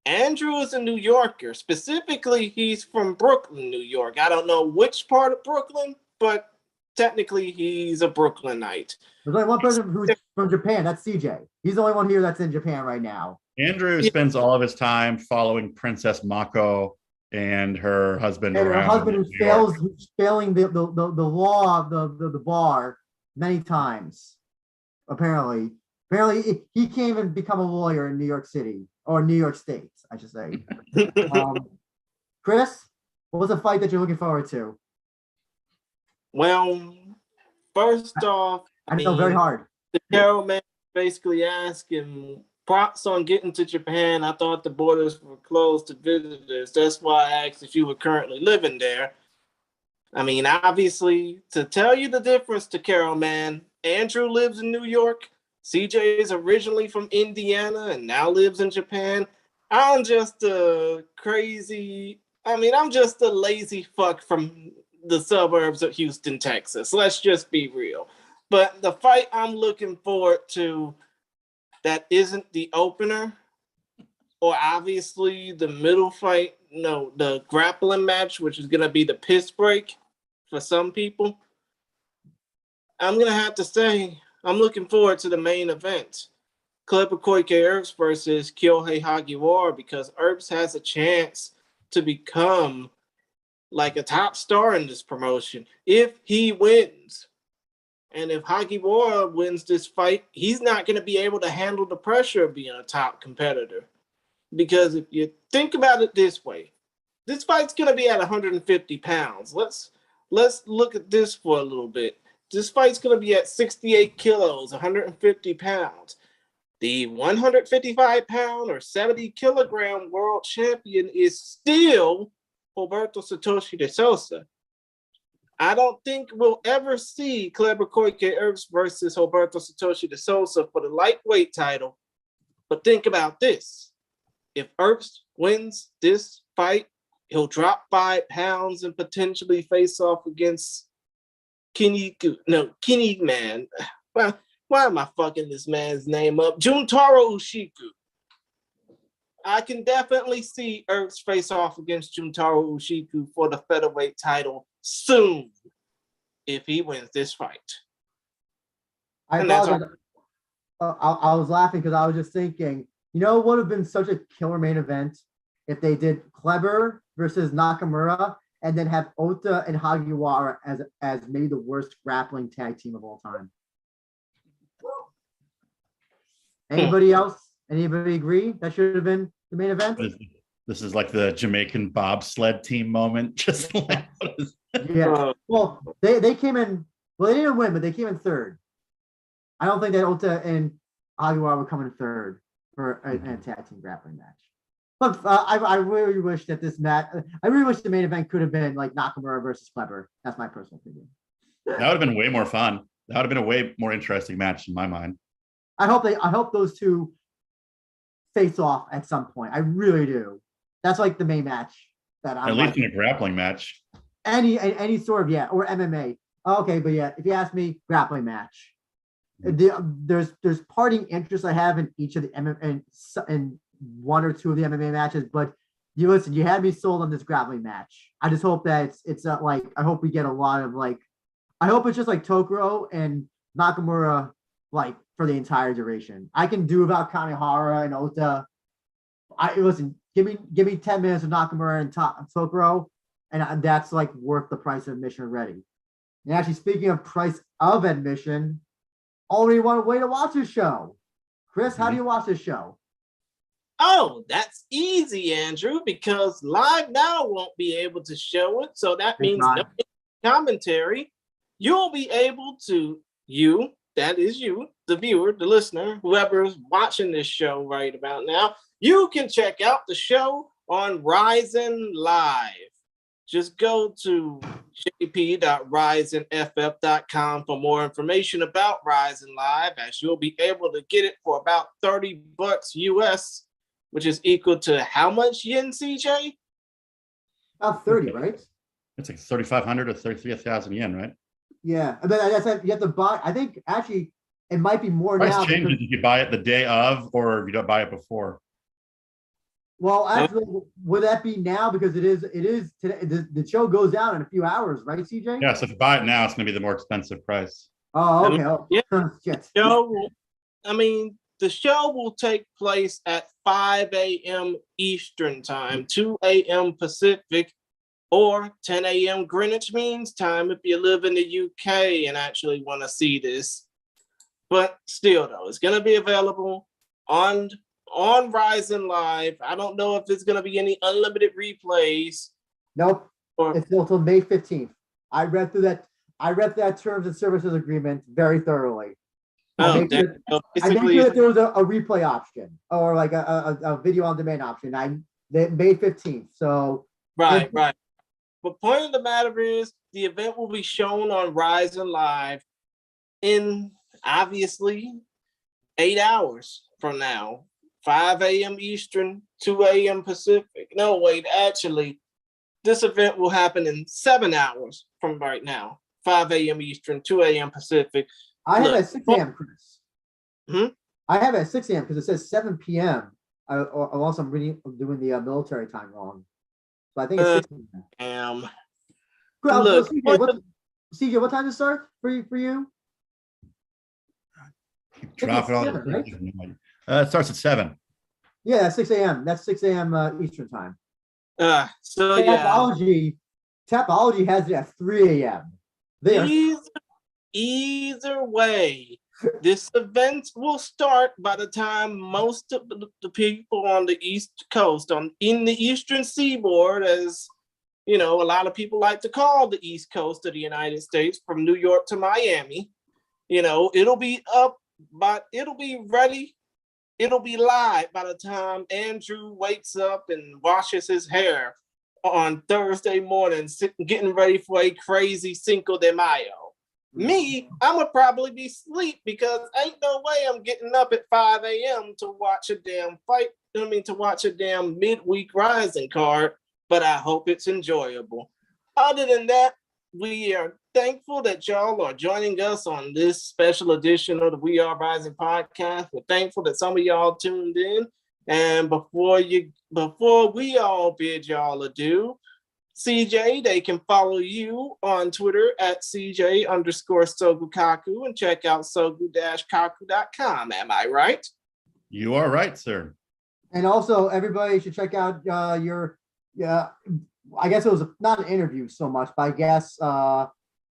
Andrew is a New Yorker. Specifically, he's from Brooklyn, New York. I don't know which part of Brooklyn, but technically he's a Brooklynite. There's only one person who's from Japan. That's CJ. He's the only one here that's in Japan right now. Andrew spends all of his time following Princess Mako and her husband And her around husband New York. who's failing the law of the bar many times. Apparently he can't even become a lawyer in New York City or New York State, I should say. Chris, what was a fight that you're looking forward to? Well, first off, I know, very hard. The Carol man basically asking props on getting to Japan. I thought the borders were closed to visitors. That's why I asked if you were currently living there. I mean, obviously, to tell you the difference to Carol man, Andrew lives in New York. CJ is originally from Indiana and now lives in Japan. I'm just a lazy fuck from the suburbs of Houston, Texas. Let's just be real. But the fight I'm looking forward to that isn't the opener, or obviously the middle fight, no, the grappling match, which is going to be the piss break for some people. I'm going to have to say I'm looking forward to the main event. Kleber Herbst versus Kyohei Hagiwara, because Herbst has a chance to become like a top star in this promotion if he wins. And if Hagiwara wins this fight, he's not going to be able to handle the pressure of being a top competitor. Because if you think about it this way, this fight's going to be at 150 pounds. Let's look at this for a little bit. This fight's going to be at 68 kilos, 150 pounds. The 155-pound or 70-kilogram world champion is still Roberto Satoshi de Sousa. I don't think we'll ever see Kleber Herbst versus Roberto Satoshi de Sousa for the lightweight title. But think about this. If Herbst wins this fight, he'll drop 5 pounds and potentially face off against Kenny Man. Well, why am I fucking this man's name up? Juntaro Ushiku. I can definitely see Herbst face off against Juntaro Ushiku for the featherweight title soon if he wins this fight. I was laughing because I was just thinking, you know, it would have been such a killer main event if they did Kleber versus Nakamura and then have Ota and Hagiwara as maybe the worst grappling tag team of all time. Anybody else? Anybody agree that should have been the main event? This is like the Jamaican bobsled team moment. Just like, yeah. Well, they came in. Well, they didn't win, but they came in third. I don't think that Ota and Hagiwara would come in third for a tag team grappling match. But I really wish that this match. I really wish the main event could have been like Nakamura versus Kleber. That's my personal opinion. That would have been way more fun. That would have been a way more interesting match in my mind. I hope those two face off at some point. I really do. That's like the main match that I'm. At least in a grappling match. Any sort of or MMA. Okay, but yeah, if you ask me, grappling match. There's parting interests I have in each of the MMA and one or two of the MMA matches, but you had me sold on this grappling match. I just hope that it's like I hope we get a lot of like I hope it's just like Tokoro and Nakamura like for the entire duration. I can do without Kanehara and Ota. Give me 10 minutes of Nakamura and Tokoro, and that's like worth the price of admission already. And actually, speaking of price of admission, already want a way to watch this show. Chris, how do you watch this show? Oh, that's easy, Andrew, because Live Now won't be able to show it. So that means no commentary. You'll be able to, that is you, the viewer, the listener, whoever's watching this show right about now, you can check out the show on Rizin Live. Just go to jp.risinff.com for more information about Rizin Live, as you'll be able to get it for about $30 US, which is equal to how much yen, CJ? About 30, right? It's like 3,500 or 33,000 yen, right? Yeah, but that's you have to buy. I think actually it might be more Price now. Changes if you buy it the day of, or if you don't buy it before. Well, actually, would that be now? Because it is today. The show goes down in a few hours, right, CJ? Yeah, so if you buy it now, it's going to be the more expensive price. Oh, okay. Yeah. Shit. Show, I mean, The show will take place at 5 a.m. Eastern Time, 2 a.m. Pacific, or 10 a.m. Greenwich Mean Time if you live in the UK and actually want to see this. But still, though, it's going to be available on Rizin Live. I don't know if there's going to be any unlimited replays. Nope. It's until May 15th. I read through that terms and services agreement very thoroughly. I made sure that there was a replay option or like a video on demand option. May 15th. So right. But point of the matter is, the event will be shown on Rizin Live in obviously 8 hours from now, 5 a.m. Eastern, 2 a.m. Pacific. No, wait, actually, this event will happen in 7 hours from right now, 5 a.m. Eastern, 2 a.m. Pacific. I have at 6 a.m., Chris. I have at 6 a.m. because it says 7 p.m. Unless I'm doing the military time wrong. So I think it's 6 a.m. Look, CJ, what time does it start for you? Drop it all. Right? It starts at 7. Yeah, that's 6 a.m. That's 6 a.m. Eastern time. So Tapology has it at 3 a.m. Either way, this event will start by the time most of the people on the East Coast, in the Eastern Seaboard, as you know, a lot of people like to call the East Coast of the United States, from New York to Miami. You know, it'll be up, but it'll be ready. It'll be live by the time Andrew wakes up and washes his hair on Thursday morning, getting ready for a crazy Cinco de Mayo. Me, I'm gonna probably be asleep because ain't no way I'm getting up at 5 a.m. to watch a damn fight. To watch a damn midweek Rizin card, but I hope it's enjoyable. Other than that, we are thankful that y'all are joining us on this special edition of the We Are Rizin podcast. We're thankful that some of y'all tuned in. And before we all bid y'all adieu, CJ, they can follow you on Twitter at CJ_Sogukaku and check out sogu-kaku.com. Am I right? You are right, sir. And also, everybody should check out your I guess it was not an interview so much, but I guess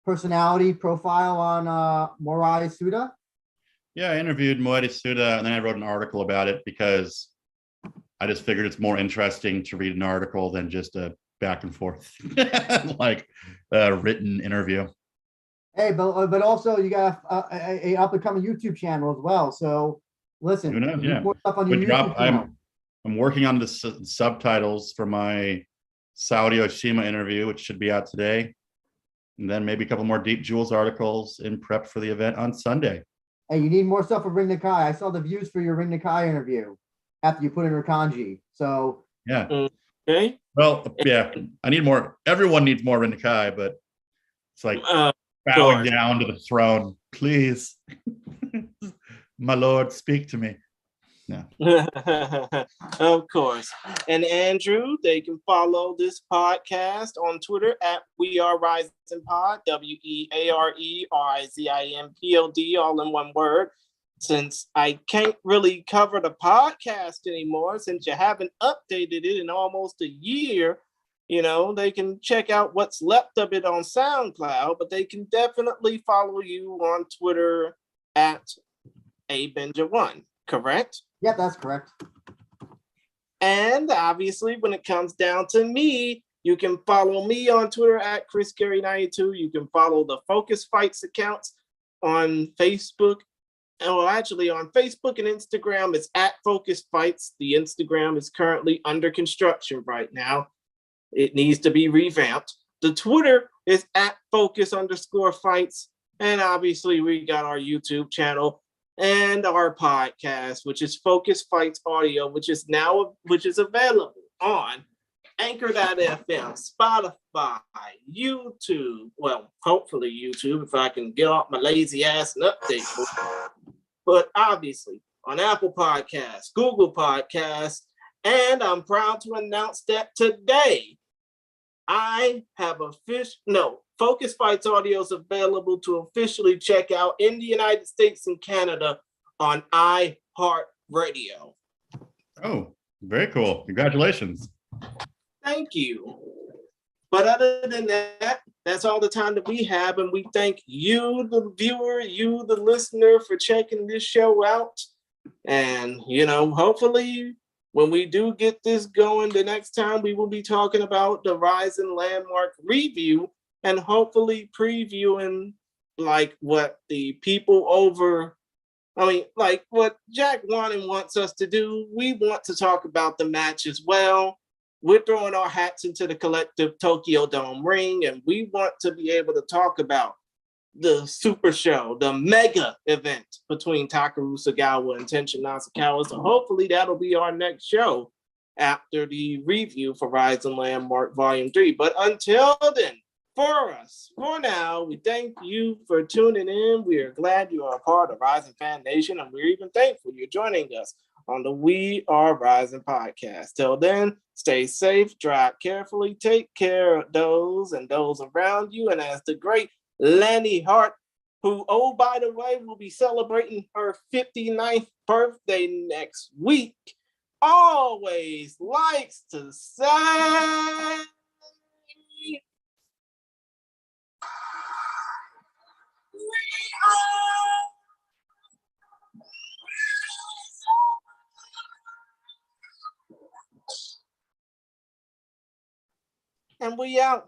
personality profile on Morai Suda. Yeah, I interviewed Morai Suda, and then I wrote an article about it because I just figured it's more interesting to read an article than just a back and forth like a written interview. Hey, but also you got a up and coming YouTube channel as well. So listen, more stuff on your YouTube channel. I'm working on the subtitles for my Saudi Oshima interview, which should be out today. And then maybe a couple more Deep Jewels articles in prep for the event on Sunday. Hey, you need more stuff for Ring Nakai. I saw the views for your Ring Nakai interview after you put in Rakanji. So yeah. Okay. Well, yeah, I need more. Everyone needs more Ring Nakai, but it's like bowing down to the throne. Please, my lord, speak to me. No. Of course. And Andrew, they can follow this podcast on Twitter at We Are Rizin Pod, WeAreRizinPod, all in one word. Since I can't really cover the podcast anymore, since you haven't updated it in almost a year, you know, they can check out what's left of it on SoundCloud, but they can definitely follow you on Twitter at abenja1, correct? Yeah, that's correct. And obviously, when it comes down to me, you can follow me on Twitter at ChrisGary92. You can follow the Focus Fights accounts on Facebook. Well, actually, on Facebook and Instagram, it's at Focus Fights. The Instagram is currently under construction right now. It needs to be revamped. The Twitter is at Focus_Fights. And obviously, we got our YouTube channel and our podcast, which is Focus Fights Audio, which is available on Anchor.fm, Spotify, YouTube. Well, hopefully YouTube, if I can get off my lazy ass and update. But obviously on Apple Podcasts, Google Podcasts, and I'm proud to announce that today I have Focus Fights Audio is available to officially check out in the United States and Canada on iHeartRadio. Oh, very cool. Congratulations. Thank you. But other than that, that's all the time that we have. And we thank you, the viewer, you, the listener, for checking this show out. And, hopefully when we do get this going, the next time we will be talking about the Rizin Landmark review and hopefully previewing like what the people over, like what Jack Wannon wants us to do. We want to talk about the match as well. We're throwing our hats into the collective Tokyo Dome ring, and we want to be able to talk about the super show, the mega event between Takeru Sagawa and Tenshin Nasukawa. So hopefully that'll be our next show after the review for Rizin Landmark Volume 3. But until then, for now, we thank you for tuning in. We are glad you are a part of Rizin Fan Nation, and we're even thankful you're joining us on the We Are Rizin podcast. Till then, stay safe, drive carefully, take care of those and those around you. And as the great Lenny Hart, who, oh, by the way, will be celebrating her 59th birthday next week, always likes to say, and we out.